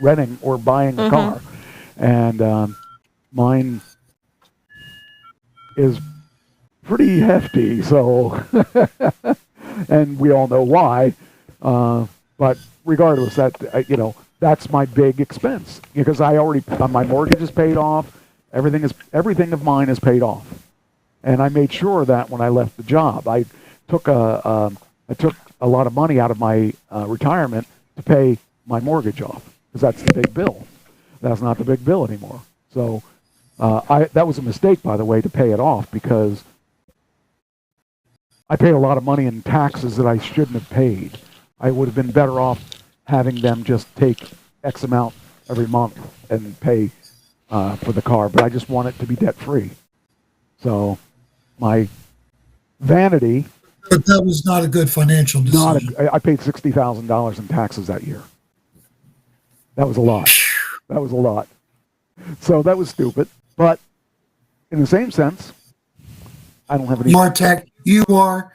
renting or buying a car. And mine is pretty hefty, so and we all know why. But regardless, that's my big expense, because I already, my mortgage is paid off. Everything of mine is paid off, and I made sure that when I left the job, I took a lot of money out of my retirement to pay my mortgage off, because that's the big bill. That's not the big bill anymore. So that was a mistake, by the way, to pay it off, because I paid a lot of money in taxes that I shouldn't have paid. I would have been better off having them just take X amount every month and pay for the car, but I just want it to be debt-free. So my vanity... But that was not a good financial decision. I paid $60,000 in taxes that year. That was a lot. So that was stupid. But in the same sense, I don't have any... Martech, you are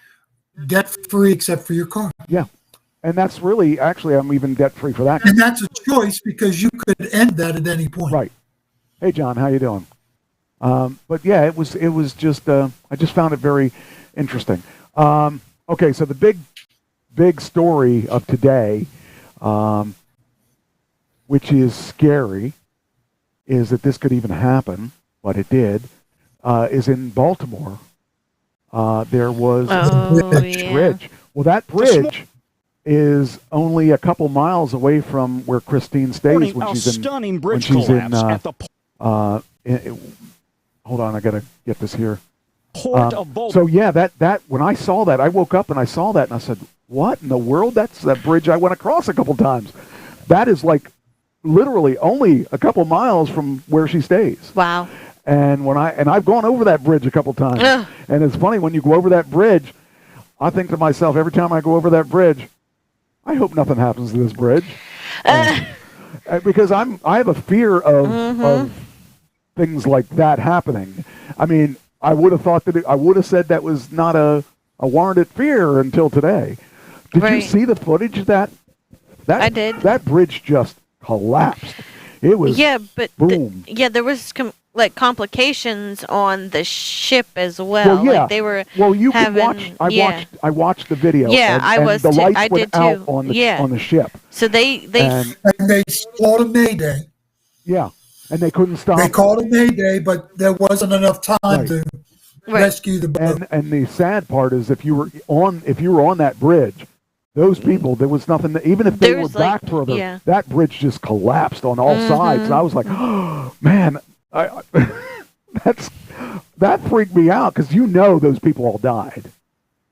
debt-free except for your car. Yeah. And that's really, actually, I'm even debt-free for that. And that's a choice, because you could end that at any point. Right. Hey, John, how you doing? But yeah, it was just, I just found it very interesting. Okay, so the big story of today, which is scary, is that this could even happen, but it did, is in Baltimore. There was a bridge. Well, that bridge is only a couple miles away from where Christine stays when she's in. Stunning bridge collapse at the hold on, I gotta get this here. Port of Baltimore. So yeah, that when I saw that, I woke up and I saw that, and I said, "What in the world? That's that bridge I went across a couple times. That is like literally only a couple miles from where she stays." Wow. And I've gone over that bridge a couple times, and it's funny when you go over that bridge. I think to myself every time I go over that bridge, I hope nothing happens to this bridge, because I have a fear of things like that happening. I mean, I would have thought that I would have said that was not a warranted fear until today. Did you see the footage that I did. That bridge just collapsed. It was boom. There was complications on the ship as well. Well, yeah. Like they were. Well, you having, can watch. I watched the video. Yeah, and the lights went out on the ship. So they called a mayday. Yeah, and they couldn't stop. They called a mayday, but there wasn't enough time to rescue the boat. And the sad part is, if you were on that bridge, those people, there was nothing. Even if they were back further, that bridge just collapsed on all sides. And I was like, oh, man. That freaked me out, because those people all died.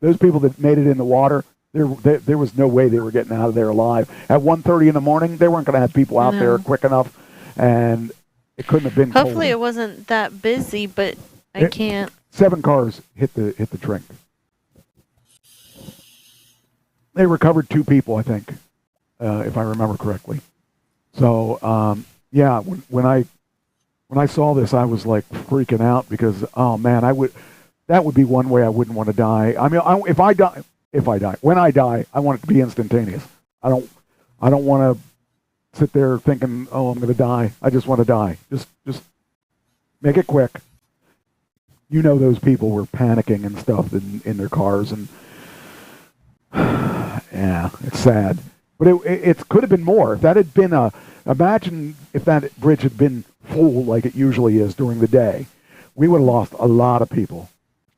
Those people that made it in the water, there was no way they were getting out of there alive. At 1:30 in the morning, they weren't going to have people out there quick enough, and it couldn't have been. Hopefully, it wasn't that busy, but I can't. 7 cars hit the drink. They recovered 2 people, I think, if I remember correctly. So yeah, when I saw this, I was like freaking out, because, oh man, that would be one way I wouldn't want to die. I mean, when I die, I want it to be instantaneous. I don't want to sit there thinking, oh, I'm going to die. I just want to die. Just make it quick. Those people were panicking and stuff in their cars, and yeah, it's sad. But it could have been more. If that had been imagine if that bridge had been full like it usually is during the day, we would have lost a lot of people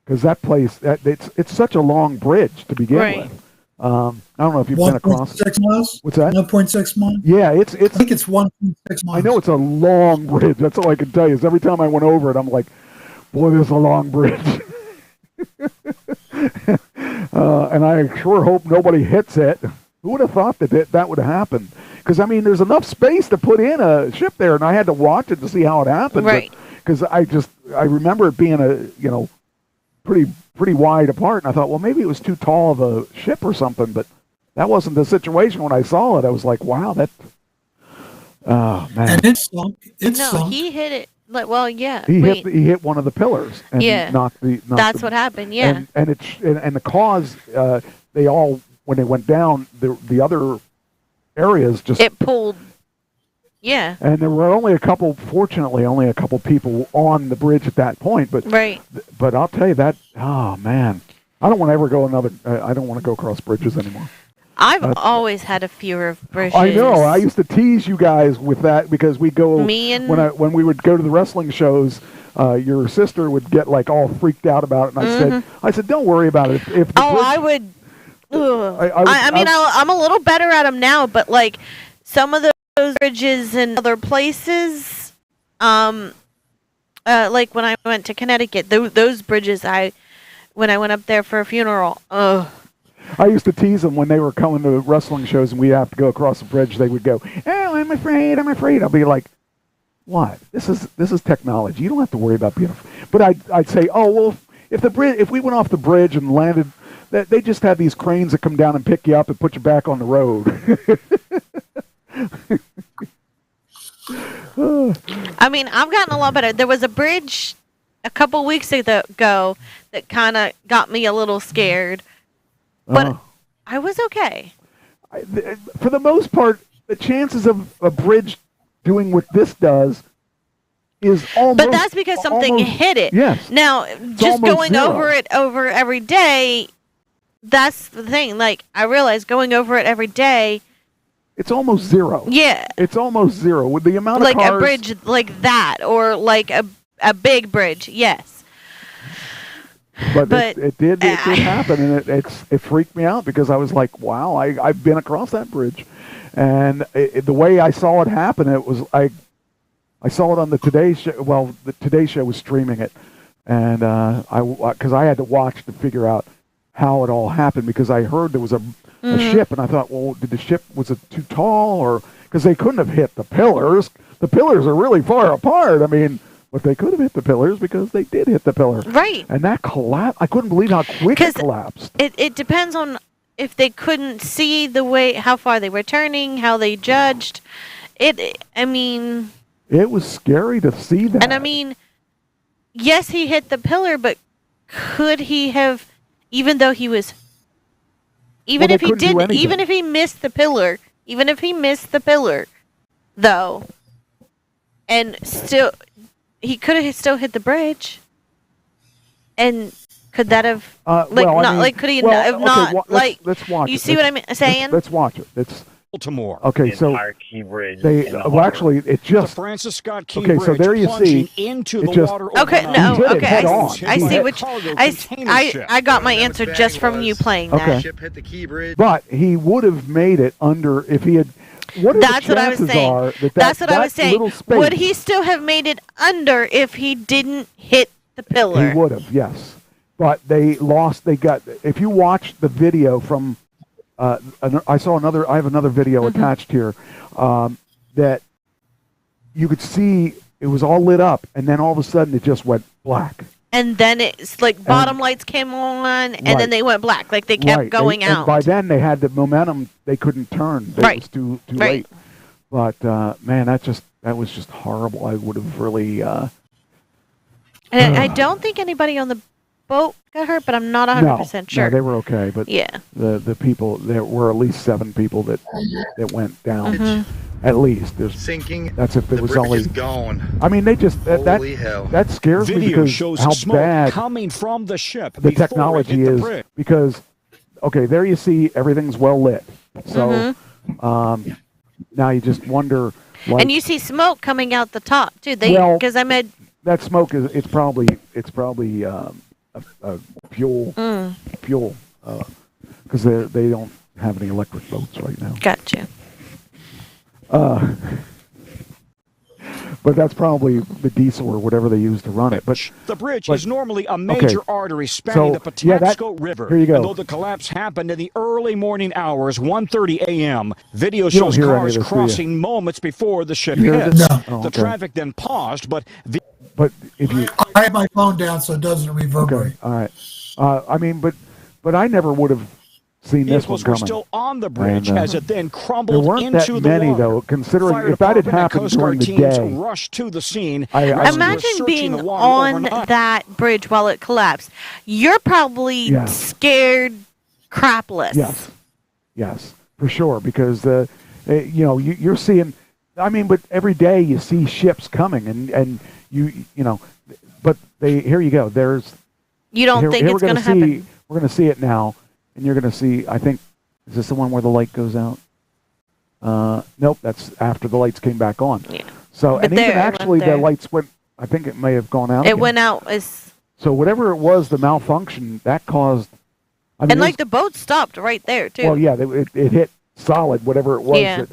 because that place, it's such a long bridge to begin with. I don't know if you've been across 1.6 miles. What's that? 1.6 miles. Yeah, I think it's 1.6 miles. I know it's a long bridge. That's all I can tell you. Is every time I went over it, I'm like, boy, this is a long bridge. And I sure hope nobody hits it. Who would have thought that would happen? Because, I mean, there's enough space to put in a ship there, and I had to watch it to see how it happened. Right. Because I remember it being pretty wide apart, and I thought, well, maybe it was too tall of a ship or something, but that wasn't the situation when I saw it. I was like, wow, oh, man. And it sunk. He hit it. Yeah. He hit one of the pillars and knocked That's what happened. Yeah. And the cause they all, when they went down, the other areas just it pulled. Yeah. And there were fortunately only a couple people on the bridge at that point, but But I'll tell you that, oh man, I don't want to ever go I don't want to go across bridges anymore. I've always had a fear of bridges. I know. I used to tease you guys with that because we go when we would go to the wrestling shows. Your sister would get like all freaked out about it, and I said, don't worry about it. I would. I'm a little better at them now, but like some of those bridges in other places, like when I went to Connecticut, those bridges, when I went up there for a funeral, I used to tease them when they were coming to wrestling shows and we have to go across the bridge. They would go, "Oh, I'm afraid. I'll be like, "What? This is technology. You don't have to worry about being afraid." But I'd say, "Oh, well, if we went off the bridge and landed, they just have these cranes that come down and pick you up and put you back on the road." I mean, I've gotten a lot better. There was a bridge a couple weeks ago that kind of got me a little scared. But I was okay. For the most part, the chances of a bridge doing what this does is almost... But that's because something hit it. Yes. Now, just going over it every day, that's the thing. Like, I realize going over it every day... It's almost zero. Yeah. It's almost zero. With the amount of like cars... a bridge like that, or like a big bridge, yes. But it did happen, and it freaked me out because I was like, wow, I've been across that bridge. And the way I saw it happen, it was I saw it on the Today Show. Well, the Today Show was streaming it, and because I had to watch to figure out how it all happened because I heard there was a ship, and I thought, well, was it too tall, or because they couldn't have hit the pillars? The pillars are really far apart. I mean. But they could have hit the pillars because they did hit the pillar. Right. And that collapsed. I couldn't believe how quick it collapsed. It depends on if they couldn't see how far they were turning, how they judged. I mean... It was scary to see that. And I mean, yes, he hit the pillar, but could he have, even though he was... Even if he missed the pillar, though, and still... He could have still hit the bridge, and could that have could he have not? Let's watch it. You see what I'm saying? Let's watch it. It's Baltimore. Okay, so actually, it just the Francis Scott Key Bridge. So there you see into the water. Okay, no, okay, I see which I got my answer just from you playing that. Okay. Ship hit the Key Bridge. But he would have made it under if he had. That's what I was saying. That's what I was saying. Would he still have made it under if he didn't hit the pillar? He would have, yes. But they lost. If you watch the video from, I have another video attached here, that you could see it was all lit up, and then all of a sudden it just went black. And then it's like bottom lights came on, and then they went black. Like they kept going out. And by then they had the momentum; they couldn't turn. It was too late. But man, that was just horrible. I would have really. I don't think anybody on the boat got hurt, but I'm not 100% sure. No, they were okay. But yeah, the people, there were at least 7 people that went down. At least there's sinking. That's if there was only. Is gone. I mean, they just Holy hell. That scares me because shows how smoke bad coming from the ship. The technology is because there you see everything's well lit. So now you just wonder Like, And you see smoke coming out the top too. Well, Because I made that smoke is it's probably a fuel because they don't have any electric boats right now. Gotcha. But that's probably the diesel or whatever they use to run it. But The bridge but- is normally a major artery spanning So, the yeah, Patapsco River. here you go. And though the collapse happened in the early morning hours, 1:30 a.m., video You don't shows hear any of cars this, do you? crossing moments before the ship You hear hits. this? No. Oh, The okay. traffic then paused, but But if you I have my phone down so it doesn't reverberate. okay, all right. I mean, but I never would have seen this one vehicles were coming. still on the bridge And, as it then there crumbled weren't that into the many, water. though, considering Fire if that had department and happened Coast Guard during the teams day. rushed to the scene. I Rescuers Imagine searching being the water on overnight. that bridge while it collapsed. You're probably Yeah. scared crapless. Yes, for sure, because you're seeing. I mean, but every day you see ships coming, and you know, but here you go. There's You don't here, think here it's we're going to gonna see, happen? We're going to see it now, and you're going to see. I think is this the one where the light goes out? Nope, that's after the lights came back on. Yeah. So But and even there, it went actually the there. lights went. I think it may have gone out. It again. went out as, So whatever it was, the malfunction that caused. I mean, and it like was- the boat stopped right there too. well, yeah, it hit solid, whatever it was, Yeah.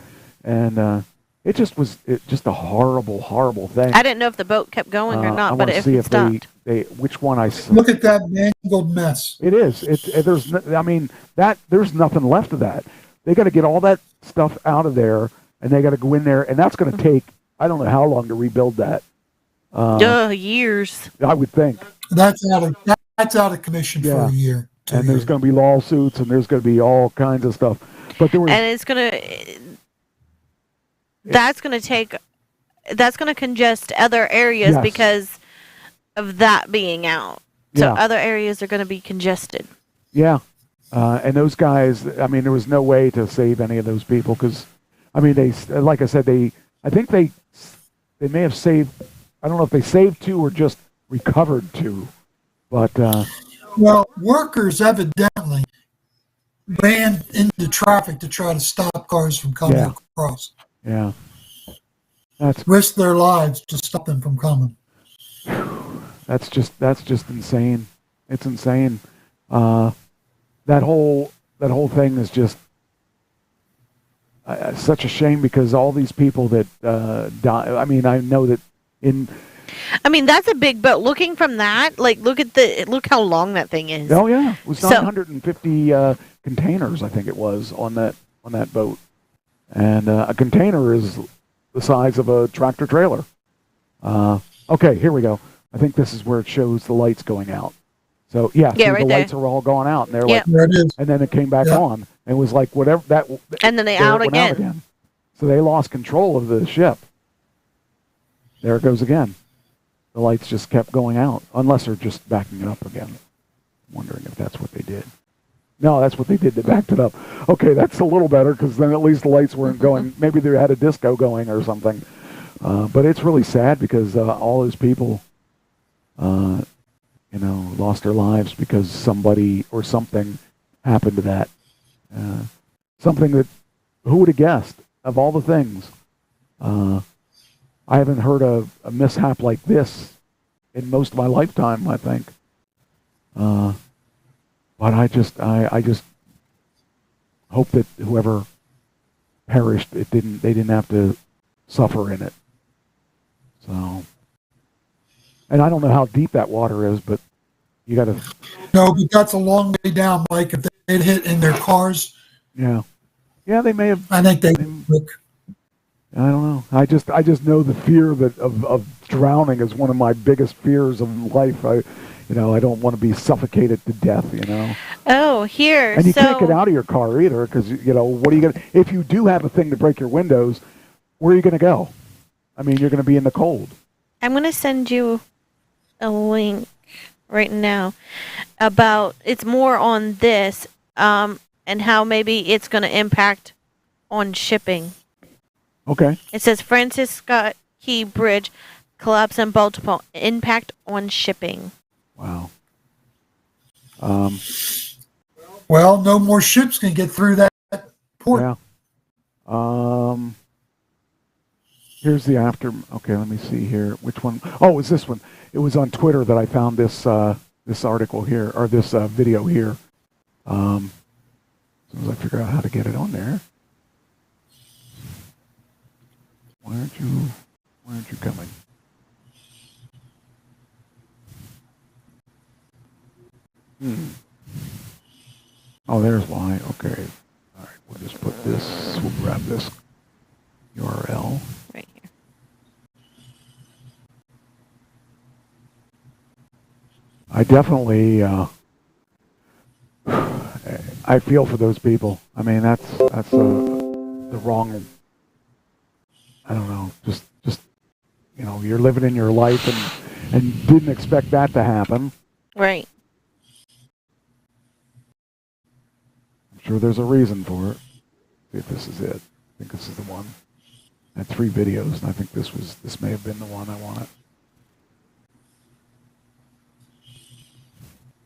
and it just was just a horrible, horrible thing. I didn't know if the boat kept going or I not, but wanna if see it if stopped. they which one I saw. Look at that mangled mess. It is. There's. I mean, there's nothing left of that. They got to get all that stuff out of there, and they got to go in there, and that's going to take. I don't know how long to rebuild that. Years. I would think. That's out of commission for a year. And there's going to be lawsuits, and there's going to be all kinds of stuff. But there was. And it's gonna. That's gonna take. That's gonna congest other areas Yes. because of that being out. So Yeah. other areas are gonna be congested. Yeah. And those guys, I mean, there was no way to save any of those people because, I mean, like I said, I think they may have saved, I don't know if they saved 2 or just recovered 2, but. Well, workers evidently ran into traffic to try to stop cars from coming across. Yeah. Risk their lives to stop them from coming. That's just insane. It's insane. That whole thing is just such a shame because all these people that die. I mean, I know that I mean, that's a big boat. Looking from that, like, look how long that thing is. Oh yeah, it was So- 950 containers. I think it was on that boat, and a container is the size of a tractor trailer. Okay, here we go. I think this is where it shows the lights going out. So yeah, see, right the there. lights are all gone out, and they're Yep. like, There it is. and then it came back Yep. on. And it was like whatever that. And then they there it out went again. So they lost control of the ship. There it goes again. The lights just kept going out, unless they're just backing it up again. I'm wondering if that's what they did. No, that's what they did. They backed it up. Okay, that's a little better because then at least the lights weren't going. Maybe they had a disco going or something. But it's really sad because all those people, lost their lives because somebody or something happened to that. Something that, who would have guessed of all the things? I haven't heard of a mishap like this in most of my lifetime, I think. But I just hope that whoever perished, they didn't have to suffer in it. So, and I don't know how deep that water is, but you got to. No, but that's a long way down, Mike. If they'd hit in their cars, Yeah, they may have. I think they. I don't know. I just know the fear of drowning is one of my biggest fears of life. I don't want to be suffocated to death. Oh, here. And you so can't get out of your car either because what are you gonna? If you do have a thing to break your windows, where are you gonna go? I mean, you're gonna be in the cold. I'm gonna send you a link right now about it's more on this and how maybe it's gonna impact on shipping. Okay. It says Francis Scott Key Bridge collapse in Baltimore, impact on shipping. Wow. Well, no more ships can get through that port. Yeah. Here's the after. Okay, let me see here. Which one? Oh, it was this one. It was on Twitter that I found this this article here, or this video here. As soon as I figure out how to get it on there. Why aren't you coming? Oh, there's why. Okay. All right, we'll just put this, we'll grab this URL. Right here. I definitely, I feel for those people. I mean, that's the wrong, I don't know, just, you know, you're living in your life and didn't expect that to happen. Right. I'm sure there's a reason for it. See if this is it. I think this is the one. I had 3 videos, and I think this may have been the one I wanted.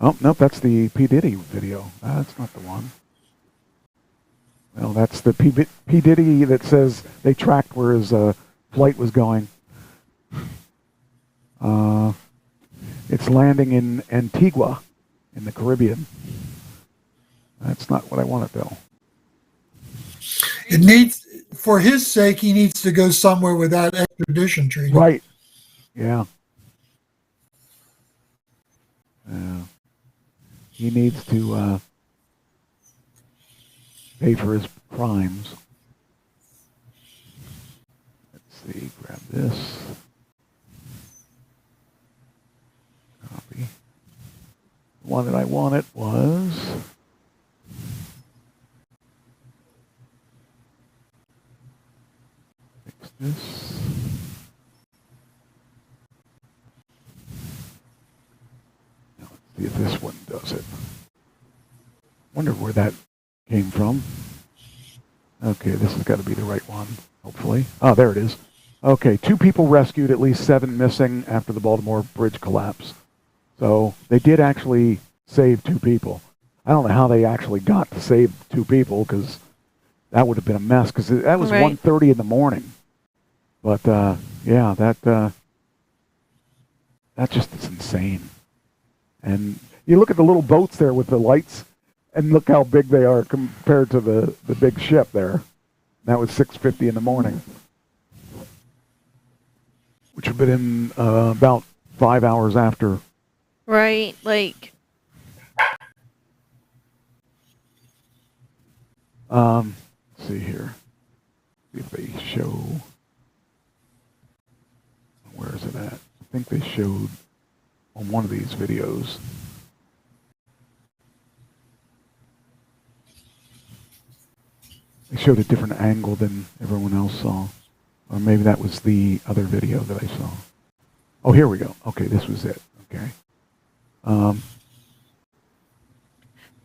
Oh, nope, that's the P. Diddy video. That's not the one. Well, that's the P. Diddy that says they tracked where his flight was going. It's landing in Antigua, in the Caribbean. That's not what I wanted, though. It needs, for his sake, he needs to go somewhere without extradition treaty. Right. Yeah. Yeah. He needs to pay for his crimes. Let's see, grab this. Copy. The one that I wanted was... Fix this. Now let's see if this one does it. Wonder where that came from. Okay, this has got to be the right one, hopefully. Oh, there it is. Okay, 2 people rescued, at least 7 missing after the Baltimore Bridge collapse. So they did actually save 2 people. I don't know how they actually got to save 2 people, because that would have been a mess, because that was Right. 1:30 in the morning. But, yeah, that just is insane. And you look at the little boats there with the lights, and look how big they are compared to the big ship there. That was 6:50 in the morning, which would have been about 5 hours after. Right, like... Let's see here. See if they show... Where is it at? I think they showed on one of these videos. They showed a different angle than everyone else saw. Or maybe that was the other video that I saw. Oh, here we go. Okay, this was it. Okay.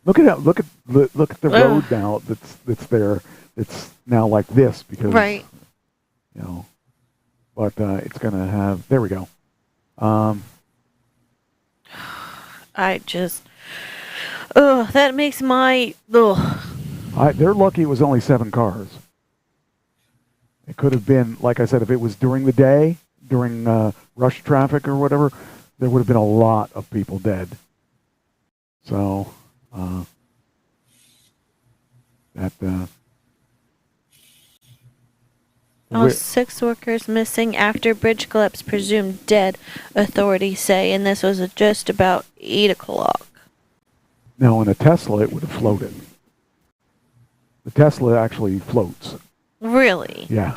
Look at the road now that's there. It's now like this because Right. you know. But it's gonna have. There we go. I just... Ugh, that makes my... Ugh. They're lucky it was only 7 cars. It could have been, like I said, if it was during the day, during rush traffic or whatever, there would have been a lot of people dead. So, Oh, 6 workers missing after bridge collapse, presumed dead, authorities say, and this was just about 8 o'clock. Now, in a Tesla, it would have floated. The Tesla actually floats. Really? Yeah.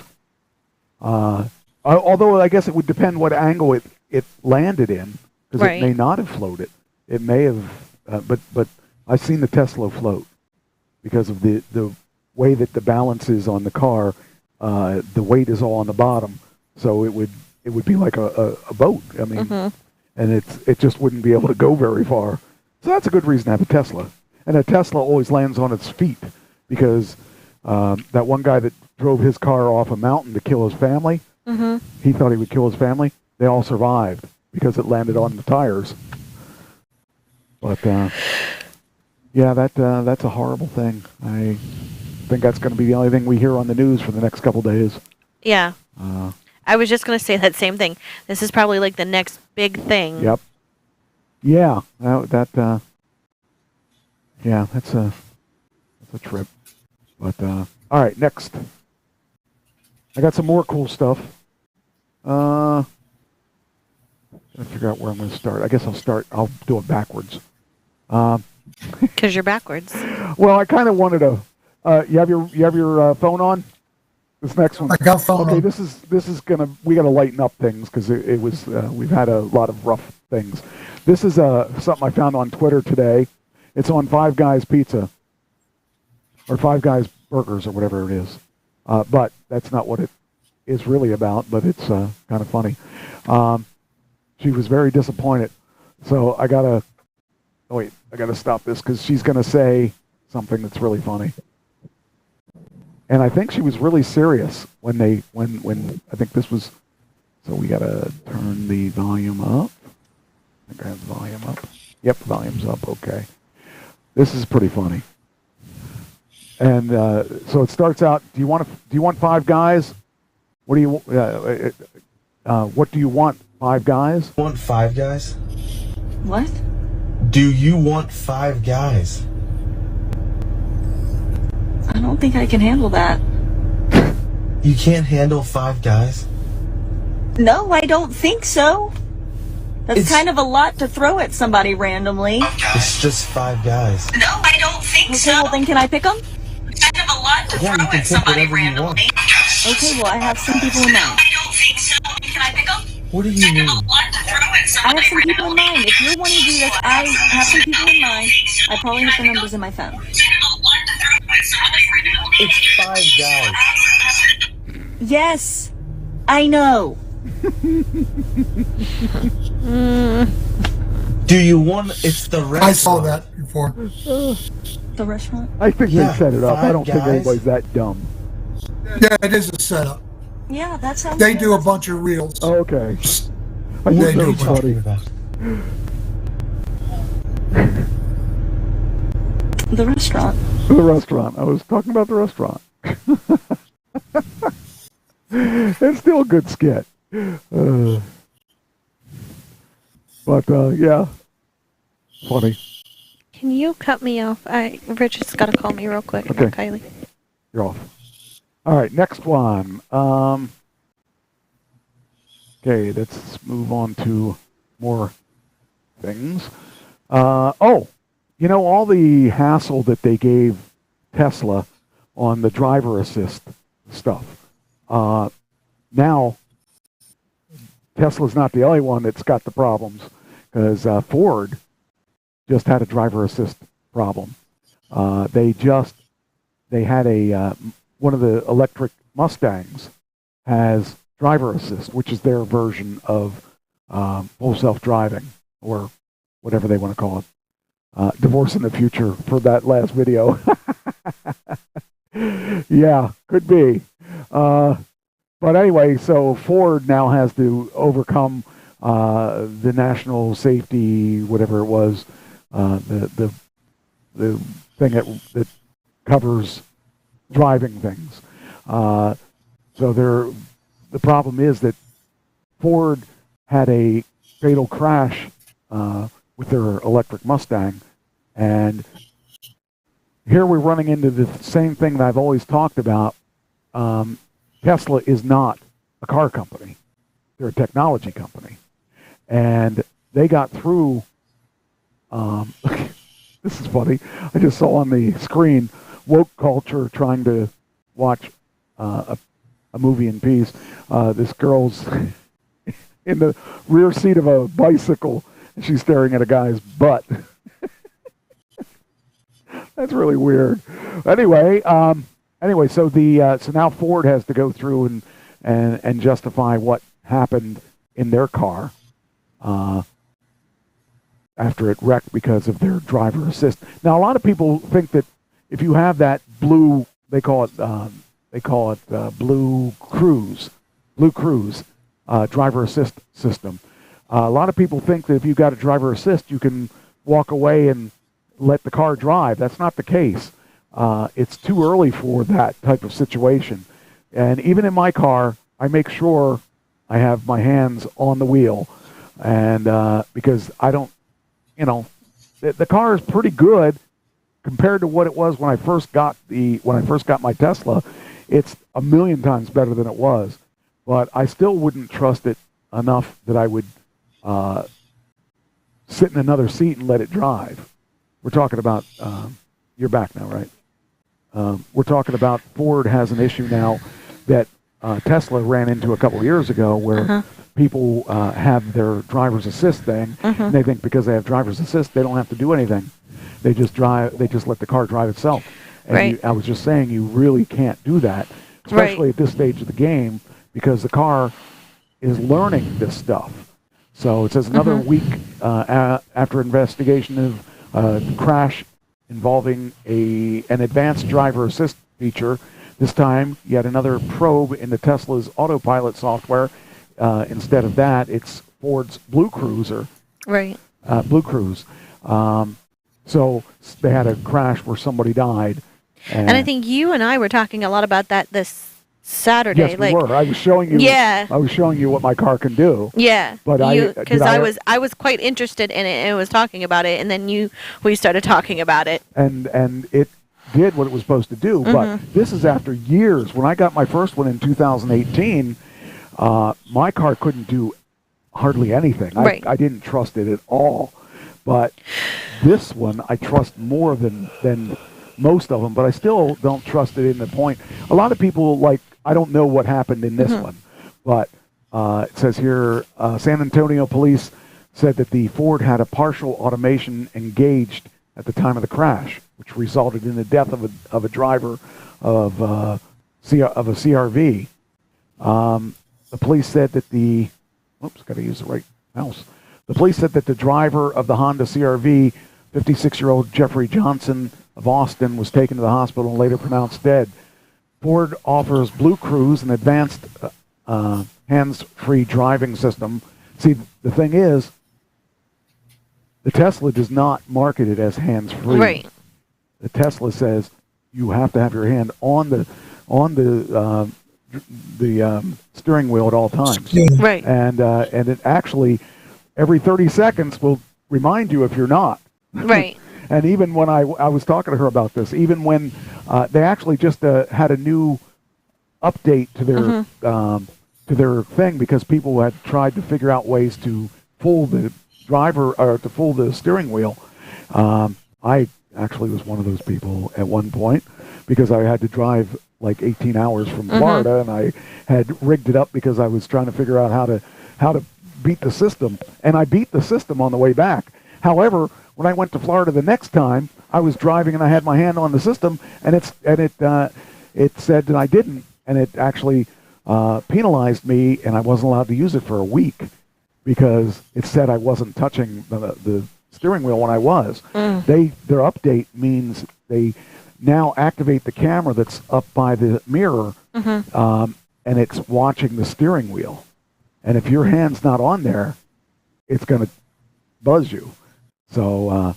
Although I guess it would depend what angle it landed in, because Right. it may not have floated. It may have, but I've seen the Tesla float because of the way that the balance is on the car. The weight is all on the bottom, so it would be like a boat. I mean, and it just wouldn't be able to go very far. So that's a good reason to have a Tesla. And a Tesla always lands on its feet because that one guy that drove his car off a mountain to kill his family, he thought he would kill his family. They all survived because it landed on the tires. But yeah, that's a horrible thing. I think that's going to be the only thing we hear on the news for the next couple days. Yeah. I was just going to say that same thing. This is probably like the next big thing. Yep. Yeah. Yeah, that's a trip. But all right, next. I got some more cool stuff. Trying to figure out where I'm going to start. I guess I'll do it backwards. Because you're backwards. Well, I kind of wanted to. You have your phone on? This next one. I got phone okay, on. this is gonna. We got to lighten up things because it was. We've had a lot of rough things. This is something I found on Twitter today. It's on Five Guys Pizza or Five Guys Burgers or whatever it is. But that's not what it is really about. But it's kind of funny. She was very disappointed. So I gotta. Oh wait, I gotta stop this because she's gonna say something that's really funny. And I think she was really serious when I think this was. So we gotta turn the volume up. I think I have the volume up. Yep, the volume's up. Okay. This is pretty funny. And so it starts out. Do you want Five Guys? What do you want? Five Guys? Want Five Guys? What? Do you want Five Guys? I don't think I can handle that. You can't handle Five Guys? No, I don't think so. That's kind of a lot to throw at somebody randomly. It's just Five Guys. No, I don't think so. Okay, well then can I pick them? It's kind of a lot to throw at somebody randomly. Okay, well I have some people in mind. I don't think so. Can I pick them? What do you mean? I have some people in mind. If you're wanting to do this, I have some people in mind. I probably have the numbers in my phone. It's Five Guys. Yes, I know. Do you want? It's the restaurant. I saw that before. The restaurant? I think they set it up. I don't think Guys. anybody's that dumb. Yeah, it is a setup. Yeah, that sounds They good. do a bunch of reels. Oh, okay. I They think do that's a bunch. funny. The restaurant. The restaurant. I was talking about the restaurant. It's still a good skit. But yeah, funny. Can you cut me off? Richard's got to call me real quick. Okay. Kylie. You're off. All right, next one. Okay, let's move on to more things. All the hassle that they gave Tesla on the driver assist stuff. Now, Tesla's not the only one that's got the problems, because Ford just had a driver assist problem. They had one of the electric Mustangs has driver assist, which is their version of full self-driving, or whatever they want to call it. Divorce in the future for that last video. Yeah, could be. But anyway, so Ford now has to overcome the national safety, whatever it was, the thing that covers driving things. So the problem is that Ford had a fatal crash with their electric Mustang, and here we're running into the same thing that I've always talked about. Tesla is not a car company. They're a technology company. And they got through, this is funny, I just saw on the screen, woke culture trying to watch a movie in peace. This girl's in the rear seat of a bicycle, and she's staring at a guy's butt. That's really weird. Anyway, so so now Ford has to go through and justify what happened in their car after it wrecked because of their driver assist. Now, a lot of people think that if you have that blue, they call it Blue Cruise driver assist system. A lot of people think that if you got a driver assist, you can walk away and let the car drive. That's not the case. It's too early for that type of situation. And even in my car, I make sure I have my hands on the wheel, and because I don't, the car is pretty good compared to what it was when I first got my Tesla. It's a million times better than it was, but I still wouldn't trust it enough that I would sit in another seat and let it drive. We're talking about you're back now, right? We're talking about Ford has an issue now that Tesla ran into a couple of years ago where people have their driver's assist thing, and they think because they have driver's assist, they don't have to do anything. They just drive. They just let the car drive itself. And I was just saying, you really can't do that, especially at this stage of the game, because the car is learning this stuff. So it says another week after investigation of a crash involving an advanced driver assist feature. This time, yet another probe into Tesla's autopilot software. Instead of that, it's Ford's Blue Cruiser. Right. Blue Cruise. So they had a crash where somebody died. And I think you and I were talking a lot about that this Saturday. Yes, we were. I was showing you. Yeah. I was showing you what my car can do. Yeah. But because I was quite interested in it and was talking about it, and then we started talking about it. And it did what it was supposed to do, but this is after years. When I got my first one in 2018, my car couldn't do hardly anything. I didn't trust it at all. But this one, I trust more than most of them, but I still don't trust it in the point. A lot of people, I don't know what happened in this one, but it says here, San Antonio police said that the Ford had a partial automation engaged at the time of the crash, which resulted in the death of a driver of a CRV. The police said that the police said that the driver of the Honda CRV, 56-year-old Jeffrey Johnson of Austin, was taken to the hospital and later pronounced dead. Ford offers Blue Cruise, an advanced hands-free driving system. See, the thing is, the Tesla does not market it as hands-free. Right. The Tesla says you have to have your hand on the steering wheel at all times. Right. And it actually every 30 seconds will remind you if you're not. Right. And even when I was talking to her about this, even when they actually just had a new update to their thing because people had tried to figure out ways to fool the driver or to fool the steering wheel. I actually was one of those people at one point because I had to drive like 18 hours from Florida, and I had rigged it up because I was trying to figure out how to beat the system, and I beat the system on the way back. However, when I went to Florida the next time, I was driving and I had my hand on the system, and it said that I didn't, and it actually penalized me, and I wasn't allowed to use it for a week because it said I wasn't touching the steering wheel when I was. Their update means they now activate the camera that's up by the mirror, and it's watching the steering wheel. And if your hand's not on there, it's going to buzz you. So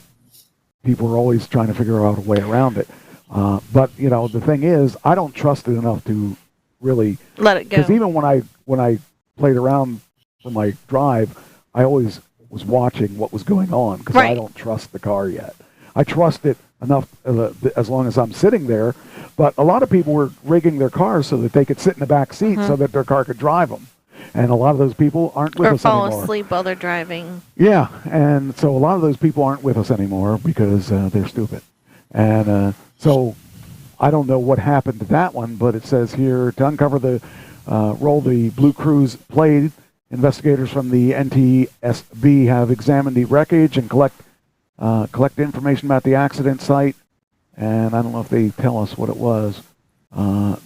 people are always trying to figure out a way around it. But the thing is, I don't trust it enough to really let it go. Because even when I played around for my drive, I always was watching what was going on because I don't trust the car yet. I trust it enough as long as I'm sitting there. But a lot of people were rigging their cars so that they could sit in the back seat so that their car could drive them. And a lot of those people aren't with us anymore. Or fall asleep while they're driving. Yeah, and so a lot of those people aren't with us anymore because they're stupid. And so I don't know what happened to that one, but it says here, to uncover the role the Blue Cruise played, investigators from the NTSB have examined the wreckage and collect information about the accident site. And I don't know if they tell us what it was.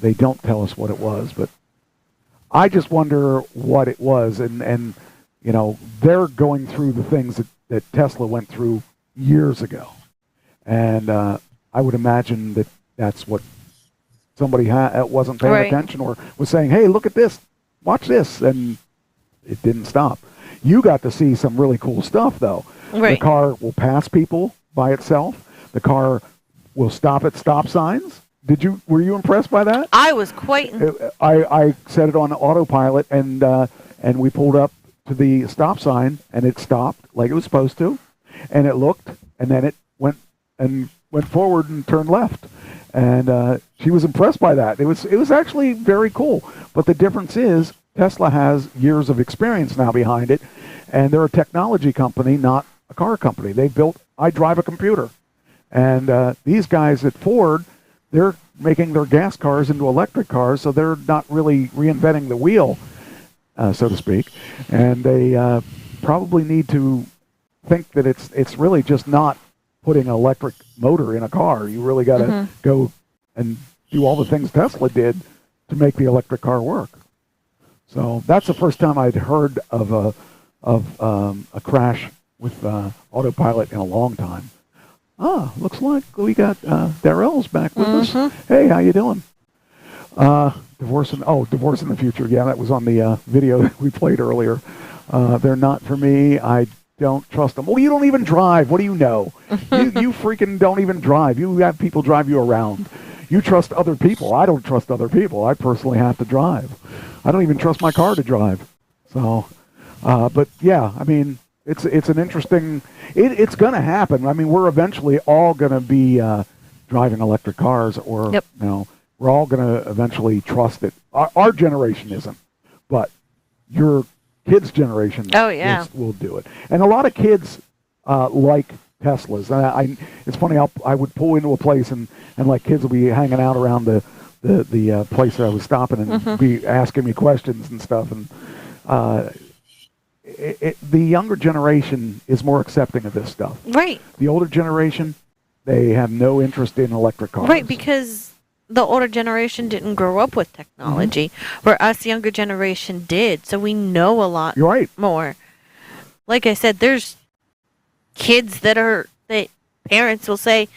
They don't tell us what it was, but I just wonder what it was. And they're going through the things that Tesla went through years ago. And I would imagine that that's what somebody wasn't paying attention or was saying, hey, look at this, watch this, and it didn't stop. You got to see some really cool stuff, though. The car will pass people by itself. The car will stop at stop signs. Were you impressed by that? I was quite. I set it on autopilot, and and we pulled up to the stop sign, and it stopped like it was supposed to, and it looked, and then it went forward and turned left. And she was impressed by that. It was actually very cool. But the difference is Tesla has years of experience now behind it, and they're a technology company, not a car company. I drive a computer. And these guys at Ford, they're making their gas cars into electric cars, so they're not really reinventing the wheel, so to speak. And they probably need to think that it's really just not putting an electric motor in a car. You really got to go and do all the things Tesla did to make the electric car work. So that's the first time I'd heard of a crash with autopilot in a long time. Looks like we got Darrell's back with us. Hey, how you doing? Divorce in the Future. Yeah, that was on the video that we played earlier. They're not for me. I don't trust them. Well, you don't even drive. What do you know? You freaking don't even drive. You have people drive you around. You trust other people. I don't trust other people. I personally have to drive. I don't even trust my car to drive. So, but yeah, I mean, it's an interesting. It's going to happen. I mean, we're eventually all going to be driving electric cars, or we're all going to eventually trust it. Our generation isn't, but your kids' generation will do it. And a lot of kids like Teslas. And it's funny, I would pull into a place and like kids will be hanging out around the place that I was stopping and be asking me questions and stuff. And the younger generation is more accepting of this stuff. Right. The older generation, they have no interest in electric cars. Right, because the older generation didn't grow up with technology, where us younger generation did. So we know a lot more. Like I said, there's kids that parents will say,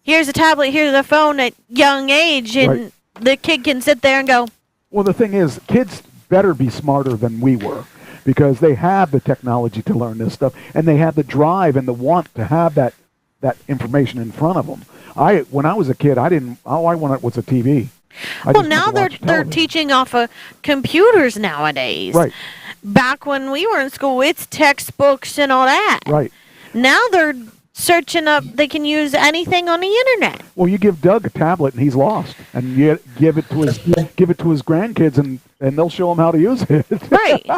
here's a tablet, here's a phone at young age, and the kid can sit there and go. Well, the thing is, kids better be smarter than we were, because they have the technology to learn this stuff, and they have the drive and the want to have that information in front of them. When I was a kid, all I wanted was a TV. Well, now they're teaching off of computers nowadays. Right. Back when we were in school, it's textbooks and all that. Right. Now they're searching up. They can use anything on the internet. Well, you give Doug a tablet and he's lost, and you give it to his grandkids and they'll show him how to use it. Right.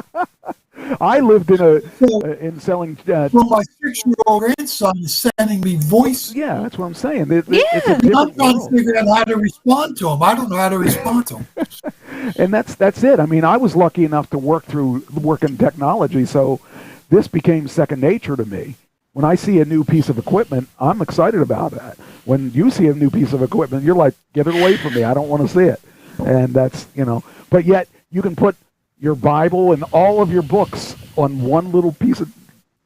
I lived in selling. Well, my 6-year-old grandson is sending me voice. Yeah, that's what I'm saying. It's a different I'm trying world. to figure out how to respond to him. I don't know how to respond to him. And that's it. I mean, I was lucky enough to work in technology, so this became second nature to me. When I see a new piece of equipment, I'm excited about that. When you see a new piece of equipment, you're like, get it away from me. I don't want to see it. And that's, but yet you can put your Bible and all of your books on one little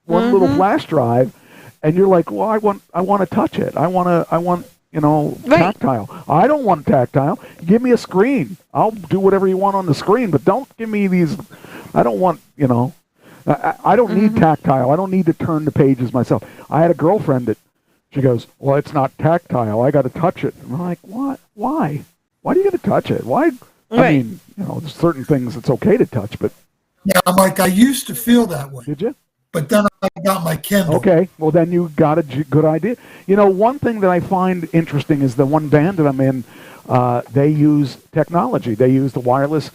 little flash drive, and you're like, well, I want to touch it. I want tactile. I don't want tactile. Give me a screen. I'll do whatever you want on the screen, but don't give me these. I don't want, I don't need tactile. I don't need to turn the pages myself. I had a girlfriend that she goes, well, it's not tactile. I got to touch it. And I'm like, what? Why? Why do you got to touch it? Why? I mean, there's certain things it's okay to touch, but yeah, Mike, I used to feel that way. Did you? But then I got my Kindle. Okay, well then you got a good idea. One thing that I find interesting is the one band that I'm in. They use technology. They use the wireless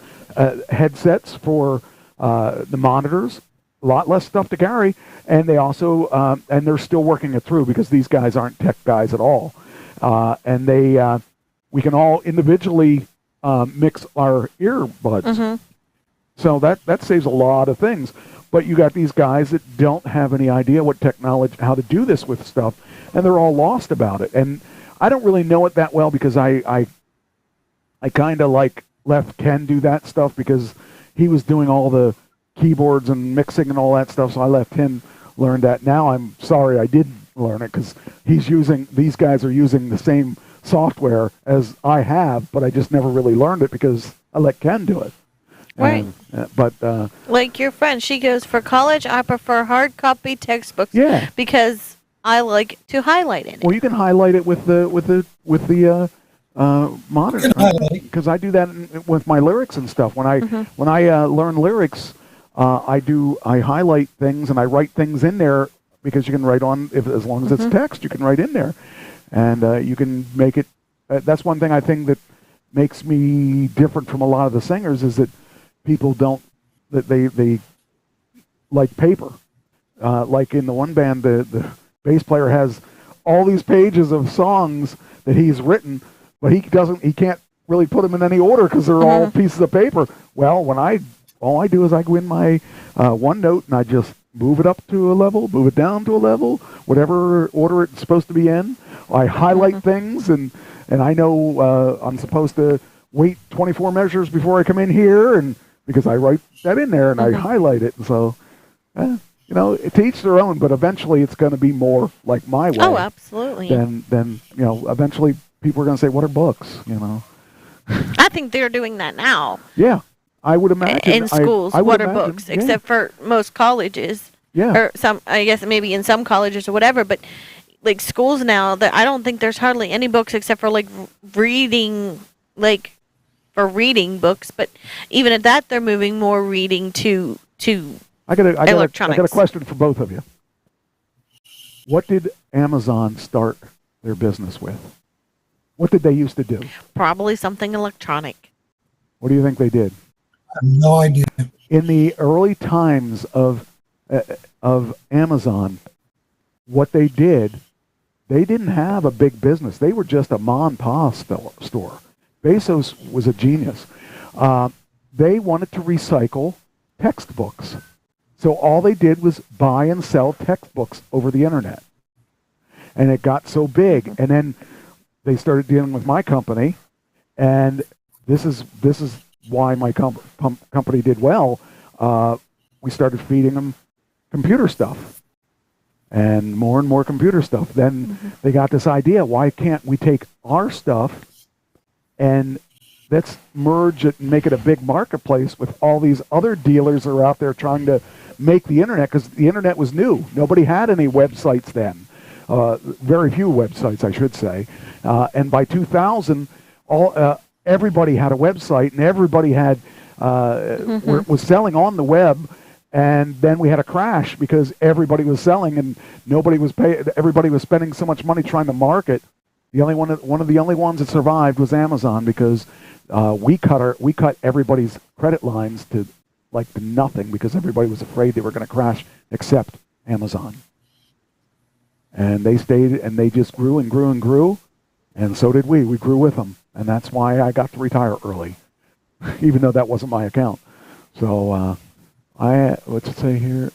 headsets for the monitors. A lot less stuff to carry, and they also and they're still working it through because these guys aren't tech guys at all. And we can all individually mix our earbuds. So that saves a lot of things. But you got these guys that don't have any idea what technology, how to do this with stuff, and they're all lost about it. And I don't really know it that well because I kind of like left Ken do that stuff because he was doing all the keyboards and mixing and all that stuff, so I left him learn that. Now I'm sorry I didn't learn it because these guys are using the same software as I have, but I just never really learned it because I let Ken do it. Right. But like your friend, she goes, for college, I prefer hard copy textbooks. Yeah. Because I like to highlight it. Well, you can highlight it with the monitor, because I do that with my lyrics and stuff. When I learn lyrics, I highlight things and I write things in there because you can write on, as long as it's text, you can write in there. And you can make it, that's one thing I think that makes me different from a lot of the singers is that people don't, that they like paper. Like in the one band, the bass player has all these pages of songs that he's written, but he can't really put them in any order because they're all pieces of paper. Well, all I do is I go in my OneNote and I just move it up to a level, move it down to a level, whatever order it's supposed to be in. I highlight things, and I know I'm supposed to wait 24 measures before I come in here, and because I write that in there and I highlight it. And so, you know, to each their own, but eventually it's going to be more like my way. Oh, absolutely. Then you know, eventually people are going to say, what are books, you know? I think they're doing that now. Yeah, I would imagine. In schools, I would what are imagine, books? Except for most colleges. Yeah. Or some, I guess maybe in some colleges or whatever, but like schools now, I don't think there's hardly any books except for like reading, like for reading books. But even at that, they're moving more reading to electronics. I got a question for both of you. What did Amazon start their business with? What did they used to do? Probably something electronic. What do you think they did? I have no idea. In the early times of Amazon, what they did, they didn't have a big business. They were just a mom and pop store. Bezos was a genius. They wanted to recycle textbooks. So all they did was buy and sell textbooks over the internet. And it got so big. And then they started dealing with my company, and this is why my company did well. We started feeding them computer stuff, and more computer stuff. Then they got this idea: why can't we take our stuff and let's merge it and make it a big marketplace with all these other dealers that are out there trying to make the internet, because the internet was new. Nobody had any websites then. Very few websites, I should say. And by 2000, everybody had a website, and everybody had was selling on the web. And then we had a crash because everybody was selling, and nobody was paying. Everybody was spending so much money trying to market. The only one of the only ones that survived was Amazon, because we cut everybody's credit lines to nothing, because everybody was afraid they were going to crash, except Amazon. And they stayed, and they just grew and grew and grew, and so did we. We grew with them, and that's why I got to retire early, even though that wasn't my account. So what's it say here?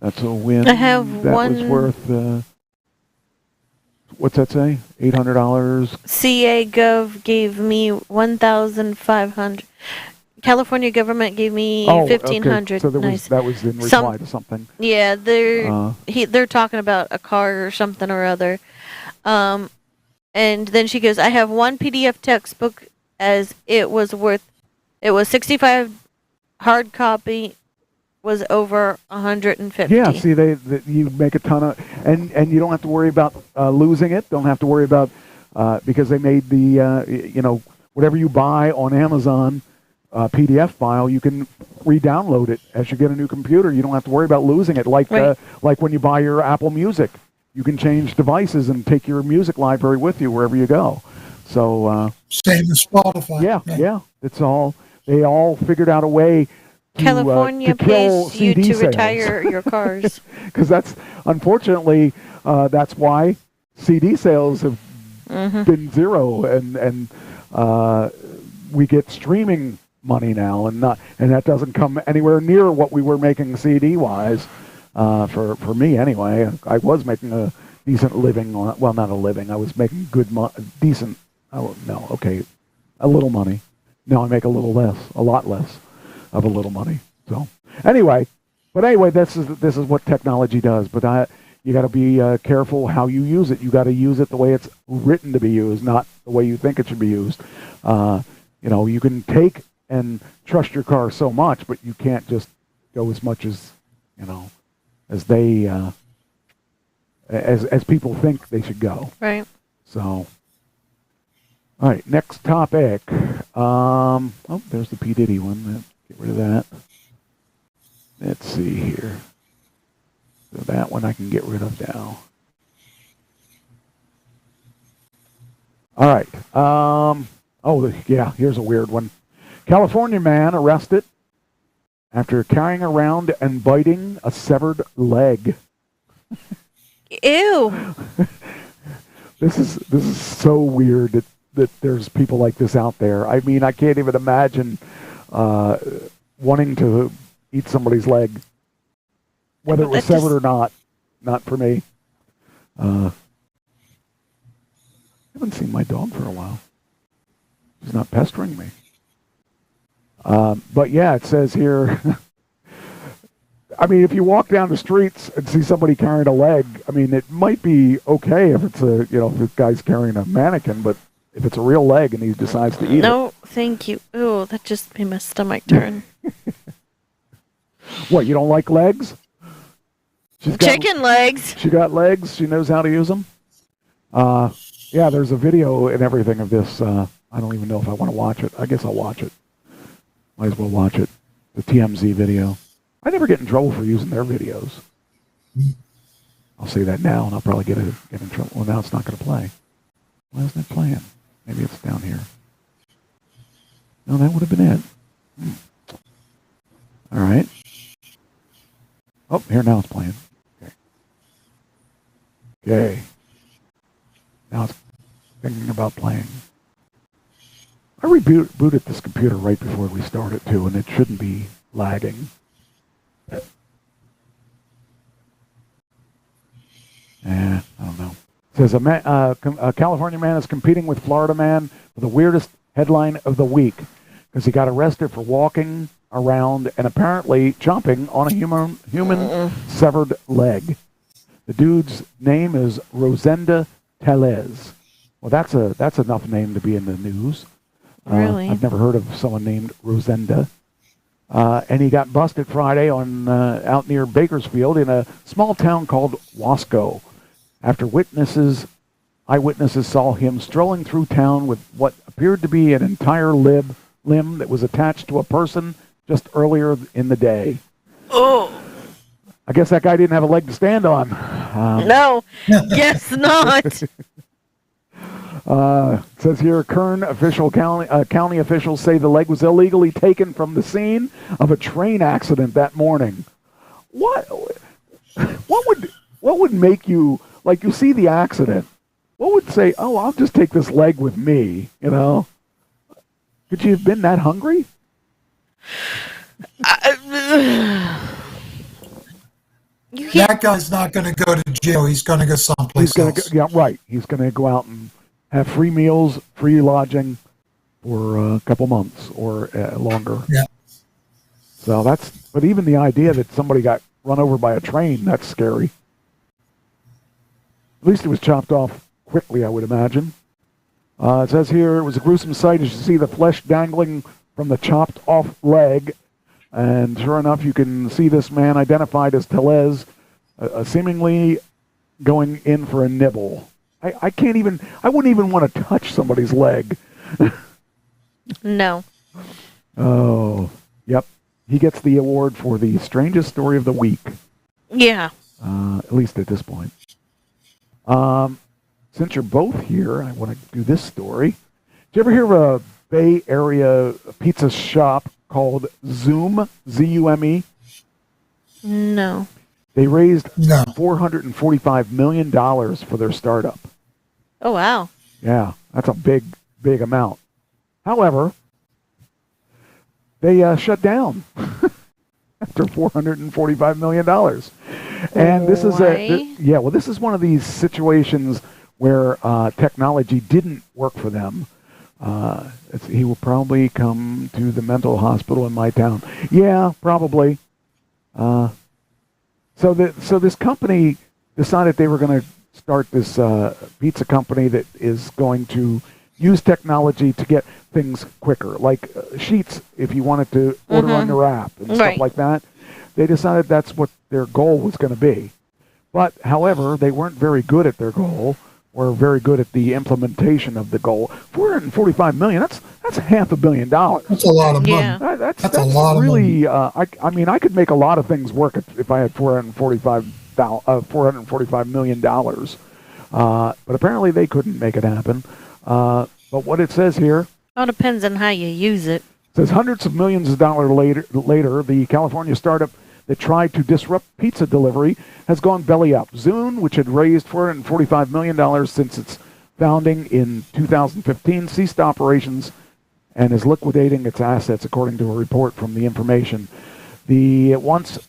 That's a win. I have that one. Was worth. What's that say? $800. CA Gov gave me 1,500. California government gave me 1,500. Okay. So that was in reply to something. Yeah, they're talking about a car or something or other. And then she goes, I have one PDF textbook as it was 65 hard copy was over 150. Yeah, see, you make a ton of, and you don't have to worry about losing it. Don't have to worry about because they made the whatever you buy on Amazon PDF file, you can re-download it as you get a new computer. You don't have to worry about losing it. Like when you buy your Apple Music, you can change devices and take your music library with you wherever you go. So same as Spotify. Yeah. It's all. They all figured out a way. California pays you to retire your cars. Because unfortunately, that's why CD sales have been zero, and we get streaming money now, and that doesn't come anywhere near what we were making CD wise. For me anyway, I was making a decent living well, not a living. I was making decent. Oh no, okay, a little money. Now I make a lot less of a little money. So anyway, this is what technology does. But you got to be careful how you use it. You got to use it the way it's written to be used, not the way you think it should be used. You can take and trust your car so much, but you can't just go as much as as they as people think they should go. Right. So. All right, next topic. There's the P. Diddy one. Get rid of that. Let's see here. So that one I can get rid of now. All right. Oh, yeah, here's a weird one. California man arrested after carrying around and biting a severed leg. Ew. This is so weird that there's people like this out there. I mean, I can't even imagine wanting to eat somebody's leg, whether it was severed or not. Not for me. I haven't seen my dog for a while. He's not pestering me. But yeah, it says here, I mean, if you walk down the streets and see somebody carrying a leg, I mean, it might be okay if it's if the guy's carrying a mannequin, but if it's a real leg and he decides to eat it. No, thank you. Ooh, that just made my stomach turn. What, you don't like legs? Chicken legs. She got legs. She knows how to use them. Yeah, there's a video and everything of this. I don't even know if I want to watch it. I guess I'll watch it. Might as well watch it. The TMZ video. I never get in trouble for using their videos. I'll say that now, and I'll probably get in trouble. Well, now it's not going to play. Why isn't it playing? Maybe it's down here. No, that would have been it. All right. Oh, here now it's playing. Okay. Now it's thinking about playing. I rebooted this computer right before we started, too, and it shouldn't be lagging. I don't know. It says a California man is competing with Florida man for the weirdest headline of the week because he got arrested for walking around and apparently chomping on a human severed leg. The dude's name is Rosenda Tellez. Well, that's enough name to be in the news. Really? I've never heard of someone named Rosenda. And he got busted Friday on out near Bakersfield in a small town called Wasco after eyewitnesses saw him strolling through town with what appeared to be an entire limb that was attached to a person just earlier in the day. Oh. I guess that guy didn't have a leg to stand on. No, guess not. It says here, Kern county officials say the leg was illegally taken from the scene of a train accident that morning. What would make you, like, you see the accident, what would say, oh, I'll just take this leg with me, you know? Could you have been that hungry? That guy's not going to go to jail. He's going to go someplace else. Yeah, right. He's going to go out and have free meals, free lodging for a couple months or longer. Yeah. So but even the idea that somebody got run over by a train, that's scary. At least it was chopped off quickly, I would imagine. It says here, it was a gruesome sight as you see the flesh dangling from the chopped off leg. And sure enough, you can see this man identified as Tellez, seemingly going in for a nibble. I wouldn't even want to touch somebody's leg. No. Oh, yep. He gets the award for the strangest story of the week. Yeah. At least at this point. Since you're both here, I want to do this story. Did you ever hear of a Bay Area pizza shop called Zume, Z-U-M-E? No. They raised $445 million for their startup. Oh, wow. Yeah, that's a big amount. However, they shut down after $445 million. And this is this is one of these situations where technology didn't work for them. He will probably come to the mental hospital in my town. Yeah, probably. So this company decided they were going to start this pizza company that is going to use technology to get things quicker, like sheets if you wanted to order on your app and stuff like that. They decided that's what their goal was going to be. But, however, they weren't very good at their goal or very good at the implementation of the goal. $445 million, that's That's $500 million. That's a lot of money. Yeah. That's a lot of really, money. I mean, I could make a lot of things work if I had $445 million. But apparently they couldn't make it happen. But what it says here, All depends on how you use it. says hundreds of millions of dollars later, the California startup that tried to disrupt pizza delivery has gone belly up. Zune, which had raised $445 million since its founding in 2015, ceased operations and is liquidating its assets, according to a report from The Information. The once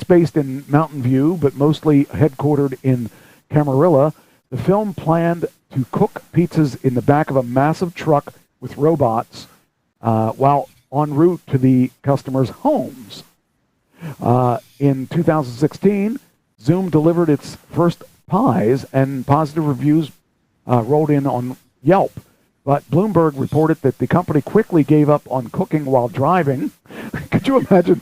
based in Mountain View, but mostly headquartered in Camarillo, the film planned to cook pizzas in the back of a massive truck with robots while en route to the customers' homes. In 2016, Zoom delivered its first pies, and positive reviews rolled in on Yelp. But Bloomberg reported that the company quickly gave up on cooking while driving. Could you imagine?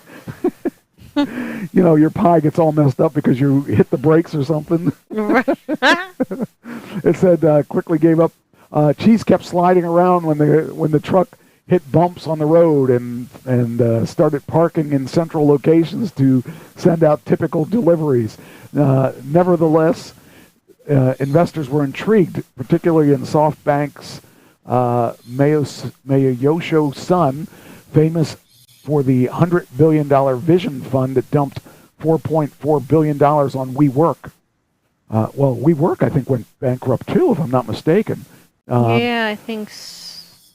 You know, your pie gets all messed up because you hit the brakes or something. It said quickly gave up. Cheese kept sliding around when the truck hit bumps on the road and started parking in central locations to send out typical deliveries. Nevertheless, investors were intrigued, particularly in SoftBank's Masayoshi Son, famous for the $100 billion vision fund that dumped $4.4 billion on WeWork. Well, WeWork, I think, went bankrupt too, if I'm not mistaken. Yeah, I think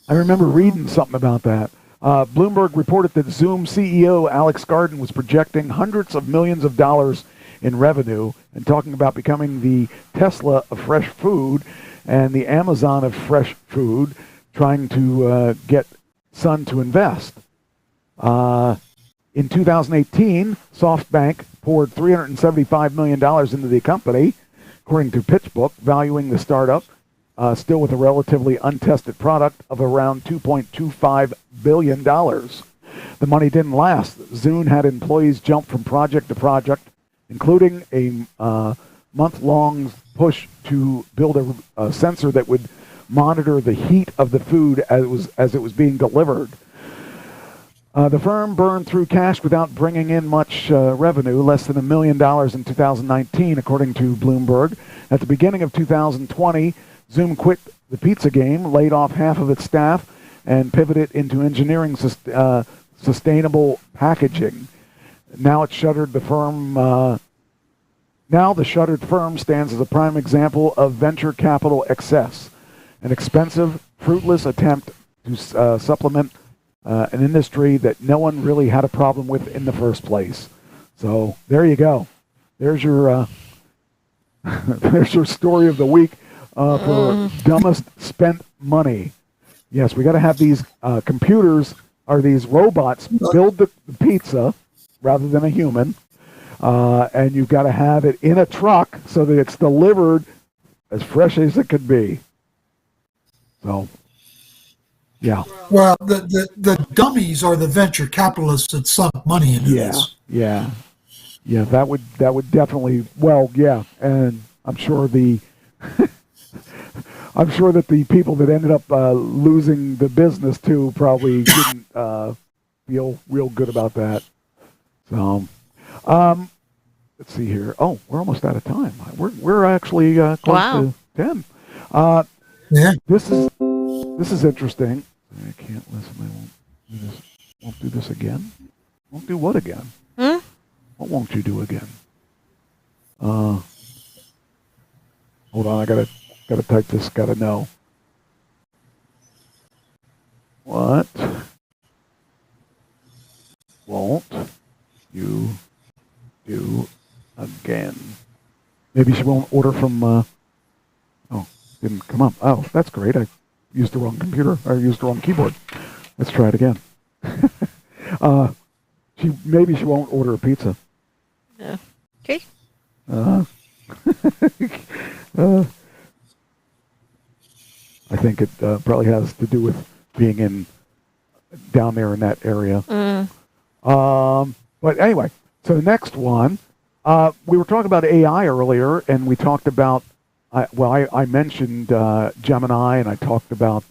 I remember reading something about that. Bloomberg reported that Zoom CEO Alex Garden was projecting hundreds of millions of dollars in revenue and talking about becoming the Tesla of fresh food and the Amazon of fresh food, trying to get Sun to invest. In 2018, SoftBank poured $375 million into the company, according to PitchBook, valuing the startup, still with a relatively untested product, of around $2.25 billion. The money didn't last. Zune had employees jump from project to project, including a month-long push to build a sensor that would monitor the heat of the food as it was being delivered. The firm burned through cash without bringing in much revenue, less than $1 million in 2019, according to Bloomberg. At the beginning of 2020, Zoom quit the pizza game, laid off half of its staff, and pivoted into engineering sustainable packaging. Now it's shuttered. The firm now the shuttered firm stands as a prime example of venture capital excess, an expensive, fruitless attempt to supplement an industry that no one really had a problem with in the first place. So there you go. There's your there's your story of the week for dumbest spent money. Yes, we got to have these computers or these robots build the pizza rather than a human, and you've got to have it in a truck so that it's delivered as fresh as it could be. So. Yeah. Well, the dummies are the venture capitalists that sunk money into this. Yeah. That would definitely. Well, yeah, and I'm sure I'm sure that the people that ended up losing the business too probably didn't feel real good about that. So, let's see here. Oh, we're almost out of time. We're actually close to 10. Yeah. This is interesting. I can't listen. I won't do this. Won't do this again. Won't do what again? What won't you do again? Hold on. I gotta type this. Gotta know. What won't you do again? Maybe she won't order from. Oh, didn't come up. Oh, that's great. I used the wrong computer. I used the wrong keyboard. Let's try it again. Maybe she won't order a pizza. Okay. I think it probably has to do with being down there in that area. But anyway, so the next one, we were talking about AI earlier, and we talked about. I mentioned Gemini, and I talked about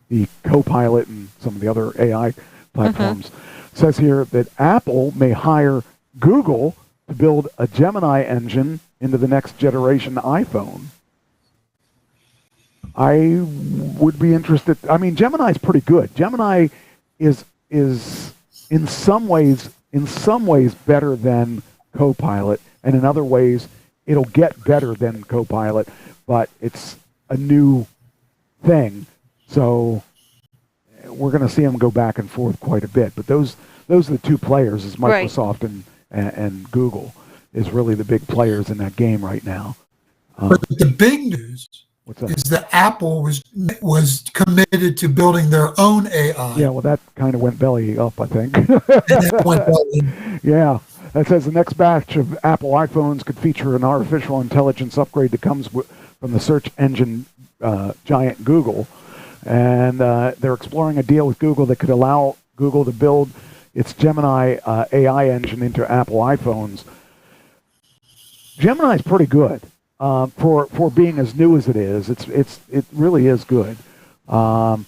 the Copilot and some of the other AI platforms. Says here that Apple may hire Google to build a Gemini engine into the next generation iPhone. I would be interested. I mean, Gemini's pretty good. Gemini is in some ways better than Copilot, and in other ways it'll get better than Copilot, but it's a new thing. So we're going to see them go back and forth quite a bit. But those are the two players, is Microsoft and Google, is really the big players in that game right now. But the big news is that Apple was committed to building their own AI. Yeah, well, that kind of went belly up, I think. Yeah. That says the next batch of Apple iPhones could feature an artificial intelligence upgrade that comes from the search engine giant Google. And they're exploring a deal with Google that could allow Google to build its Gemini AI engine into Apple iPhones. Gemini's pretty good for being as new as it is. It really is good. Yes,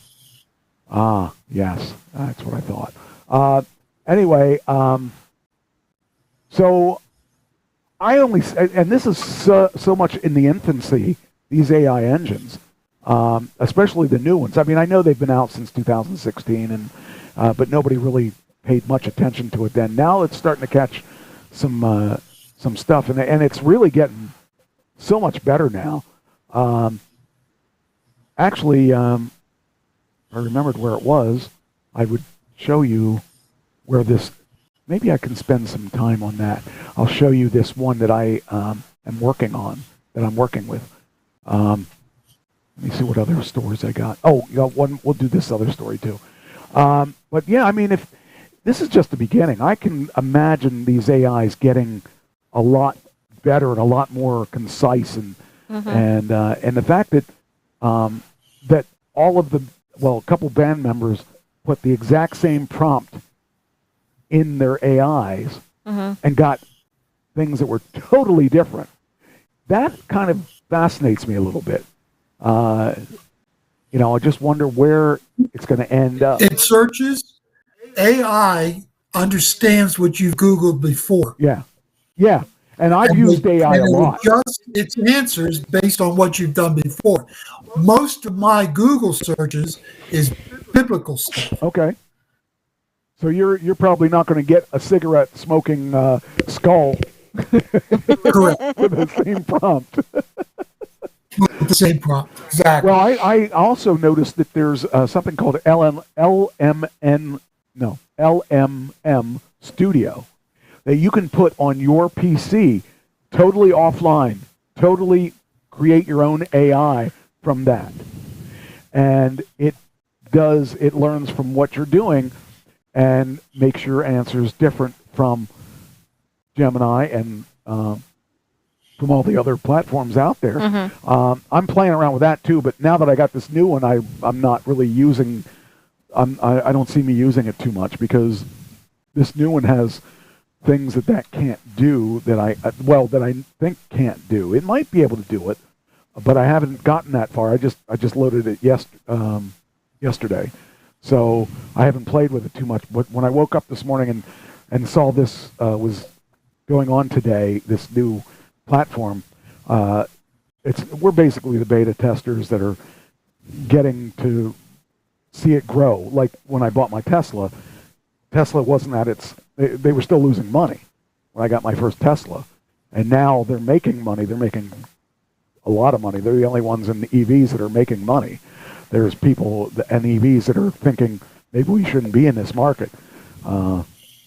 that's what I thought. Anyway, so I only, and this is so much in the infancy, these AI engines, especially the new ones. I mean, I know they've been out since 2016, and but nobody really paid much attention to it then. Now it's starting to catch some stuff, and it's really getting so much better now. Actually, I remembered where it was. I would show you where this. Maybe I can spend some time on that. I'll show you this one that I am working on, that I'm working with. Let me see what other stories I got. Oh, we'll do this other story too. But yeah, I mean, if this is just the beginning, I can imagine these AIs getting a lot better and a lot more concise, and the fact that that all of a couple band members put the exact same prompt in their AIs and got things that were totally different. That kind of fascinates me a little bit. I just wonder where it's going to end up. It searches. AI understands what you've Googled before. Yeah. And I've used AI a lot. It adjusts its answers based on what you've done before. Most of my Google searches is biblical stuff. Okay. So you're probably not going to get a cigarette smoking skull Correct. with the same prompt. With the same prompt, exactly. Well, I also noticed that there's something called LMM Studio that you can put on your PC, totally offline, totally create your own AI from that. And it learns from what you're doing and makes your answers different from Gemini and from all the other platforms out there. I'm playing around with that too, but now that I got this new one, I'm not really using, I don't see me using it too much, because this new one has things that can't do, that I think can't do. It might be able to do it, but I haven't gotten that far. I just loaded it yesterday, so I haven't played with it too much. But when I woke up this morning and saw this was going on today, this new platform, we're basically the beta testers that are getting to see it grow. Like when I bought my Tesla wasn't at its. They were still losing money when I got my first Tesla, and now they're making money. They're making a lot of money. They're the only ones in the EVs that are making money. There's people in EVs that are thinking maybe we shouldn't be in this market.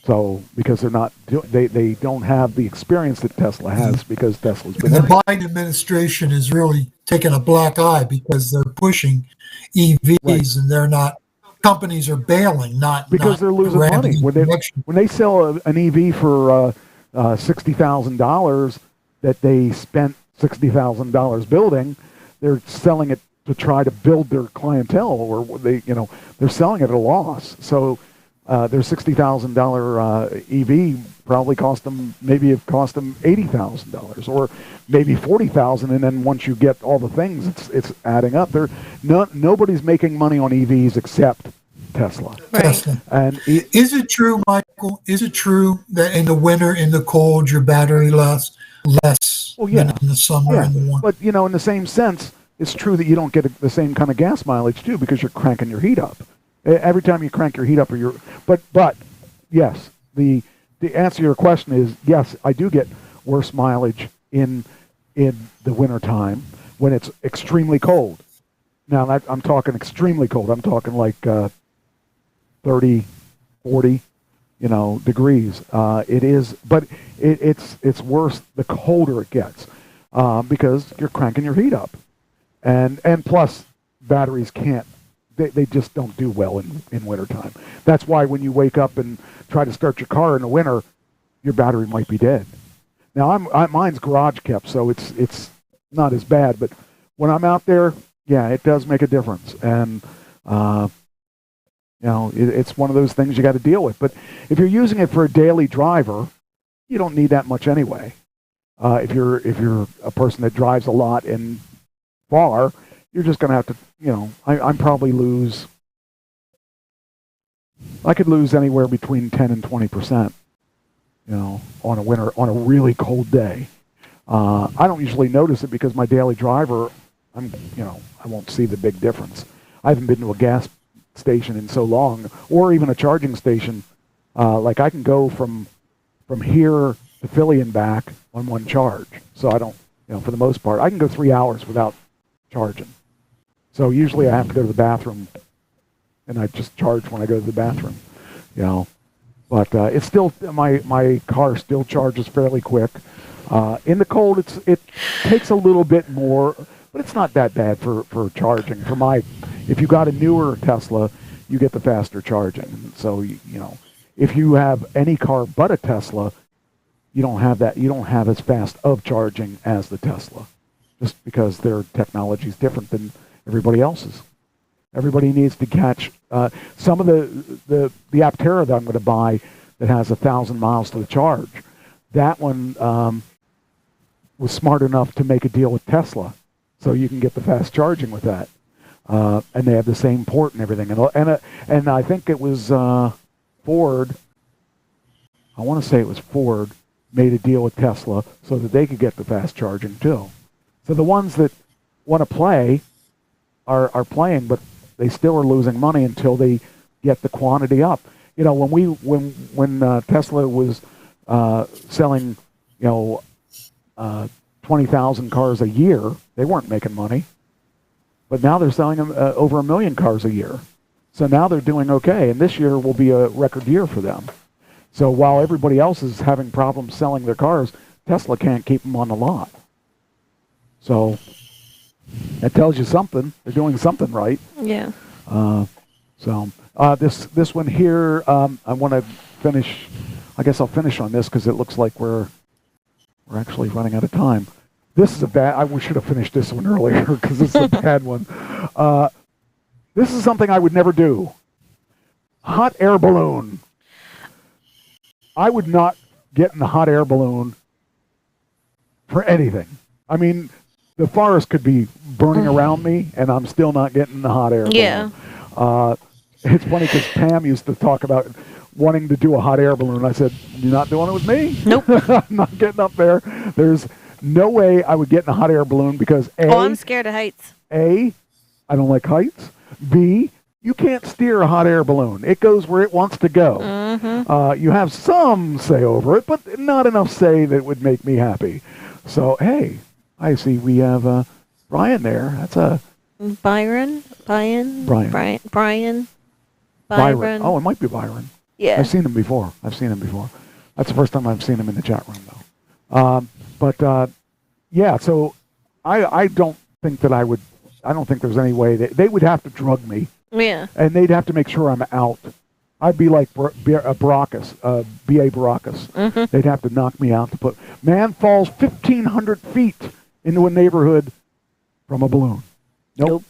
So because they're not, they don't have the experience that Tesla has, because Tesla's been. The Biden administration is really taking a black eye because they're pushing EVs, and they're not. Companies are bailing, because they're losing money when they sell an EV for $60,000 that they spent $60,000 building. They're selling it to try to build their clientele, or they're selling it at a loss. So their $60,000 EV probably cost them $80,000 or maybe $40,000, and then once you get all the things, it's adding up. Nobody's making money on EVs except Tesla. Tesla. And is it true, Michael? Is it true that in the winter, in the cold, your battery lasts less than in the summer and the warm? But in the same sense, it's true that you don't get the same kind of gas mileage too because you're cranking your heat up. Every time you crank your heat up, but yes, the answer to your question is yes, I do get worse mileage in the wintertime when it's extremely cold. Now I'm talking extremely cold. I'm talking like 30, 40, degrees. It is, but it's worse the colder it gets because you're cranking your heat up, and plus batteries can't. They just don't do well in wintertime. That's why when you wake up and try to start your car in the winter, your battery might be dead. Now mine's garage kept, so it's not as bad. But when I'm out there, yeah, it does make a difference, and it's one of those things you got to deal with. But if you're using it for a daily driver, you don't need that much anyway. If you're a person that drives a lot and far, you're just going to have to, I'm probably I could lose anywhere between 10 and 20%, on a really cold day. I don't usually notice it because my daily driver, I won't see the big difference. I haven't been to a gas station in so long, or even a charging station. Like I can go from here to Philly and back on one charge. So I don't, for the most part, I can go 3 hours without charging. So usually I have to go to the bathroom, and I just charge when I go to the bathroom, But it's still my car still charges fairly quick. In the cold, it takes a little bit more, but it's not that bad for charging. If you got a newer Tesla, you get the faster charging. So if you have any car but a Tesla, you don't have that. You don't have as fast of charging as the Tesla, just because their technology is different than everybody else's. Everybody needs to catch some of the Aptera that I'm going to buy that has 1,000 miles to the charge. That one was smart enough to make a deal with Tesla, so you can get the fast charging with that. And they have the same port and everything. And I think it was Ford. I want to say it was Ford made a deal with Tesla so that they could get the fast charging too. So the ones that want to play are playing, but they still are losing money until they get the quantity up. When Tesla was selling 20,000 cars a year, they weren't making money. But now they're selling them over 1 million cars a year. So now they're doing okay, and this year will be a record year for them. So while everybody else is having problems selling their cars, Tesla can't keep them on the lot. So that tells you something. They're doing something right. Yeah. This one here, I want to finish. I guess I'll finish on this because it looks like we're actually running out of time. This is a bad. We should have finished this one earlier because this is a bad one. This is something I would never do. Hot air balloon. I would not get in the hot air balloon for anything. I mean, the forest could be burning around me, and I'm still not getting in the hot air balloon. Yeah. It's funny because Pam used to talk about wanting to do a hot air balloon. I said, "You're not doing it with me. Nope. I'm not getting up there. There's no way I would get in a hot air balloon because I'm scared of heights. A, I don't like heights. B, you can't steer a hot air balloon. It goes where it wants to go. Mm-hmm. You have some say over it, but not enough say that would make me happy. So, hey, I see we have Brian there. That's a... Byron? Brian. Oh, it might be Byron. Yeah. I've seen him before. That's the first time I've seen him in the chat room, though. Yeah, so I don't think that I don't think there's any way they would have to drug me. Yeah. And they'd have to make sure I'm out. I'd be like B.A. Baracus. Mm-hmm. They'd have to knock me out to put... Man falls 1,500 feet into a neighborhood from a balloon. Nope.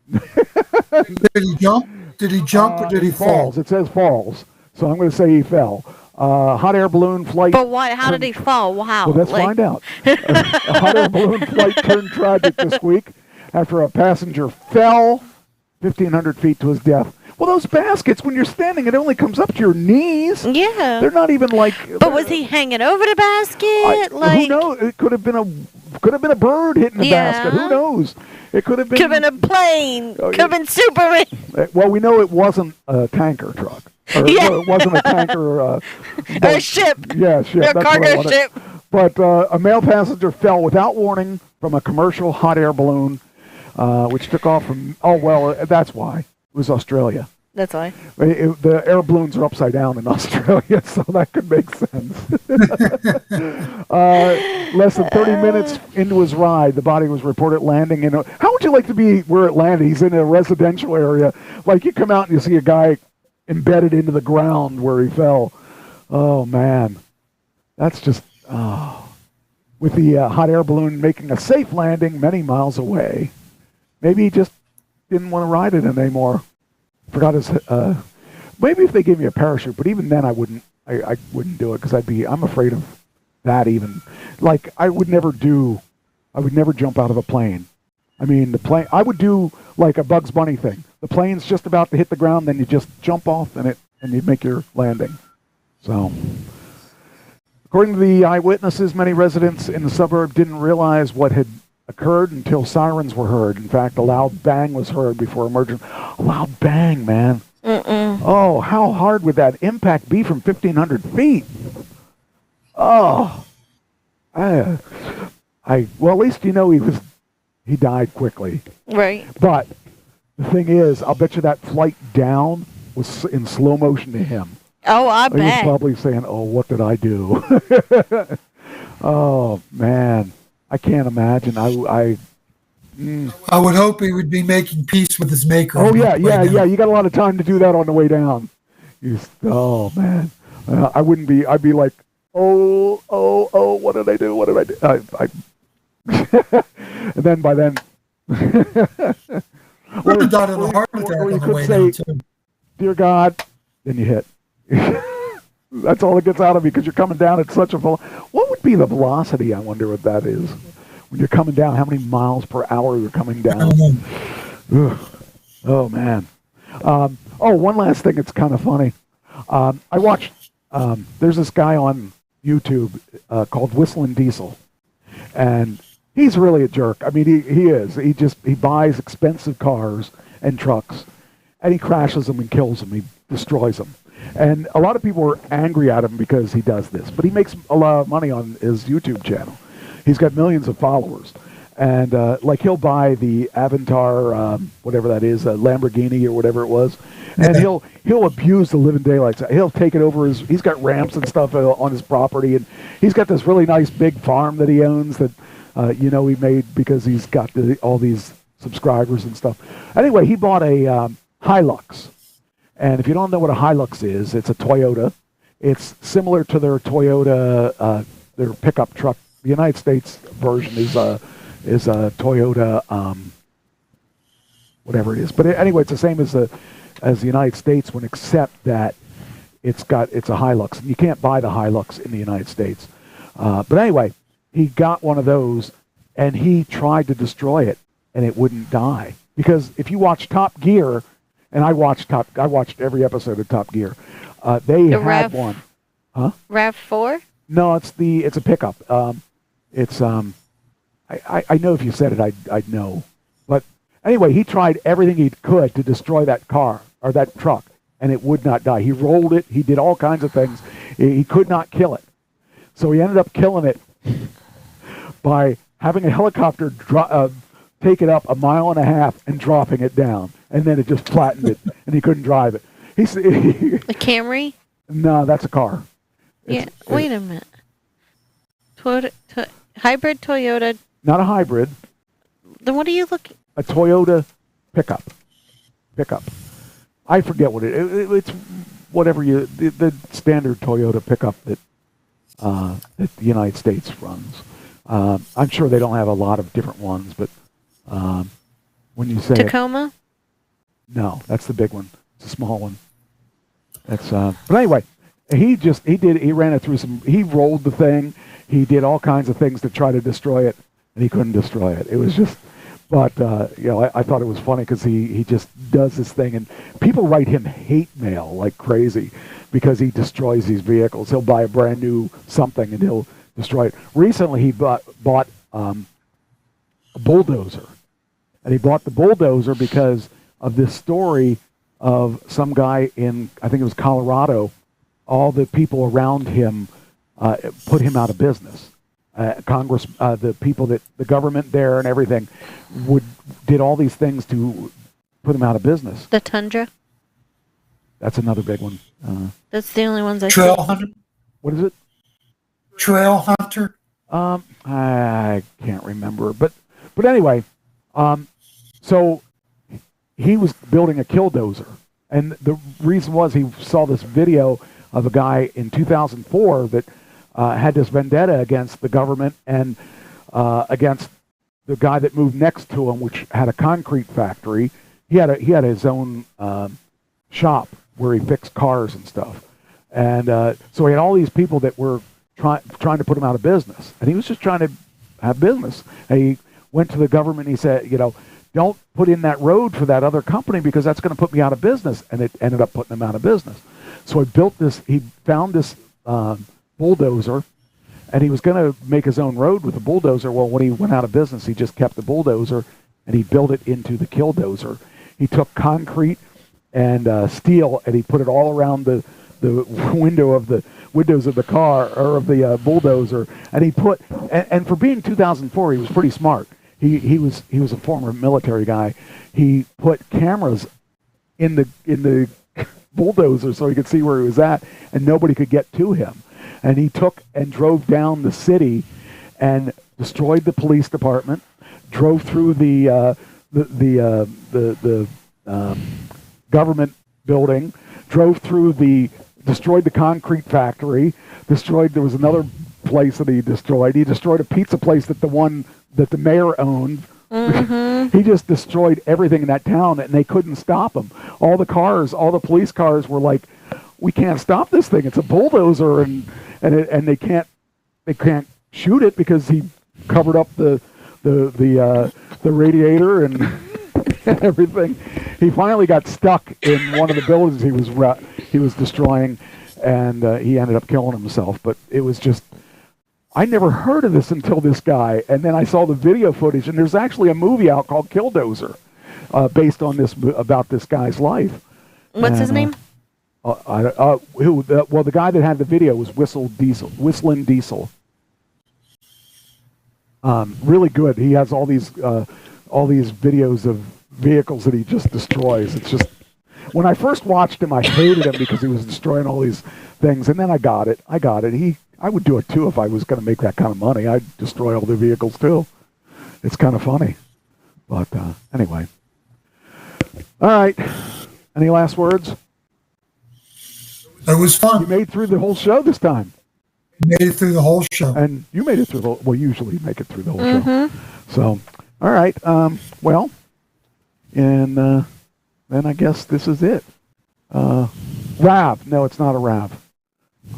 Did he jump? Did he jump or did he fall? Falls. It says falls. So I'm going to say he fell. Hot air balloon flight. But why? How did he fall? Wow. Well, let's find out. A hot air balloon flight turned tragic this week after a passenger fell 1,500 feet to his death. Well, those baskets, when you're standing, it only comes up to your knees. Yeah. They're not even like. But was he hanging over the basket? Who knows? It could have been a bird hitting the basket. Who knows? It could have been. Could have been a plane. Could have been Superman. Well, we know it wasn't a tanker truck. Or, no, it wasn't a tanker. A ship. Yeah, ship. A cargo ship. But a male passenger fell without warning from a commercial hot air balloon, which took off from. Oh well, that's why it was Australia. That's why. The air balloons are upside down in Australia, so that could make sense. Less than 30 minutes into his ride, the body was reported landing in a... How would you like to be where it landed? He's in a residential area. Like, you come out and you see a guy embedded into the ground where he fell. Oh, man. That's just... With the hot air balloon making a safe landing many miles away. Maybe he just didn't want to ride it anymore. Forgot his. Maybe if they gave me a parachute, but even then I wouldn't do it because I'm afraid of that. Even like I would never jump out of a plane. I mean, the plane. I would do like a Bugs Bunny thing. The plane's just about to hit the ground, then you just jump off and you make your landing. So, according to the eyewitnesses, many residents in the suburb didn't realize what had occurred until sirens were heard. In fact, a loud bang was heard before emerging. A loud bang, man. Oh, how hard would that impact be from 1,500 feet? Oh. Well, at least you know he died quickly. Right. But the thing is, I'll bet you that flight down was in slow motion to him. Oh, I bet. He was probably saying, "Oh, what did I do?" Oh, man. I can't imagine. I would hope he would be making peace with his maker. Oh, yeah. You got a lot of time to do that on the way down. Oh, man. I wouldn't be. I'd be like, oh, what did I do? What did I do? And then by then... Would have died of a heart attack or you on the could way say, down, too. "Dear God," then you hit. That's all that gets out of you because you're coming down at such a... What would be the velocity, I wonder what that is? When you're coming down, how many miles per hour you're coming down? Ugh. Oh, man. One last thing that's kind of funny. I watched... there's this guy on YouTube called Whistling Diesel. And he's really a jerk. I mean, he is. He buys expensive cars and trucks, and he crashes them and kills them. He destroys them. And a lot of people are angry at him because he does this. But he makes a lot of money on his YouTube channel. He's got millions of followers. And, he'll buy the Avantar, whatever that is, a Lamborghini or whatever it was. And he'll abuse the living daylights. He'll take it over he's got ramps and stuff on his property. And he's got this really nice big farm that he owns that, he made because he's got all these subscribers and stuff. Anyway, he bought a Hilux. And if you don't know what a Hilux is, it's a Toyota. It's similar to their Toyota, their pickup truck. The United States version is a Toyota, whatever it is. But anyway, it's the same as the United States one, except that it's a Hilux. And you can't buy the Hilux in the United States. But anyway, he got one of those, and he tried to destroy it, and it wouldn't die. Because if you watch Top Gear... And I watched every episode of Top Gear. They had one. Huh? RAV4? No, it's a pickup. I know if you said it, I'd know. But anyway, he tried everything he could to destroy that car or that truck, and it would not die. He rolled it. He did all kinds of things. He could not kill it. So he ended up killing it by having a helicopter take it up 1.5 miles and dropping it down. And then it just flattened it, and he couldn't drive it. A Camry? No, that's a car. Wait a minute. Hybrid Toyota. Not a hybrid. Then what are you looking? A Toyota pickup. I forget what it's whatever the standard Toyota pickup that the United States runs. I'm sure they don't have a lot of different ones, but when you say Tacoma. No, that's the big one. It's a small one. That's but anyway, he ran it through he rolled the thing, he did all kinds of things to try to destroy it, and he couldn't destroy it. It was just, but I thought it was funny because he just does this thing, and people write him hate mail like crazy because he destroys these vehicles. He'll buy a brand new something and he'll destroy it. Recently, he bought a bulldozer, and he bought the bulldozer because of this story of some guy in, I think it was Colorado. All the people around him put him out of business. Congress, the people that the government there and everything did all these things to put him out of business. The Tundra. That's another big one. That's the only ones I Trail see. Hunter. What is it? Trail Hunter. I can't remember, but anyway, so he was building a killdozer, and the reason was he saw this video of a guy in 2004 that had this vendetta against the government and against the guy that moved next to him, which had a concrete factory. He had his own shop where he fixed cars and stuff, and so he had all these people that were trying to put him out of business, and he was just trying to have business. And he went to the government and he said, don't put in that road for that other company because that's going to put me out of business, and it ended up putting him out of business. So he found this bulldozer, and he was going to make his own road with the bulldozer. Well, when he went out of business, he just kept the bulldozer, and he built it into the killdozer. He took concrete and steel, and he put it all around the windows of the car or of the bulldozer, and he put and for being 2004, he was pretty smart. He was a former military guy. He put cameras in the bulldozer so he could see where he was at, and nobody could get to him. And he took and drove down the city and destroyed the police department, drove through the government building, destroyed the concrete factory, there was another place that he destroyed. He destroyed a pizza place that the mayor owned. Mm-hmm. He just destroyed everything in that town, and they couldn't stop him. All the police cars were like, we can't stop this thing. It's a bulldozer, and they can't shoot it because he covered up the radiator and everything. He finally got stuck in one of the buildings he was destroying, and he ended up killing himself. But it was just, I never heard of this until this guy, and then I saw the video footage, and there's actually a movie out called Killdozer, based on about this guy's life. What's his name? The guy that had the video was Whistling Diesel. Really good. He has all these videos of vehicles that he just destroys. It's just, when I first watched him, I hated him because he was destroying all these things, and then I got it. I would do it too if I was going to make that kind of money. I'd destroy all the vehicles too. It's kind of funny. But anyway. All right. Any last words? It was fun. You made it through the whole show this time. Made it through the whole show. And you made it through usually make it through the whole show. So, all right. Well, and then I guess this is it. Rav. No, it's not a Rav.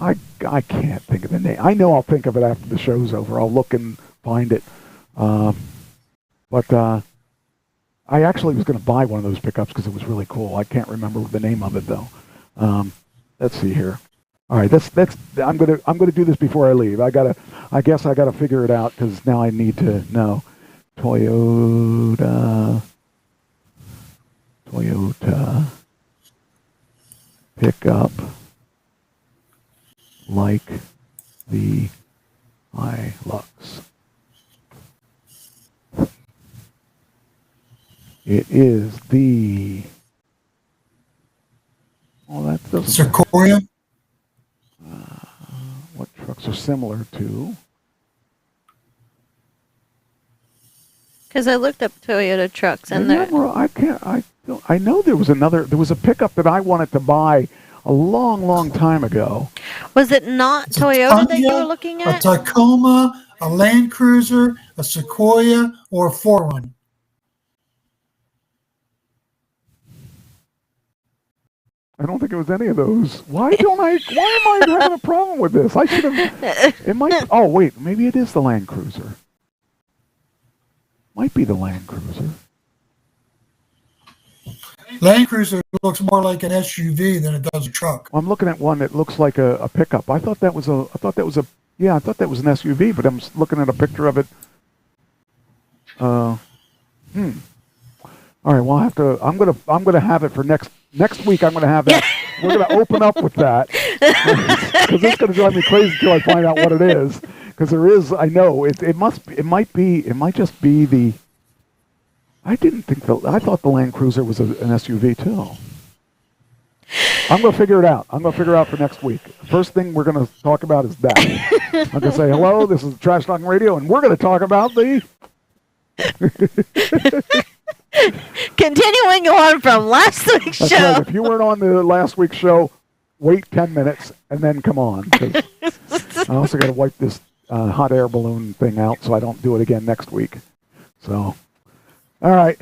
I can't think of the name. I know I'll think of it after the show's over. I'll look and find it. But I actually was going to buy one of those pickups because it was really cool. I can't remember the name of it though. Let's see here. All right, I'm gonna do this before I leave. I guess I gotta figure it out because now I need to know. Toyota pickup like the Hilux. It is the that doesn't Sequoia. What trucks are similar to? Because I looked up Toyota trucks and they're. I know there was a pickup that I wanted to buy a long time ago. Was it not Toyota that you were looking at? A Tacoma, a Land Cruiser, a Sequoia, or a 4Runner? I don't think it was any of those. Why am I having a problem with this? I should have. It might. Oh wait, maybe it is the Land Cruiser. Might be the Land Cruiser. Land Cruiser looks more like an SUV than it does a truck. I'm looking at one that looks like a pickup. I thought that was an SUV, but I'm looking at a picture of it. All right, well, I'm gonna have it for next week. I'm gonna have that. We're gonna open up with that because it's gonna drive me crazy until I find out what it is. Because there is, I know it might just be the. I thought the Land Cruiser was an SUV too. I'm going to figure it out. I'm going to figure it out for next week. First thing we're going to talk about is that. I'm going to say, hello, this is Trash Talking Radio, and we're going to talk about the... Continuing on from last week's That's show. right. If you weren't on the last week's show, wait 10 minutes and then come on. 'Cause I also got to wipe this hot air balloon thing out so I don't do it again next week. So, all right,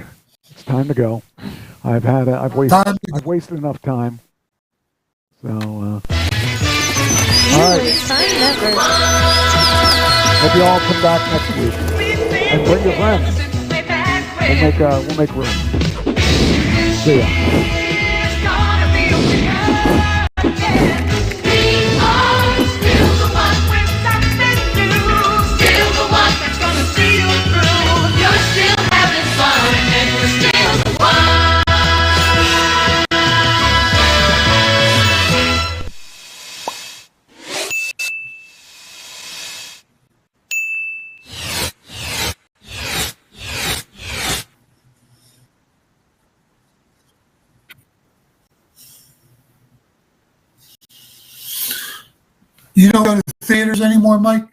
it's time to go. I've wasted enough time. So, all right. Hope you all come back next week and bring your friends. We'll make room. See ya. You don't go to the theaters anymore, Mike?